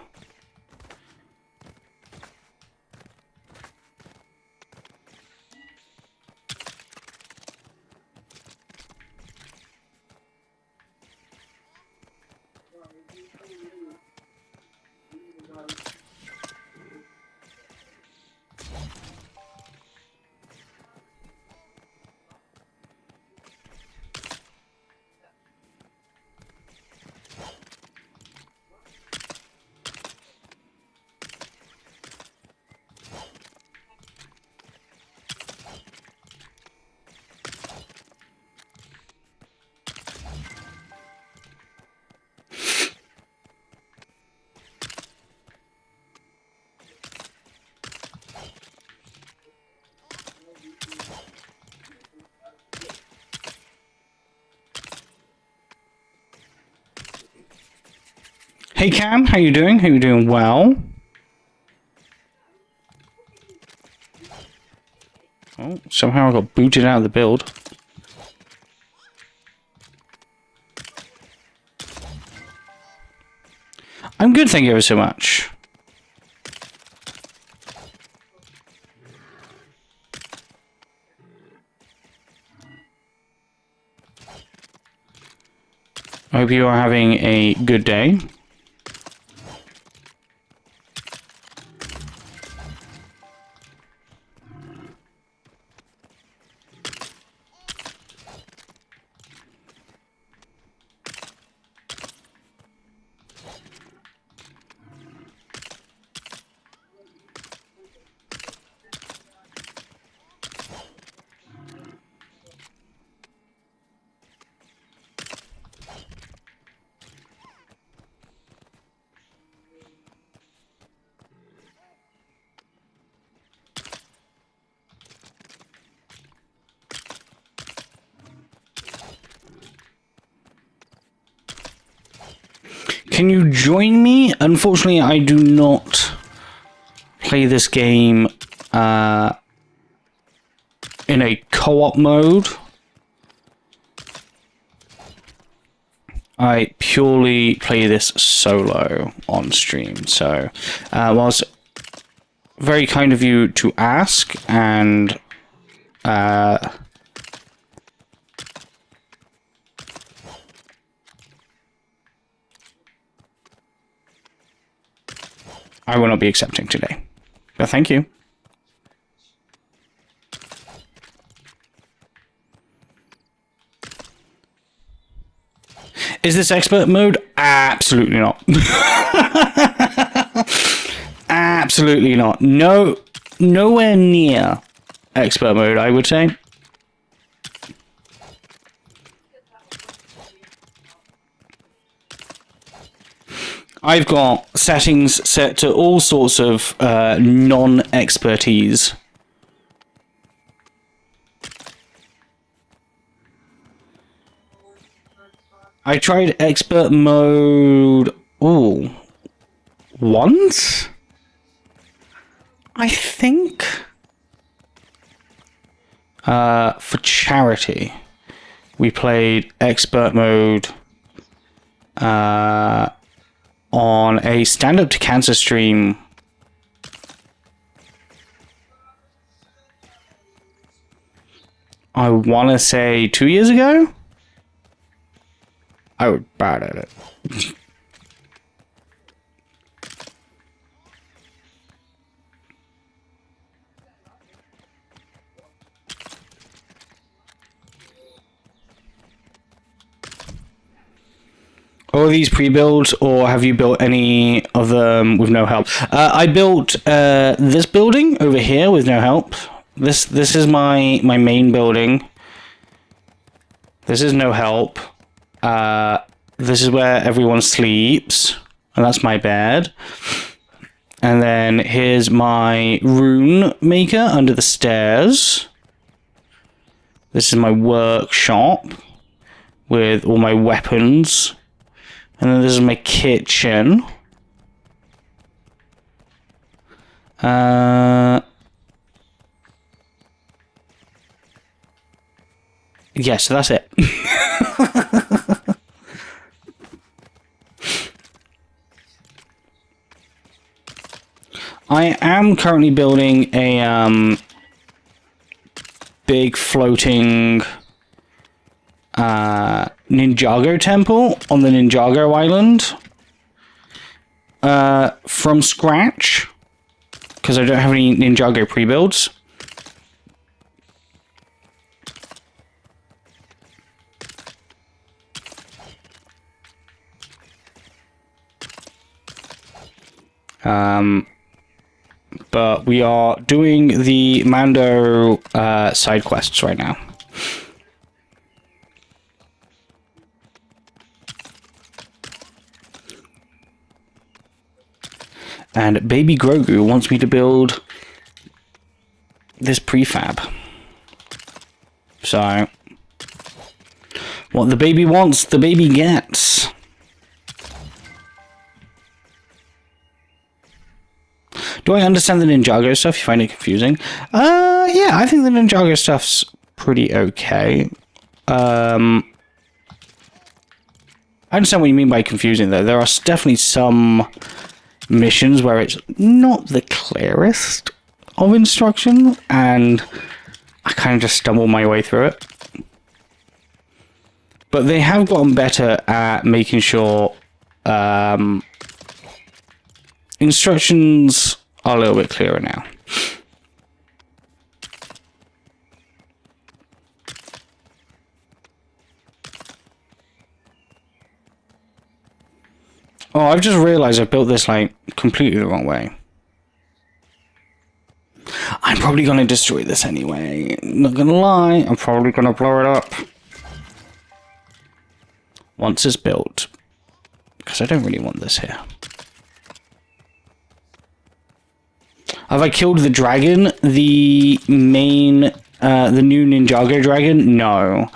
Hey Cam, how you doing? How you doing? Well. Oh, somehow I got booted out of the build. I'm good, thank you ever so much. I hope you are having a good day. Can you join me? Unfortunately, I do not play this game in a co-op mode. I purely play this solo on stream. So, whilst very kind of you to ask, and I will not be accepting today. But thank you. Is this expert mode? Absolutely not. Absolutely not. No, nowhere near expert mode, I would say. I've got settings set to all sorts of non-expertise. I tried expert mode... Ooh. Once? I think... for charity, we played expert mode on a Stand Up to Cancer stream. I want to say 2 years ago? I was bad at it. All of these pre-builds, or have you built any of them with no help? I built this building over here with no help. This is my main building. This is no help. This is where everyone sleeps, and that's my bed. And then here's my rune maker under the stairs. This is my workshop with all my weapons. And then this is my kitchen. Yeah, so that's it. I am currently building a big floating Ninjago temple on the Ninjago island from scratch, because I don't have any Ninjago pre-builds. But we are doing the Mando side quests right now. And baby Grogu wants me to build this prefab. So, what the baby wants, the baby gets. Do I understand the Ninjago stuff? You find it confusing? Yeah, I think the Ninjago stuff's pretty okay. I understand what you mean by confusing, though. There are definitely some missions where it's not the clearest of instruction, and I kind of just stumble my way through it. But they have gotten better at making sure instructions are a little bit clearer now. Oh, I've just realized I built this, like, completely the wrong way. I'm probably going to destroy this anyway. Not going to lie, I'm probably going to blow it up once it's built, because I don't really want this here. Have I killed the dragon? The main, the new Ninjago dragon? No.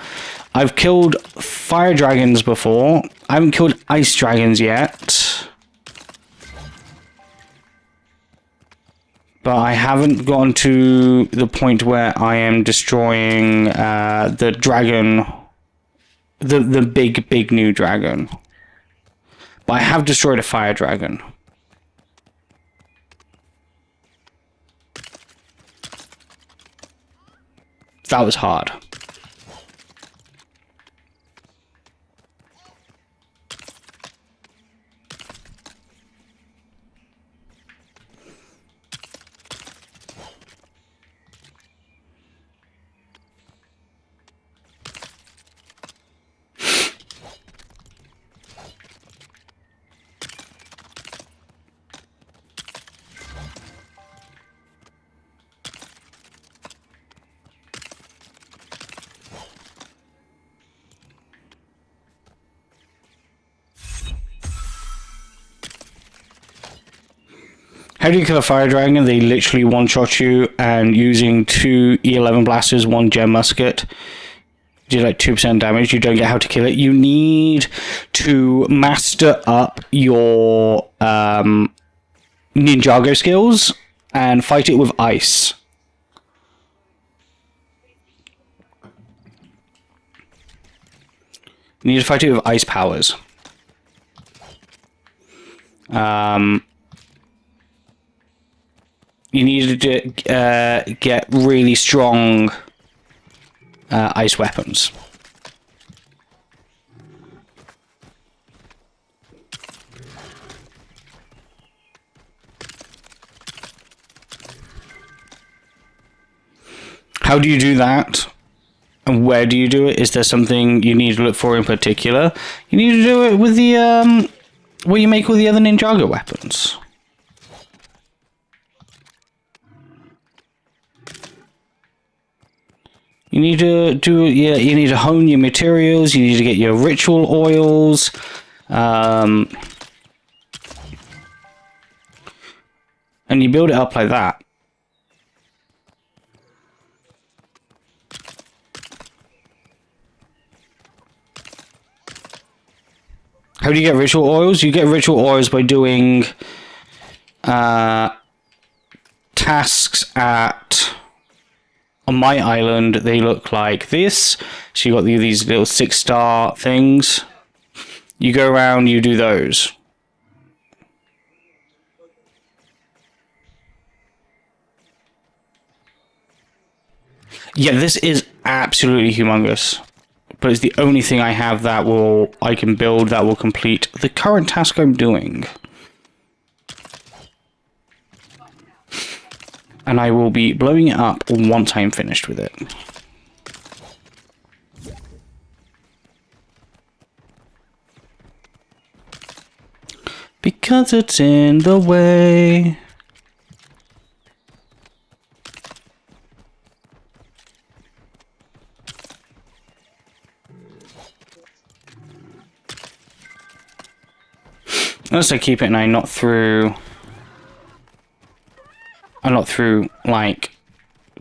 I've killed fire dragons before. I haven't killed ice dragons yet. But I haven't gotten to the point where I am destroying the dragon, the big new dragon. But I have destroyed a fire dragon. That was hard. How do you kill a fire dragon? They literally one-shot you, and using 2 E11 blasters, 1 gem musket, you do like 2% damage. You don't get how to kill it. You need to master up your Ninjago skills and fight it with ice. You need to fight it with ice powers. You need to get really strong ice weapons. How do you do that? And where do you do it? Is there something you need to look for in particular? You need to do it with the what you make with the other Ninjago weapons. You need to do, yeah, you need to hone your materials, you need to get your ritual oils, and you build it up like that. How do you get ritual oils? You get ritual oils by doing tasks at... On my island, they look like this. So you got these little 6-star things. You go around, you do those. Yeah, this is absolutely humongous. But it's the only thing I have that I can build that will complete the current task I'm doing. And I will be blowing it up once I'm finished with it. Because it's in the way. Unless I keep it and I'm not through, like,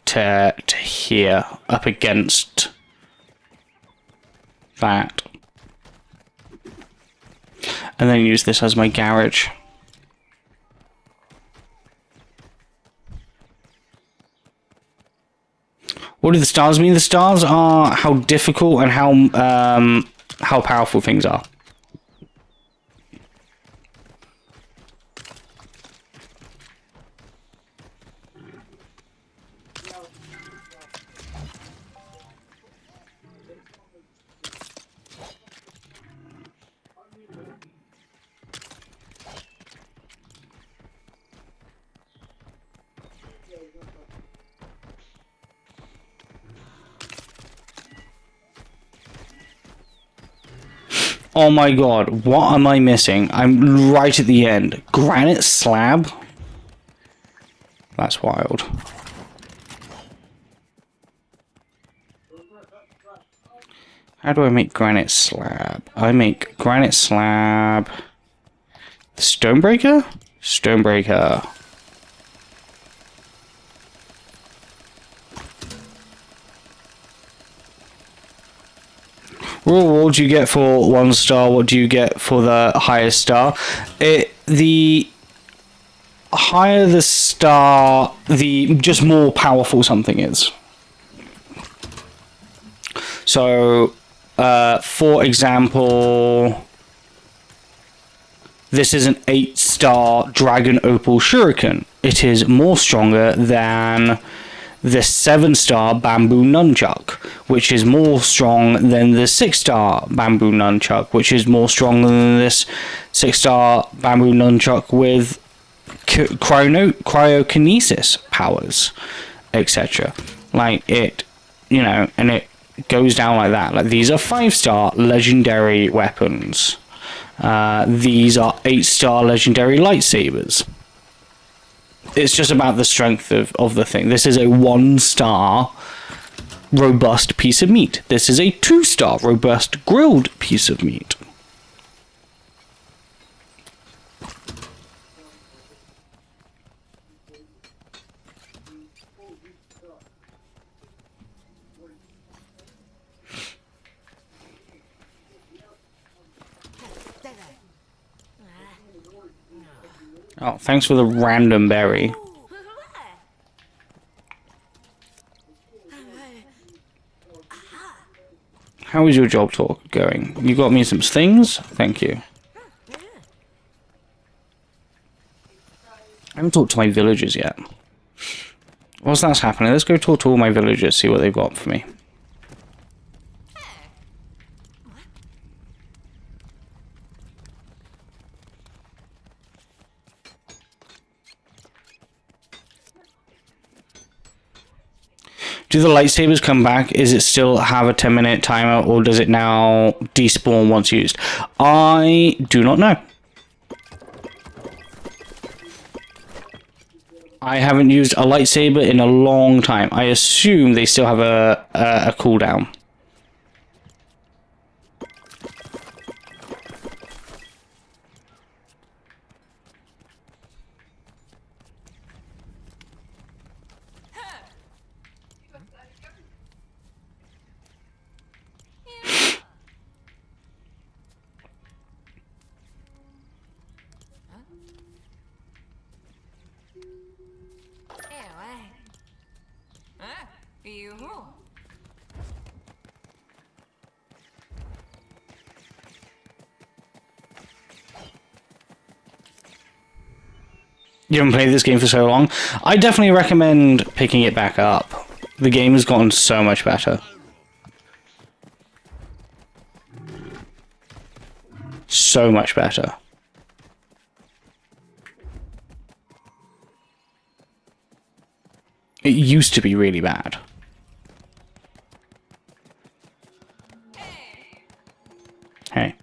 to here, up against that. And then use this as my garage. What do the stars mean? The stars are how difficult and how powerful things are. Oh my god, what am I missing? I'm right at the end. Granite slab? That's wild. How do I make granite slab? I make granite slab... The Stonebreaker? Stonebreaker. What do you get for 1 star? What do you get for the highest star? The higher the star, the just more powerful something is. So, for example, this is an 8-star Dragon Opal Shuriken. It is more stronger than the 7-star Bamboo Nunchuck, which is more strong than the 6-star Bamboo Nunchuck, which is more strong than this 6-star Bamboo Nunchuck with cryokinesis powers, etc. Like it, you know, and it goes down like that. Like these are 5-star legendary weapons. These are 8-star legendary lightsabers. It's just about the strength of the thing. This is a 1-star robust piece of meat. This is a 2-star robust grilled piece of meat. Oh, thanks for the random berry. How is your job talk going? You got me some things? Thank you. I haven't talked to my villagers yet. Whilst that's happening, let's go talk to all my villagers, see what they've got for me. Do the lightsabers come back? Is it still have a 10-minute timer, or does it now despawn once used? I do not know. I haven't used a lightsaber in a long time. I assume they still have a cooldown. You haven't played this game for so long. I definitely recommend picking it back up. The game has gotten so much better. So much better. It used to be really bad. Hey.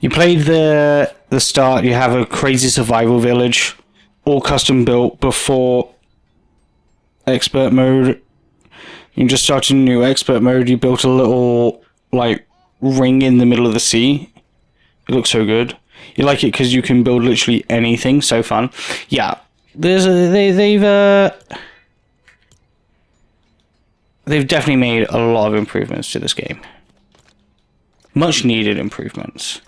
You played the start, you have a crazy survival village, all custom built before expert mode. You just started a new expert mode, you built a little, like, ring in the middle of the sea. It looks so good. You like it because you can build literally anything, so fun. Yeah, they've definitely made a lot of improvements to this game. Much needed improvements.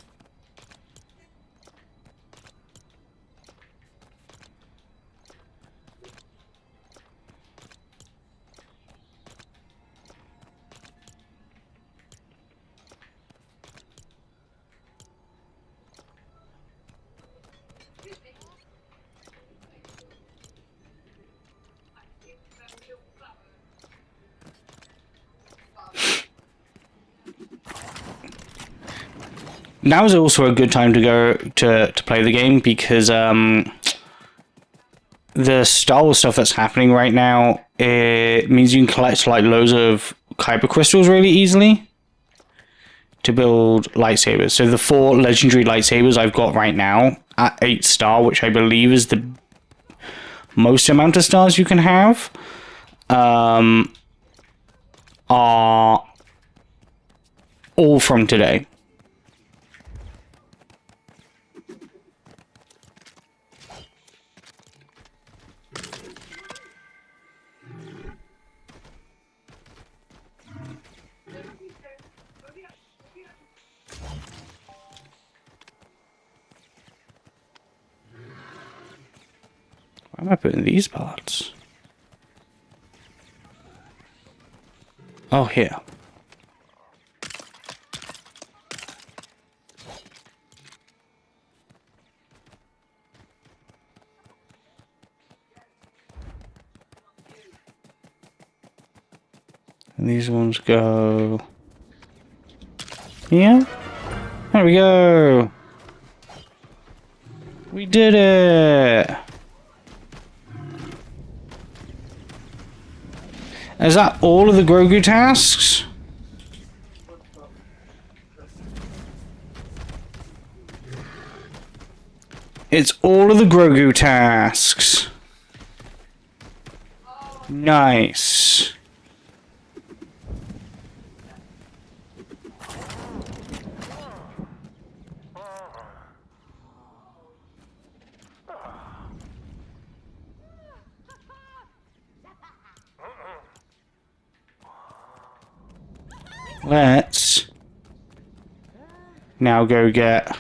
Now is also a good time to go to play the game because the Star Wars stuff that's happening right now, it means you can collect like loads of KyberCrystals really easily to build lightsabers. So the 4 legendary lightsabers I've got right now at 8 star, which I believe is the most amount of stars you can have, are all from today. Why am I putting these parts? Oh, here. And these ones go here. There we go. We did it. Is that all of the Grogu tasks? It's all of the Grogu tasks. Nice. Let's now go get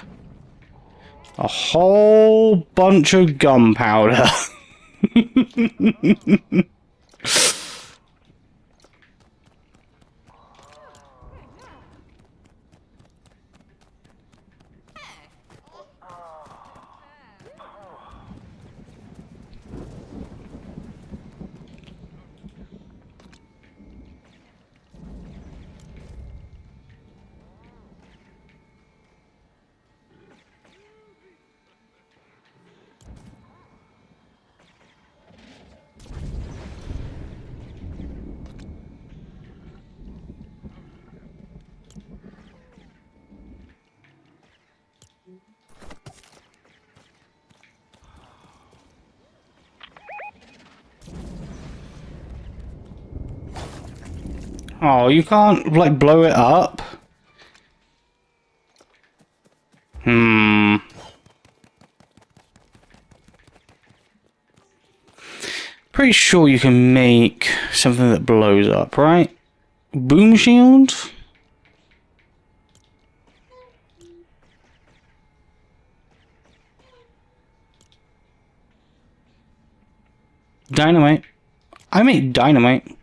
a whole bunch of gunpowder. Oh, you can't, like, blow it up? Pretty sure you can make something that blows up, right? Boom shield? Dynamite. I make dynamite.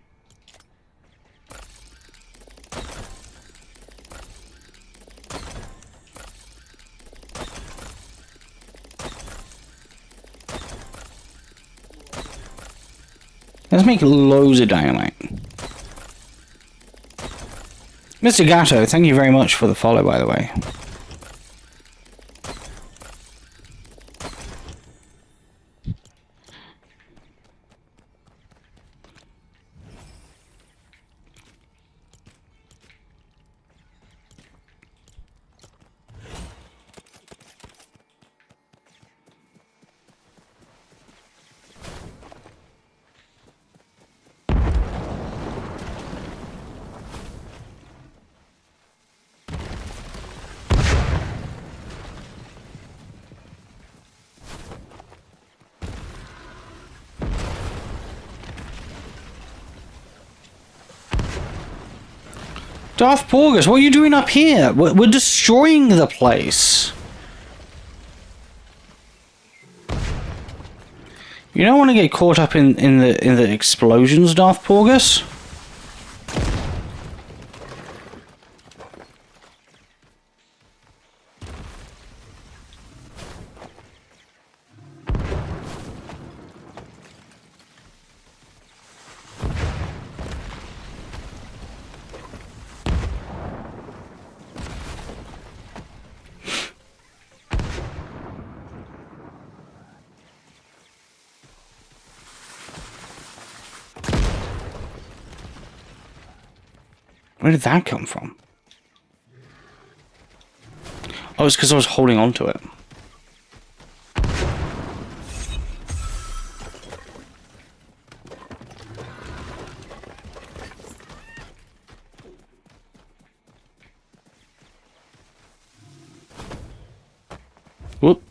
Let's make loads of dynamite. Mr. Gatto, thank you very much for the follow, by the way. Darth Porgus, what are you doing up here? We're destroying the place. You don't want to get caught up in the explosions, Darth Porgus. Where did that come from? Oh, it's because I was holding on to it. Whoop.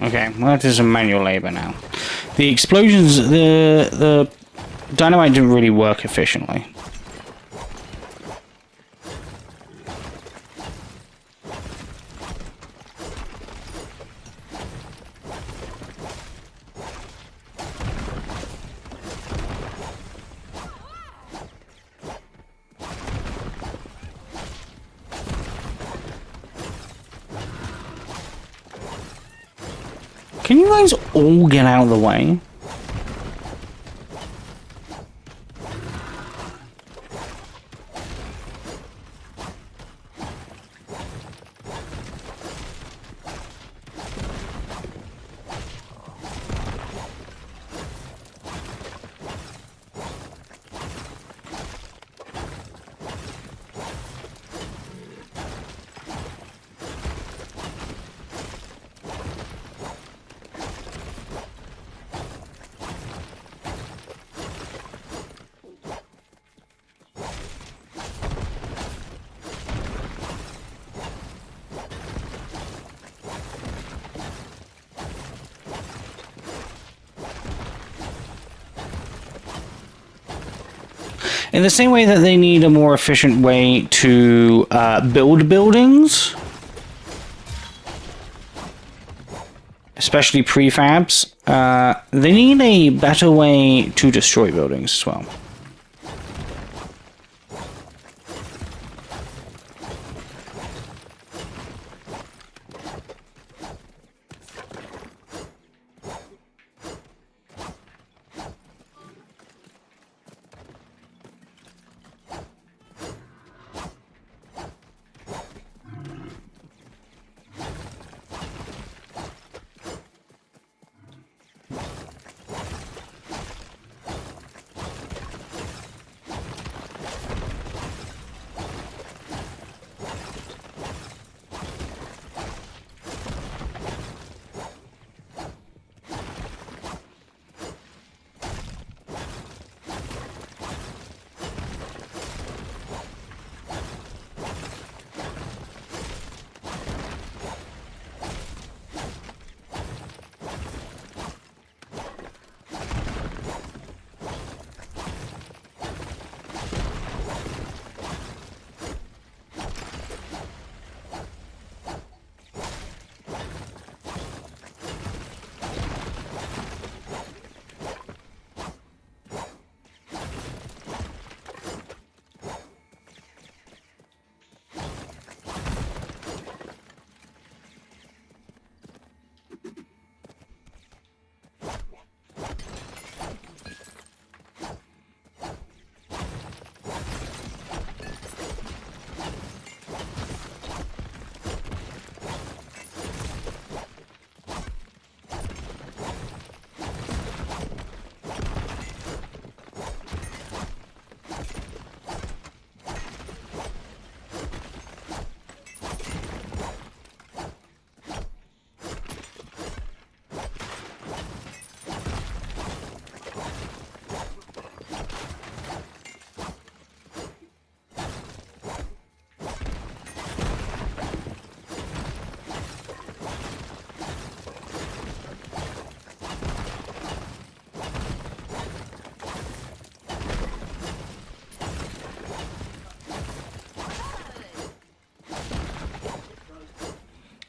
Okay, well that is a manual labor now. The explosions, the dynamite didn't really work efficiently. Can you guys all get out of the way? In the same way that they need a more efficient way to build buildings, especially prefabs, they need a better way to destroy buildings as well.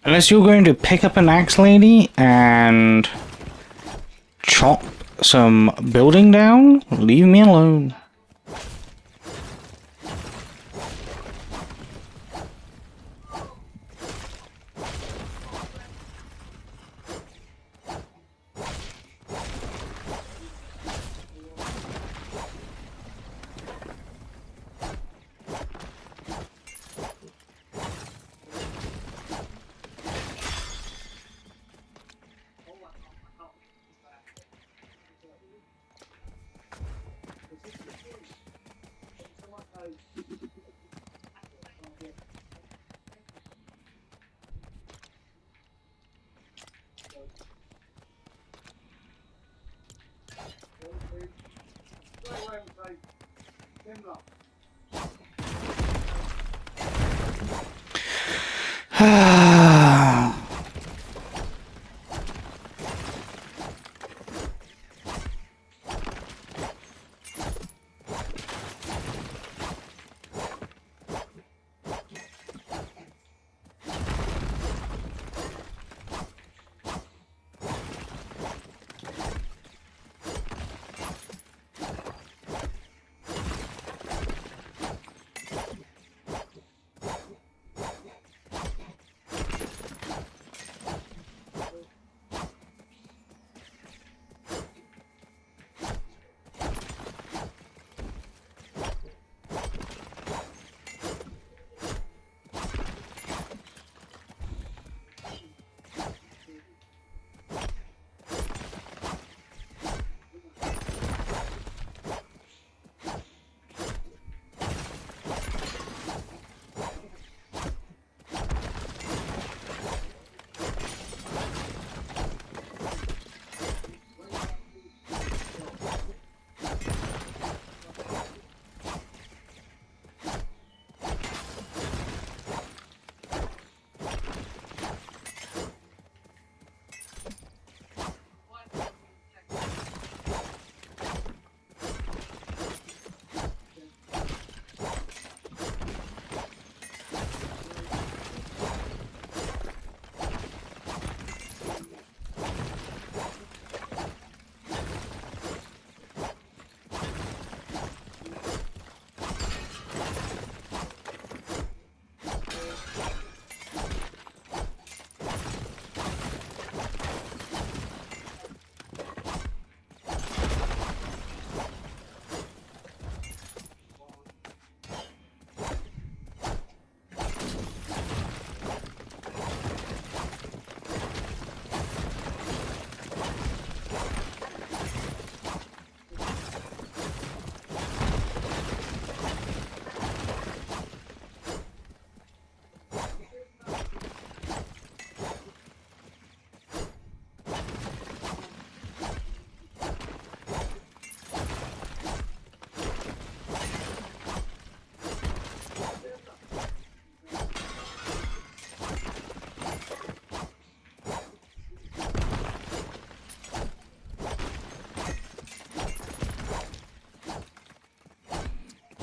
Unless you're going to pick up an axe, lady, and chop some building down, leave me alone.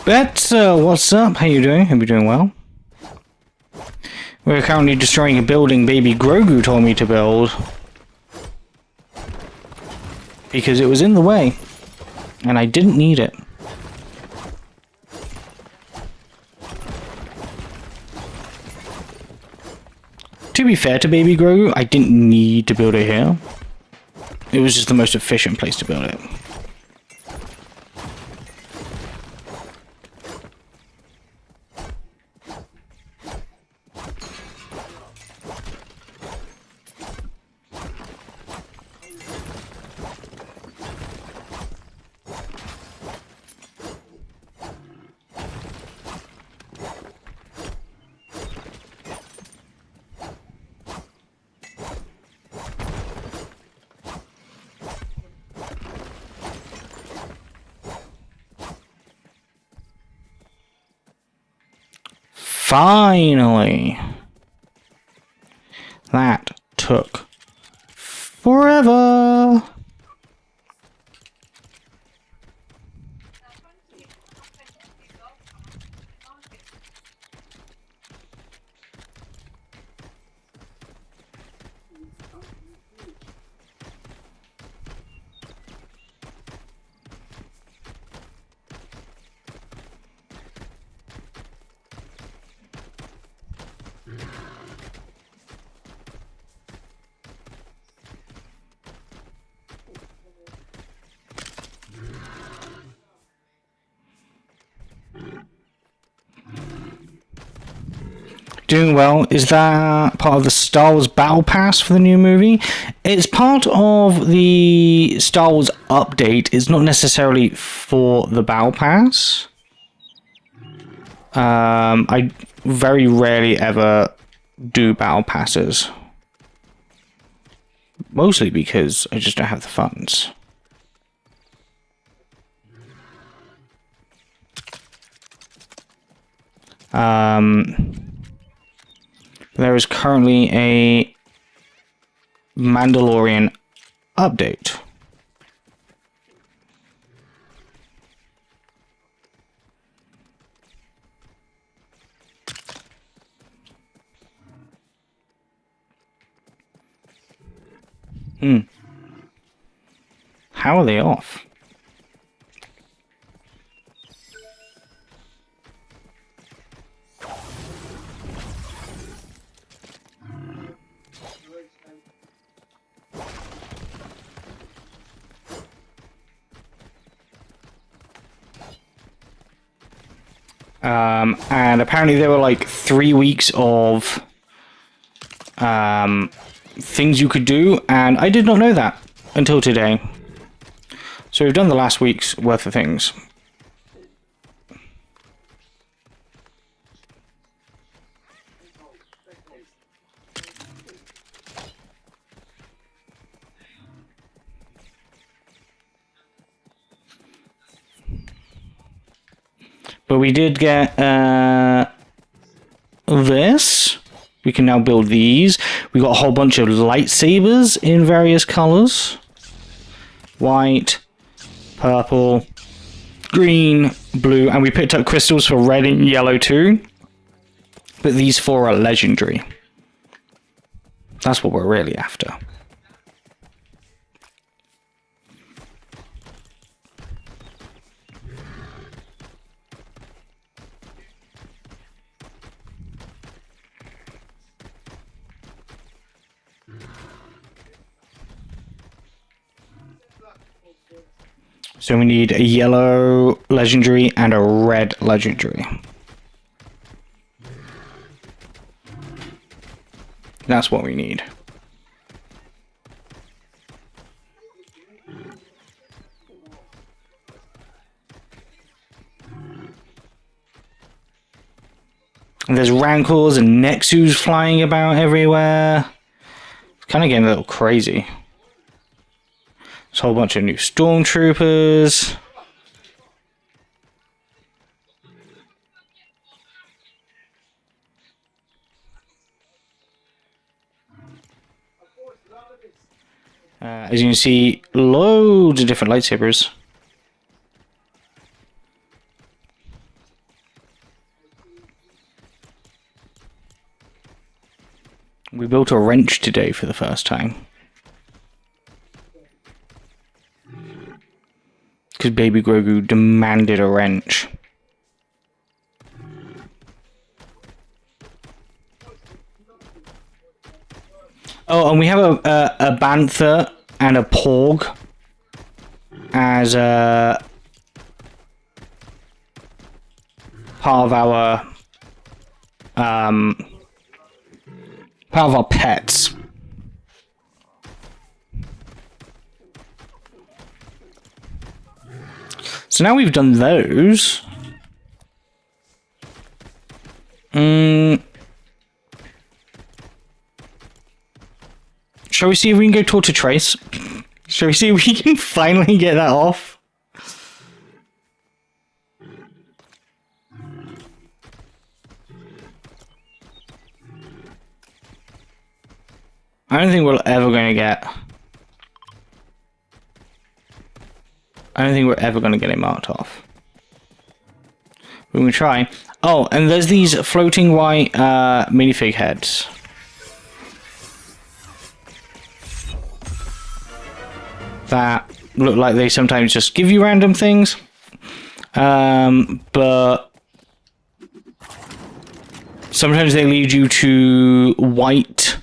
Bets, what's up? How you doing? Hope you're doing well. We're currently destroying a building baby Grogu told me to build. Because it was in the way. And I didn't need it. To be fair to baby Grogu, I didn't need to build it here. It was just the most efficient place to build it. Finally! That took forever! Doing well. Is that part of the Star Wars Battle Pass for the new movie? It's part of the Star Wars update. It's not necessarily for the Battle Pass. I very rarely ever do Battle Passes. Mostly because I just don't have the funds. There is currently a Mandalorian update. How are they off? And apparently there were like 3 weeks of things you could do, and I did not know that until today. So we've done the last week's worth of things. But we did get this. We can now build these. We got a whole bunch of lightsabers in various colors. White, purple, green, blue, and we picked up crystals for red and yellow too. But these 4 are legendary. That's what we're really after. So we need a yellow legendary and a red legendary. That's what we need. And there's rancors and Nexus flying about everywhere. It's kind of getting a little crazy. There's a whole bunch of new stormtroopers. As you can see, loads of different lightsabers. We built a wrench today for the first time. Because Baby Grogu demanded a wrench. Oh, and we have a bantha and a porg as part of our pets. So now we've done those. Shall we see if we can go talk to Trace? Shall we see if we can finally get that off? I don't think we're ever going to get... I don't think we're ever going to get it marked off. We're going to try. Oh, and there's these floating white minifig heads. That look like they sometimes just give you random things. But sometimes they lead you to white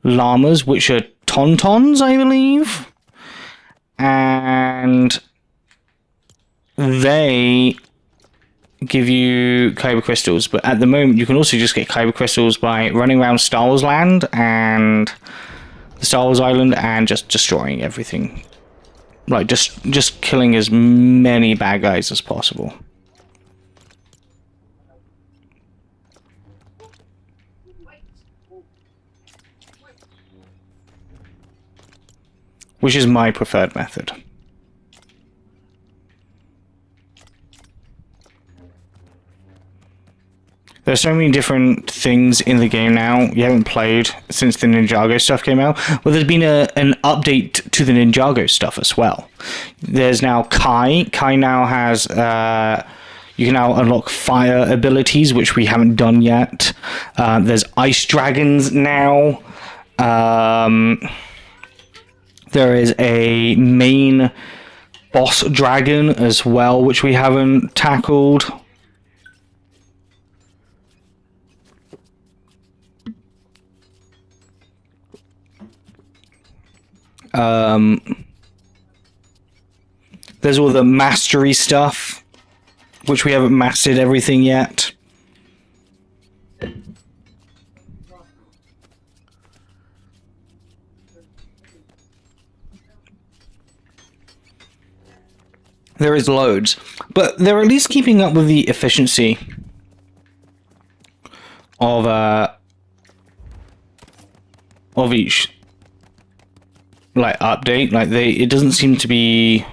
llamas, which are tauntauns, I believe. And they give you KyberCrystals, but at the moment you can also just get KyberCrystals by running around Star Wars Land and the Star Wars Island and just destroying everything. Like, just killing as many bad guys as possible. Which is my preferred method. There's so many different things in the game now you haven't played since the Ninjago stuff came out. Well, there's been an update to the Ninjago stuff as well. There's now Kai. Kai now has... you can now unlock fire abilities, which we haven't done yet. There's ice dragons now. There is a main boss dragon as well, which we haven't tackled. There's all the mastery stuff, which we haven't mastered everything yet. There is loads, but they're at least keeping up with the efficiency of each like update. Like it doesn't seem to be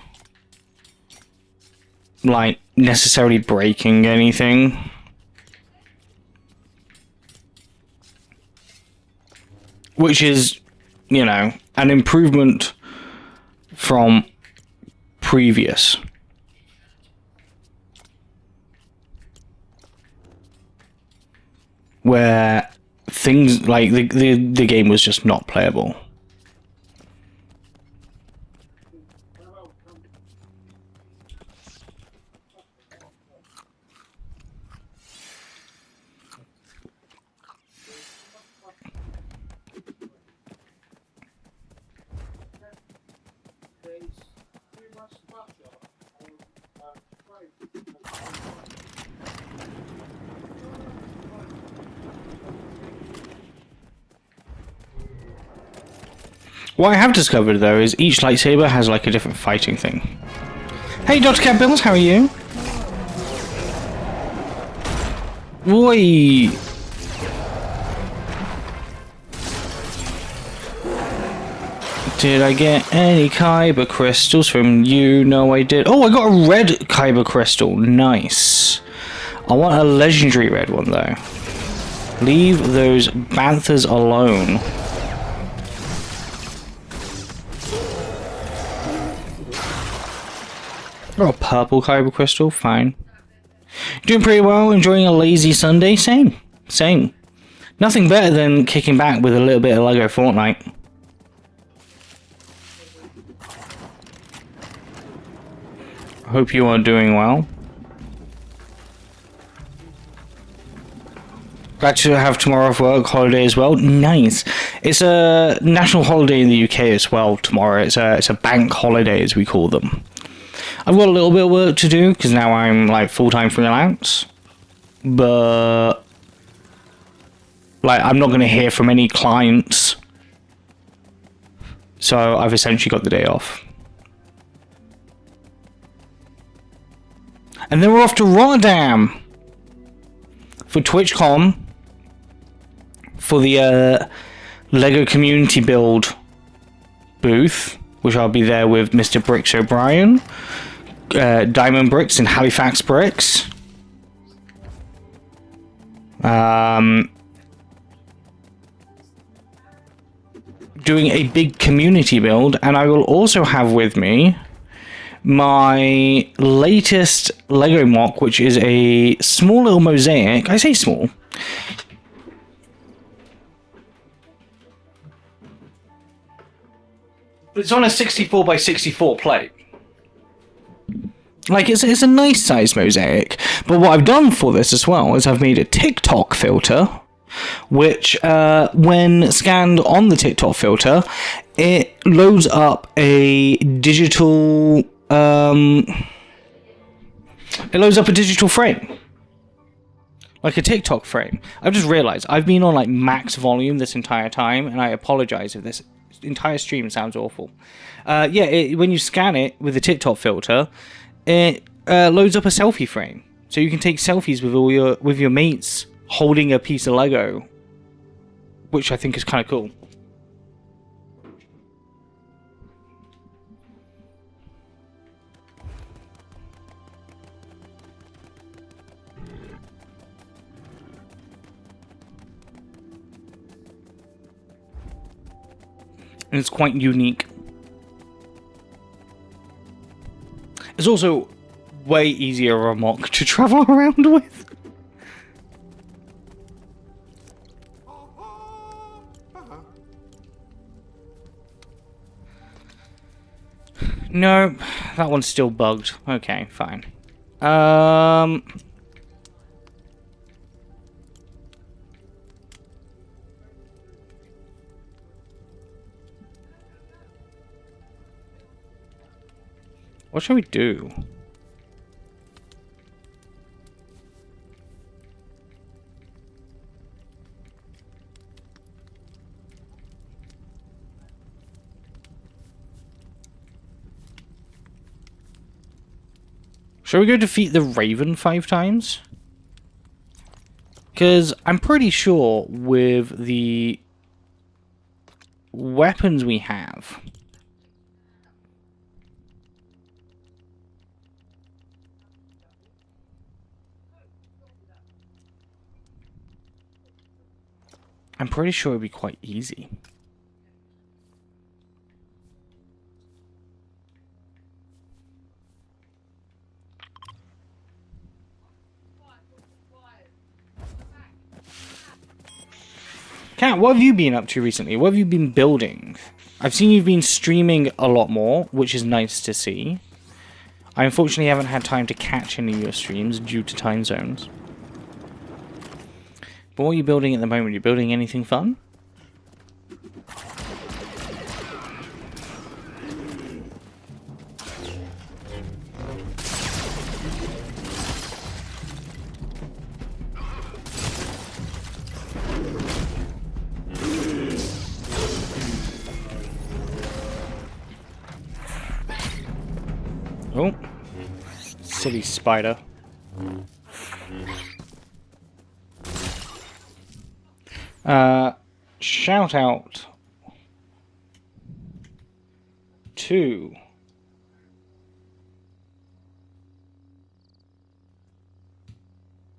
like necessarily breaking anything. Which is, you know, an improvement from previous. Where things like the game was just not playable. What I have discovered, though, is each lightsaber has, like, a different fighting thing. Hey, Dr. Cat Bills, how are you? Oi! Did I get any KyberCrystals from you? No, I did. Oh, I got a red KyberCrystal. Nice. I want a legendary red one, though. Leave those banthas alone. Got a purple KyberCrystal, fine. Doing pretty well, enjoying a lazy Sunday, same. Nothing better than kicking back with a little bit of Lego Fortnite. Hope you are doing well. Glad to have tomorrow off work, holiday as well. Nice. It's a national holiday in the UK as well tomorrow. It's a bank holiday, as we call them. I've got a little bit of work to do because now I'm like full-time freelance, but like I'm not going to hear from any clients, so I've essentially got the day off. And then we're off to Rotterdam for TwitchCon for the Lego Community Build booth, which I'll be there with Mr. Bricks O'Brien, Diamond Bricks and Halifax Bricks. Doing a big community build, and I will also have with me my latest Lego mock, which is a small little mosaic. I say small. It's on a 64 by 64 plate. Like, it's a nice size mosaic. But what I've done for this as well is I've made a TikTok filter, which, when scanned on the TikTok filter, it loads up a digital... it loads up a digital frame. Like a TikTok frame. I've just realized I've been on like max volume this entire time, and I apologize if this entire stream sounds awful. When you scan it with the TikTok filter, it loads up a selfie frame, so you can take selfies with your mates holding a piece of Lego, which I think is kind of cool. And it's quite unique. It's also way easier a mock to travel around with. No, that one's still bugged. Okay, fine. What shall we do? Shall we go defeat the Raven 5 times? Because I'm pretty sure with the weapons we have, I'm pretty sure it'd be quite easy. Kat, what have you been up to recently? What have you been building? I've seen you've been streaming a lot more, which is nice to see. I unfortunately haven't had time to catch any of your streams due to time zones. But what are you building at the moment? Are you building anything fun? Oh, silly spider. Shout out to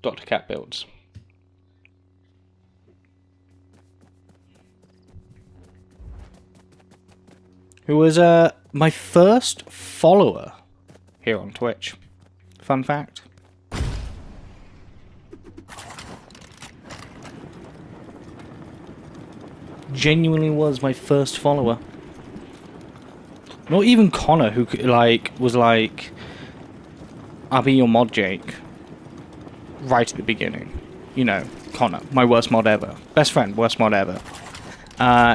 Dr. Cat Builds. Who was my first follower here on Twitch. Fun fact. genuinely was my first follower. Not even Connor, who like was like, "I'll be your mod, Jake." Right at the beginning, you know, Connor, my worst mod ever, best friend, worst mod ever.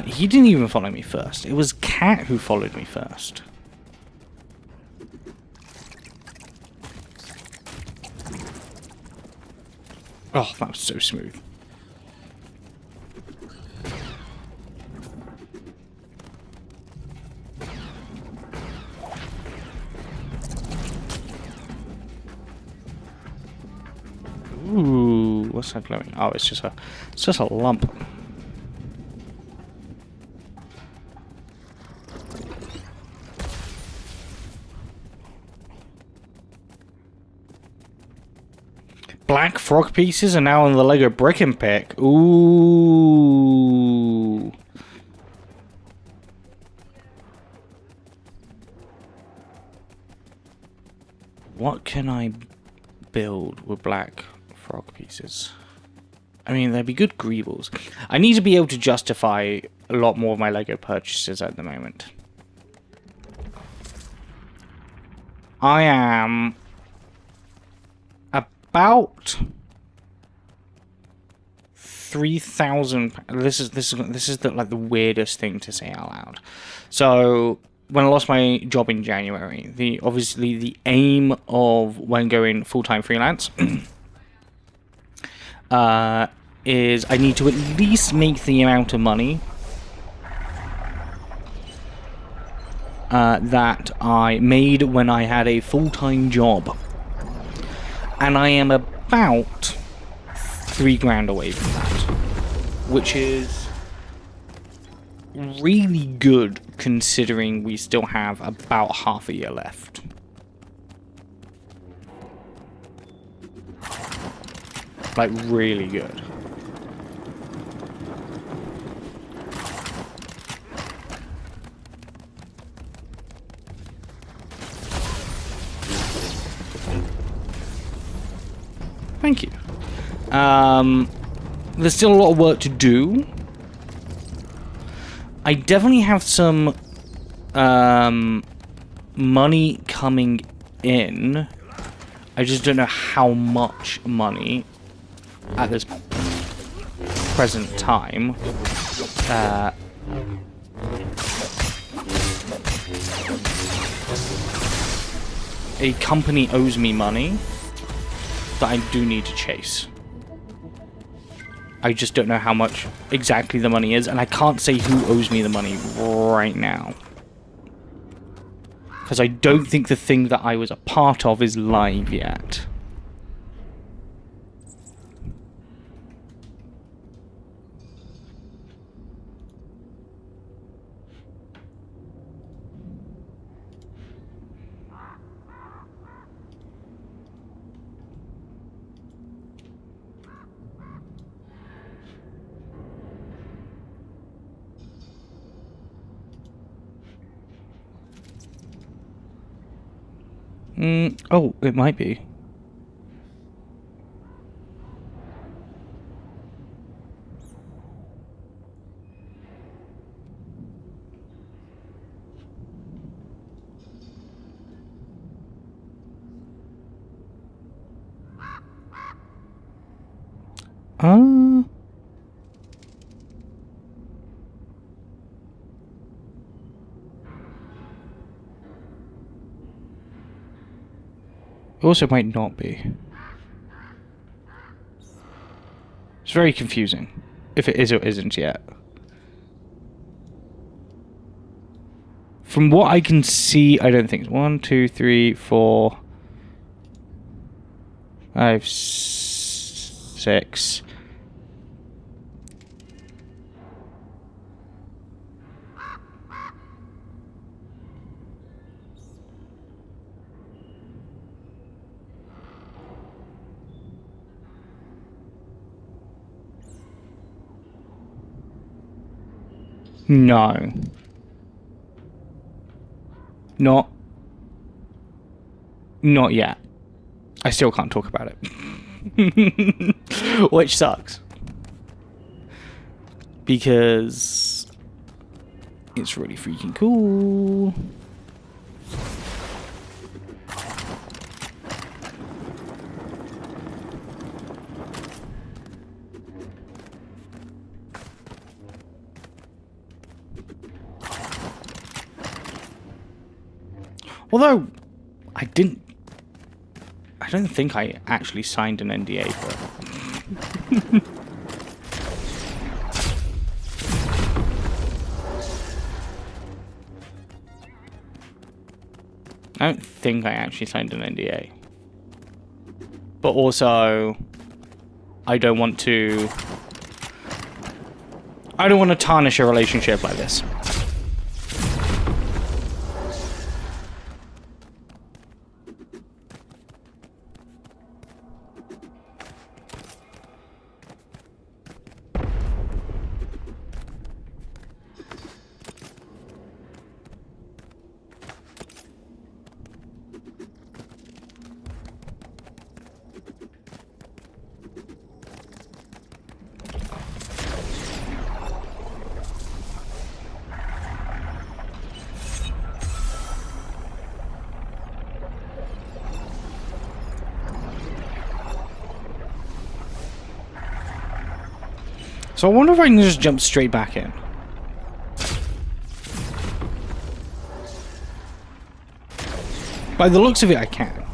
He didn't even follow me first. It was Cat who followed me first. Oh, that was so smooth. Ooh, what's that glowing? Oh, it's just a lump. Black frog pieces are now on the Lego Brick and Pick. Ooh. What can I build with black frog pieces? I mean, they'd be good greebles. I need to be able to justify a lot more of my Lego purchases at the moment. I am about 3,000. This is like the weirdest thing to say out loud. So when I lost my job in January, obviously the aim of when going full-time freelance is I need to at least make the amount of money that I made when I had a full-time job. And I am about 3 grand away from that, which is really good considering we still have about half a year left. Like, really good. Thank you. There's still a lot of work to do. I definitely have some money coming in. I just don't know how much money at this present time. A company owes me money that I do need to chase. I just don't know how much exactly the money is, and I can't say who owes me the money right now. Because I don't think the thing that I was a part of is live yet. Oh, it might be. It also might not be. It's very confusing, if it is or isn't yet. From what I can see, I don't think it's 1, 2, 3, 4, 5, 6. No. Not yet. I still can't talk about it. Which sucks. because it's really freaking cool. Although, I don't think I actually signed an NDA for it. I don't think I actually signed an NDA. But also, I don't want to tarnish a relationship like this. So I wonder if I can just jump straight back in. By the looks of it, I can.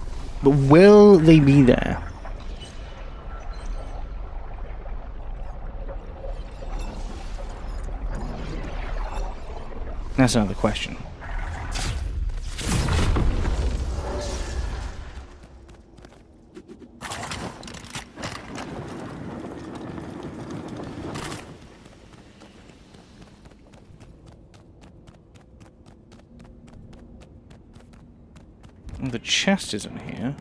But will they be there? That's another question. The chest isn't here.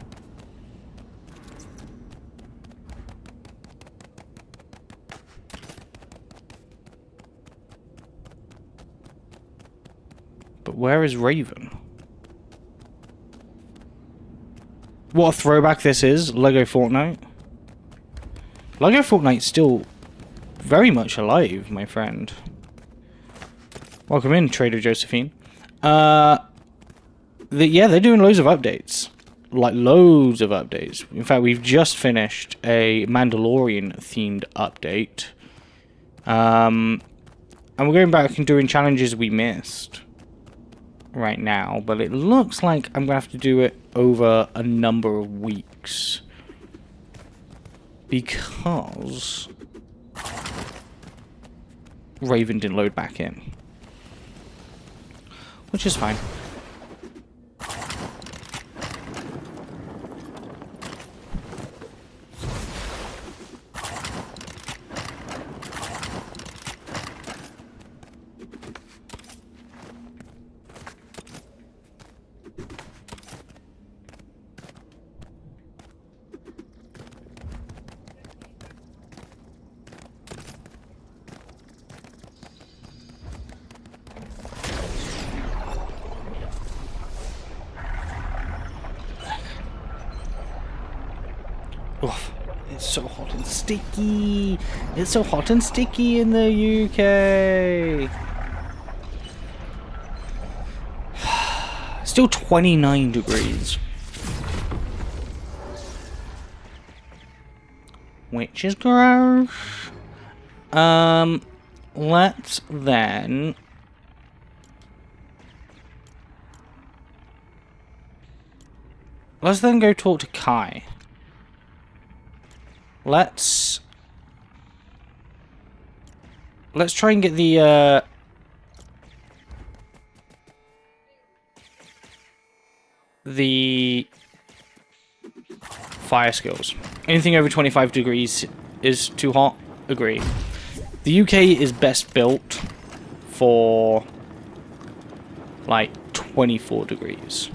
But where is Raven? What a throwback this is, Lego Fortnite. Lego Fortnite's still very much alive, my friend. Welcome in, Trader Josephine. Yeah, they're doing loads of updates. Like, loads of updates. In fact, we've just finished a Mandalorian-themed update. And we're going back and doing challenges we missed right now. But it looks like I'm going to have to do it over a number of weeks. Because Raven didn't load back in. Which is fine. Oof, it's so hot and sticky. It's so hot and sticky in the UK. Still 29 degrees. Which is gross. Let's then... Let's then go talk to Kai. Let's try and get the fire skills. Anything over 25 degrees is too hot. Agree. The UK is best built for like 24 degrees.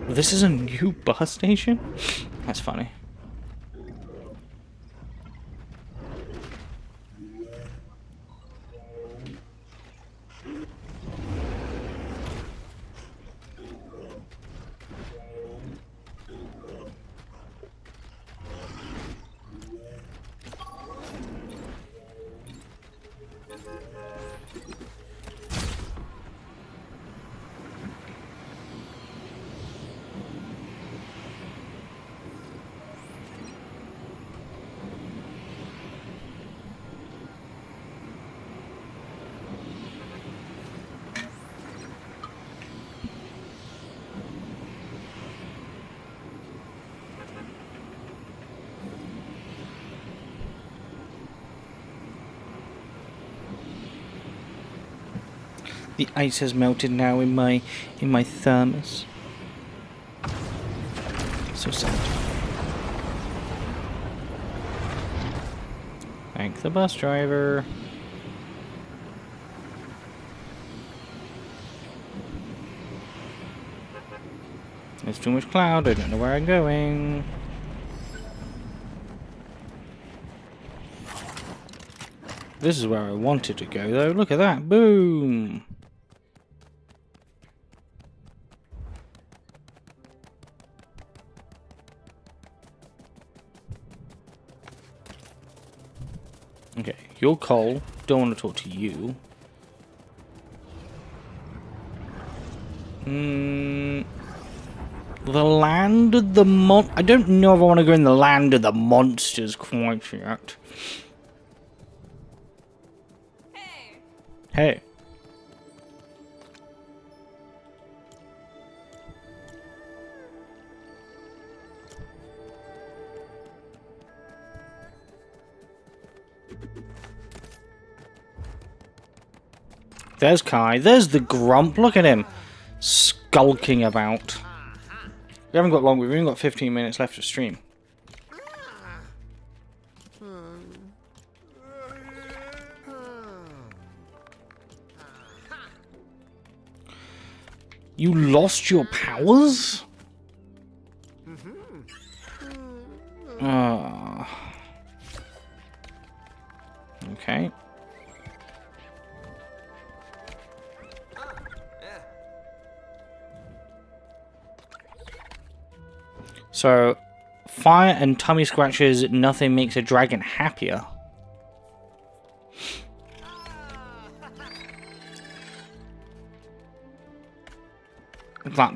This is a new bus station? That's funny. The ice has melted now in my thermos. So sad. Thank the bus driver. There's too much cloud, I don't know where I'm going. This is where I wanted to go though, look at that, boom! Okay, you're coal, don't want to talk to you. The land of the I don't know if I want to go in the land of the monsters quite yet. Hey. There's Kai. There's the grump. Look at him. Skulking about. We haven't got long. We've only got 15 minutes left to stream. You lost your powers? Okay. So, fire and tummy scratches, nothing makes a dragon happier. That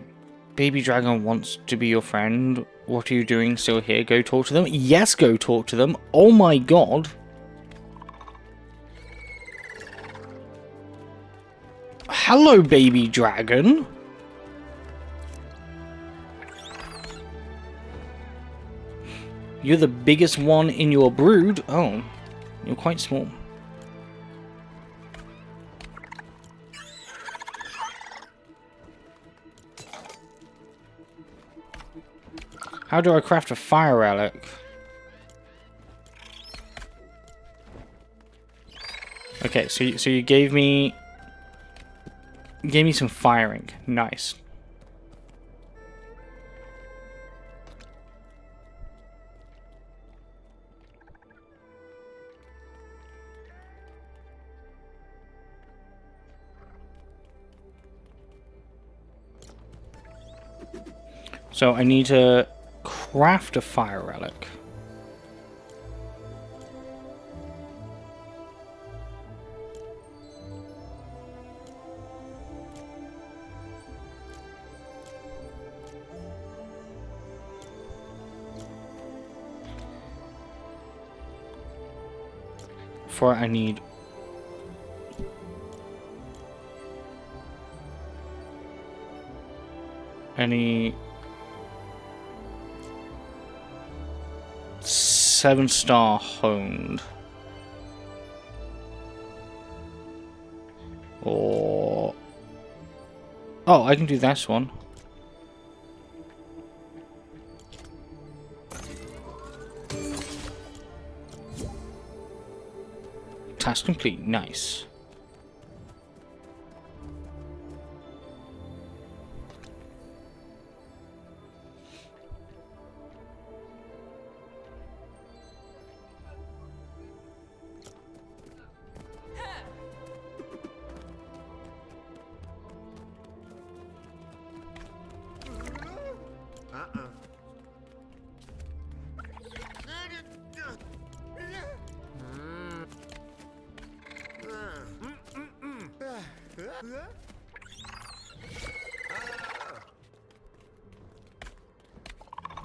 baby dragon wants to be your friend. What are you doing still here? Go talk to them? Yes, go talk to them. Oh my god. Hello, baby dragon. You're the biggest one in your brood. Oh, you're quite small. How do I craft a fire relic? Okay, so you gave me some firing. Nice. So I need to craft a fire relic. For I need any 7-star honed, or oh, I can do this one. Task complete. Nice.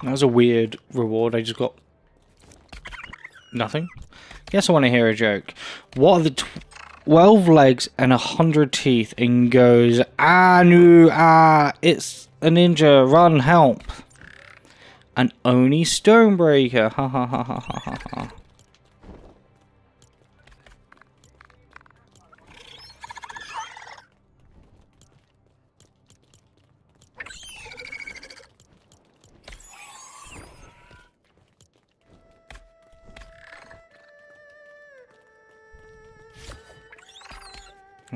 That was a weird reward. I just got nothing. Guess I want to hear a joke. What are the 12 legs and 100 teeth and goes, ah, no, ah, it's a ninja, run, help. An Oni Stonebreaker, ha ha ha ha ha ha ha.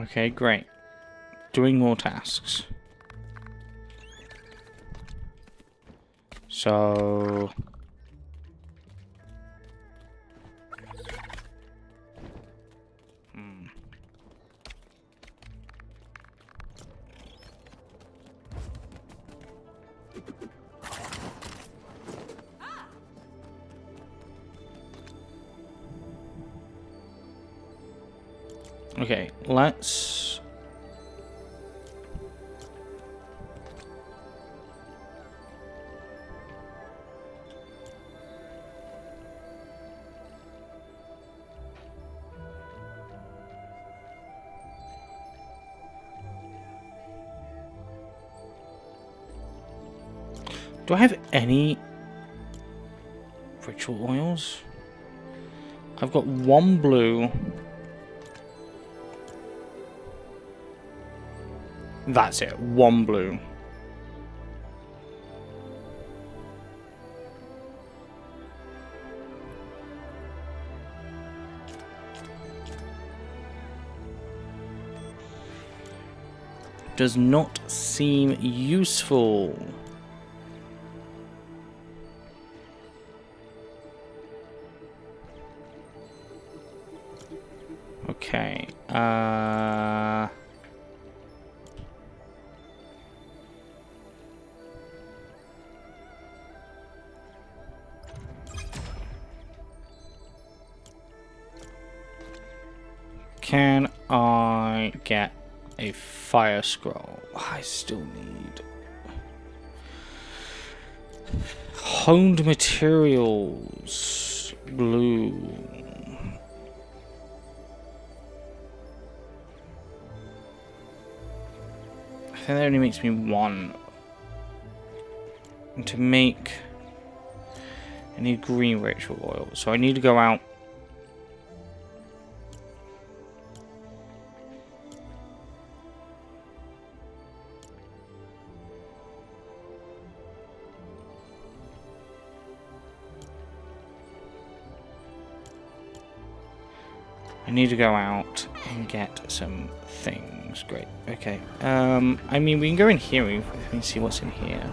Okay, great. Doing more tasks. So... Okay, let's... Do I have any ritual oils? I've got one blue. That's it, one blue. Does not seem useful. Okay, can I get a fire scroll? I still need honed materials, blue. I think that only makes me one. And to make, I need green ritual oil, so I need to go out. I need to go out and get some things. Great. Okay. I mean, we can go in here and we can see what's in here.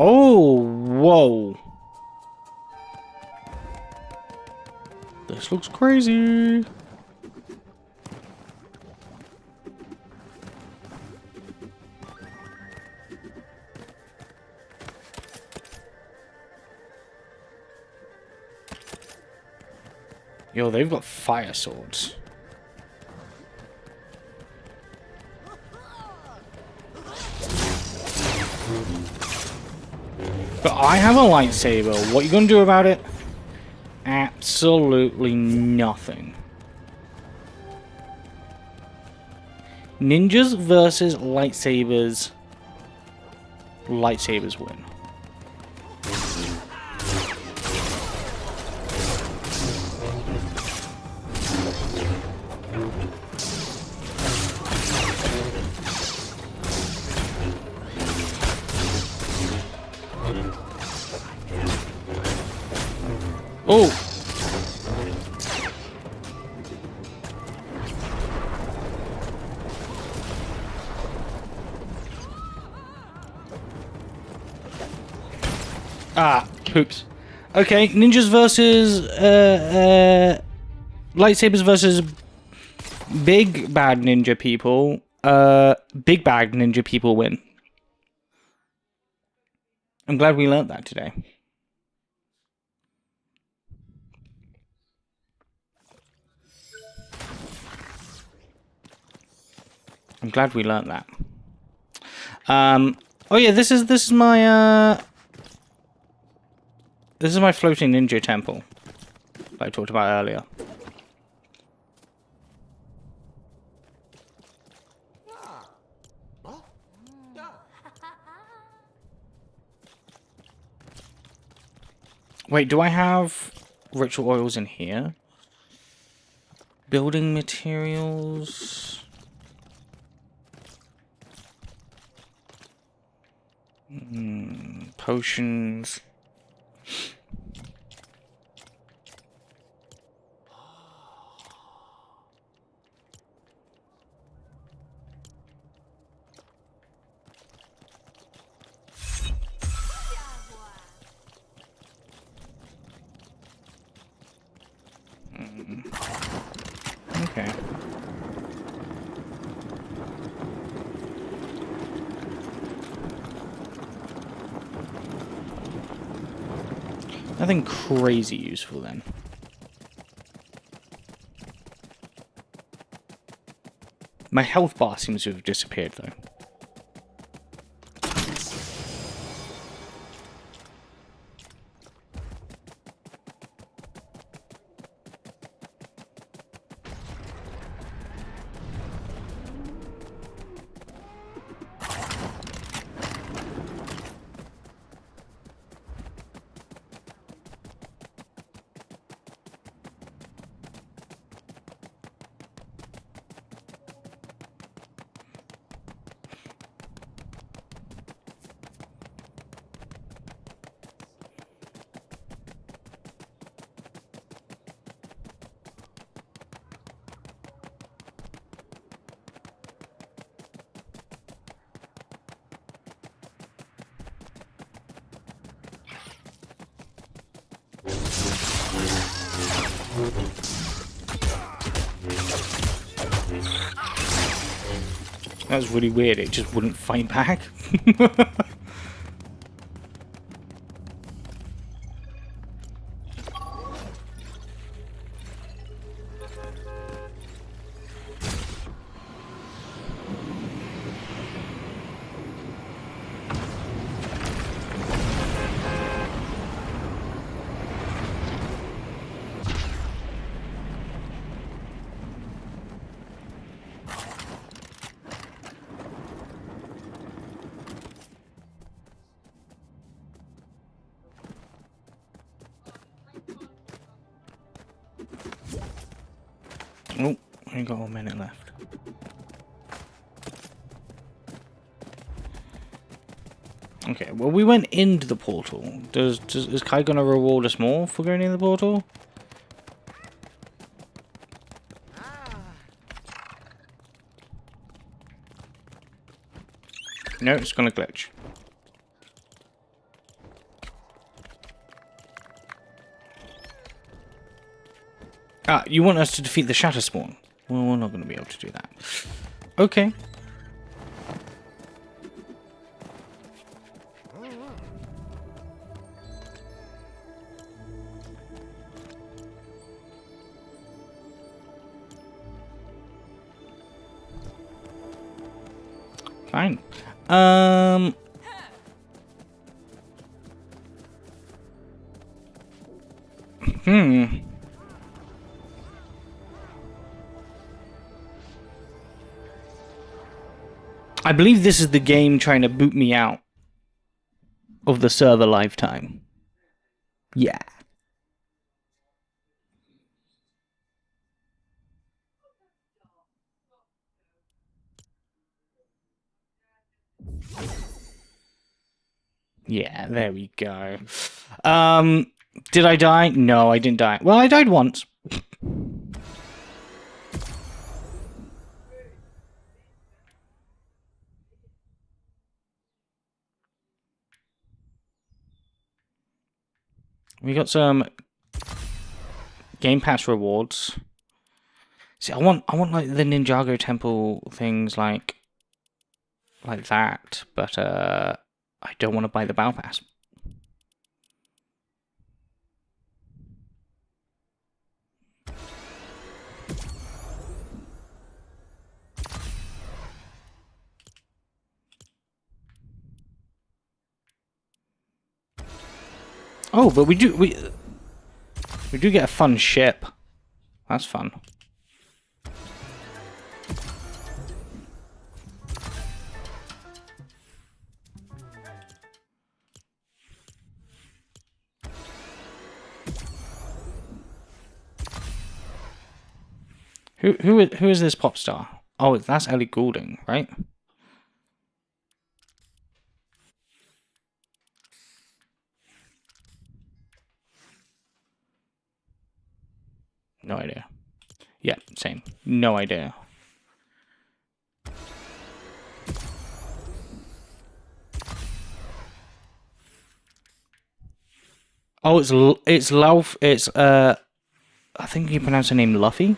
Oh, whoa. This looks crazy. Yo, they've got fire swords. But I have a lightsaber. What are you gonna do about it? Absolutely nothing. Ninjas versus lightsabers. Lightsabers win. Oh! Ah, poops. Okay, ninjas versus lightsabers versus big bad ninja people. Big bad ninja people win. I'm glad we learnt that today. I'm glad we learnt that. Oh yeah, this is my floating ninja temple that I talked about earlier. Wait, do I have ritual oils in here? Building materials. Potions. Okay. Nothing crazy useful then. My health bar seems to have disappeared though. That was really weird, it just wouldn't fight back. Oh, I got 1 minute left. Okay, well we went into the portal. Is Kai gonna reward us more for going in the portal? No, it's gonna glitch. Ah, you want us to defeat the Shatter Spawn? Well, we're not going to be able to do that. Okay. Fine. I believe this is the game trying to boot me out of the server lifetime. Yeah. Yeah, there we go. Did I die? No, I didn't die. Well, I died once. We got some Game Pass rewards. See, I want like the Ninjago temple things like that, but I don't want to buy the Battle Pass. Oh, but we do get a fun ship. That's fun. Who is this pop star? Oh, that's Ellie Goulding, right? No idea. Yeah, same. No idea. Oh, it's Lauf. It's I think you pronounce her name Luffy.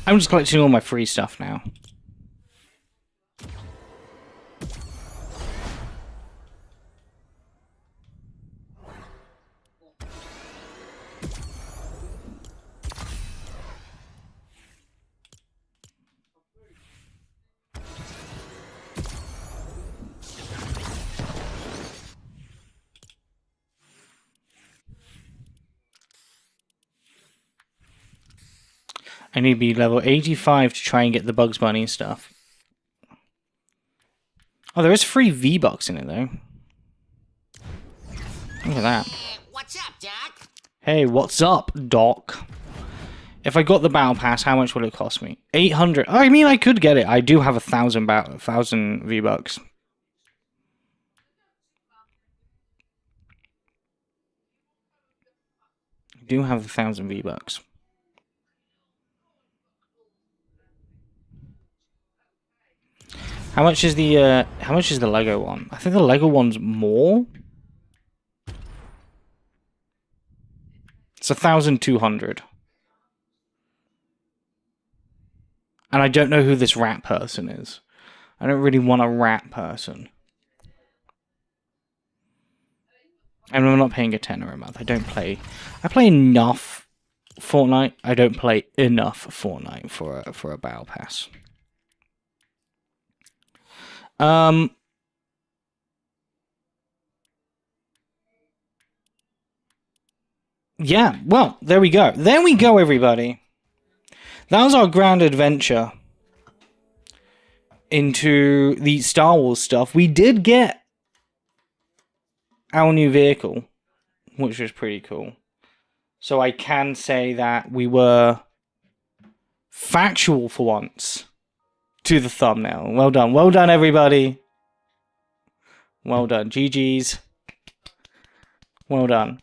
I'm just collecting all my free stuff now. I need to be level 85 to try and get the Bugs Bunny stuff. Oh, there is free V-Bucks in it, though. Look at that. Hey, what's up, Doc? Hey, what's up, Doc? If I got the Battle Pass, how much would it cost me? 800. I mean, I could get it. I do have 1,000 V-Bucks. I do have 1,000 V-Bucks. How much is the Lego one? I think the Lego one's more. It's 1,200. And I don't know who this rat person is. I don't really want a rat person. And I'm not paying a tenner a month. I play enough Fortnite. I don't play enough Fortnite for a battle pass. Yeah, well, there we go. There we go, everybody. That was our grand adventure into the Star Wars stuff. We did get our new vehicle, which was pretty cool. So I can say that we were factual for once to the thumbnail. Well done. Well done, everybody. Well done. GG's. Well done.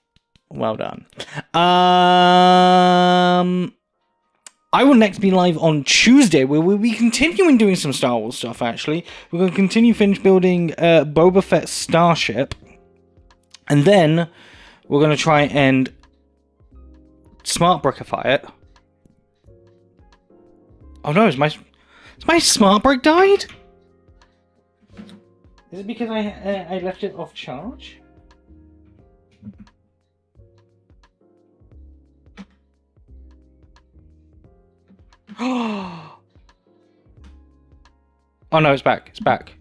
Well done. I will next be live on Tuesday, where we'll be continuing doing some Star Wars stuff, actually. We're going to continue finish building Boba Fett's starship. And then we're going to try and smart brickify it. Oh no, is my smart brick died? Is it because I left it off charge? Oh no, it's back. It's back.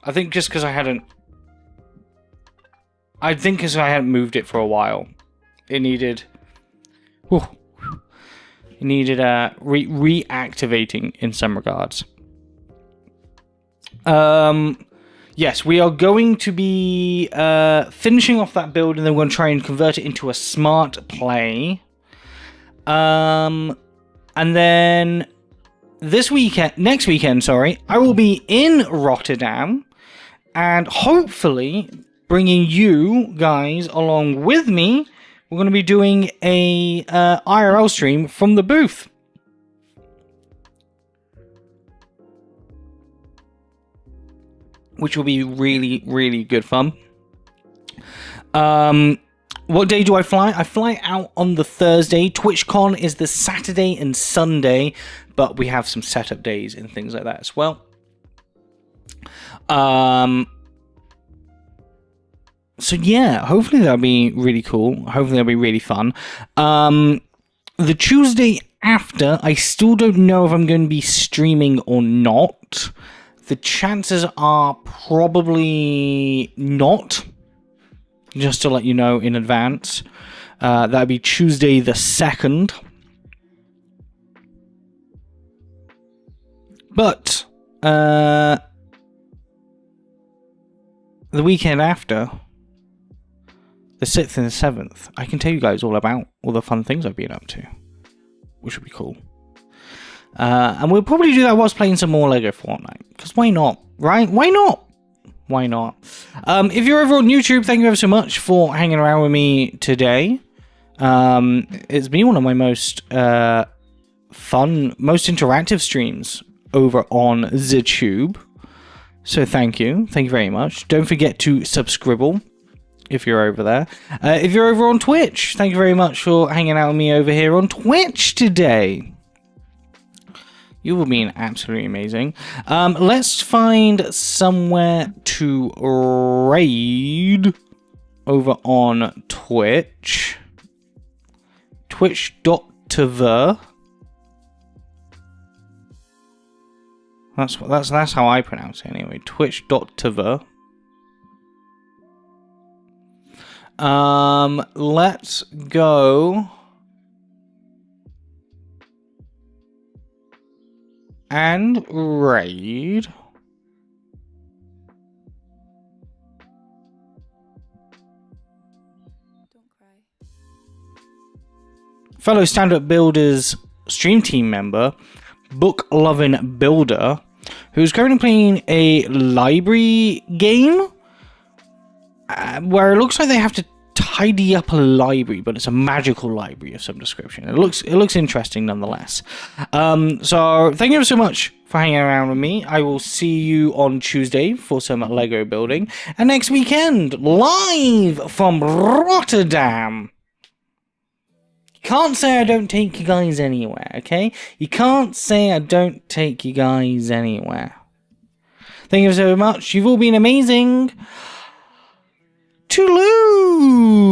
I think just because I hadn't moved it for a while, it needed. Whew, it needed reactivating in some regards. Yes, we are going to be finishing off that build, and then we're going to try and convert it into a smart play. And then next weekend, I will be in Rotterdam, and hopefully bringing you guys along with me. We're going to be doing a IRL stream from the booth. Which will be really, really good fun. What day do I fly? I fly out on the Thursday. TwitchCon is the Saturday and Sunday, but we have some setup days and things like that as well. So yeah, hopefully that'll be really cool. Hopefully that'll be really fun. The Tuesday after, I still don't know if I'm going to be streaming or not. The chances are probably not. Just to let you know in advance. That'll be Tuesday the 2nd. But, the weekend after, the 6th and the 7th, I can tell you guys all about all the fun things I've been up to. Which would be cool. And we'll probably do that whilst playing some more Lego Fortnite. Because why not? Right? Why not? Why not? If you're over on YouTube, thank you ever so much for hanging around with me today. It's been one of my most fun, most interactive streams over on the Tube. So thank you. Thank you very much. Don't forget to subscribe if you're over there. If you're over on Twitch, thank you very much for hanging out with me over here on Twitch today. You will be absolutely amazing. Let's find somewhere to raid over on Twitch. Twitch.tv. That's how I pronounce it anyway. Twitch.tv. Let's go and raid fellow stand-up builders stream team member, book loving builder, who's currently playing a library game where it looks like they have to tidy up a library, but it's a magical library of some description. It looks interesting nonetheless. So thank you so much for hanging around with me. I will see you on Tuesday for some Lego building, and next weekend live from Rotterdam. You can't say I don't take you guys anywhere, okay? You can't say I don't take you guys anywhere. Thank you so much. You've all been amazing. Toodaloo!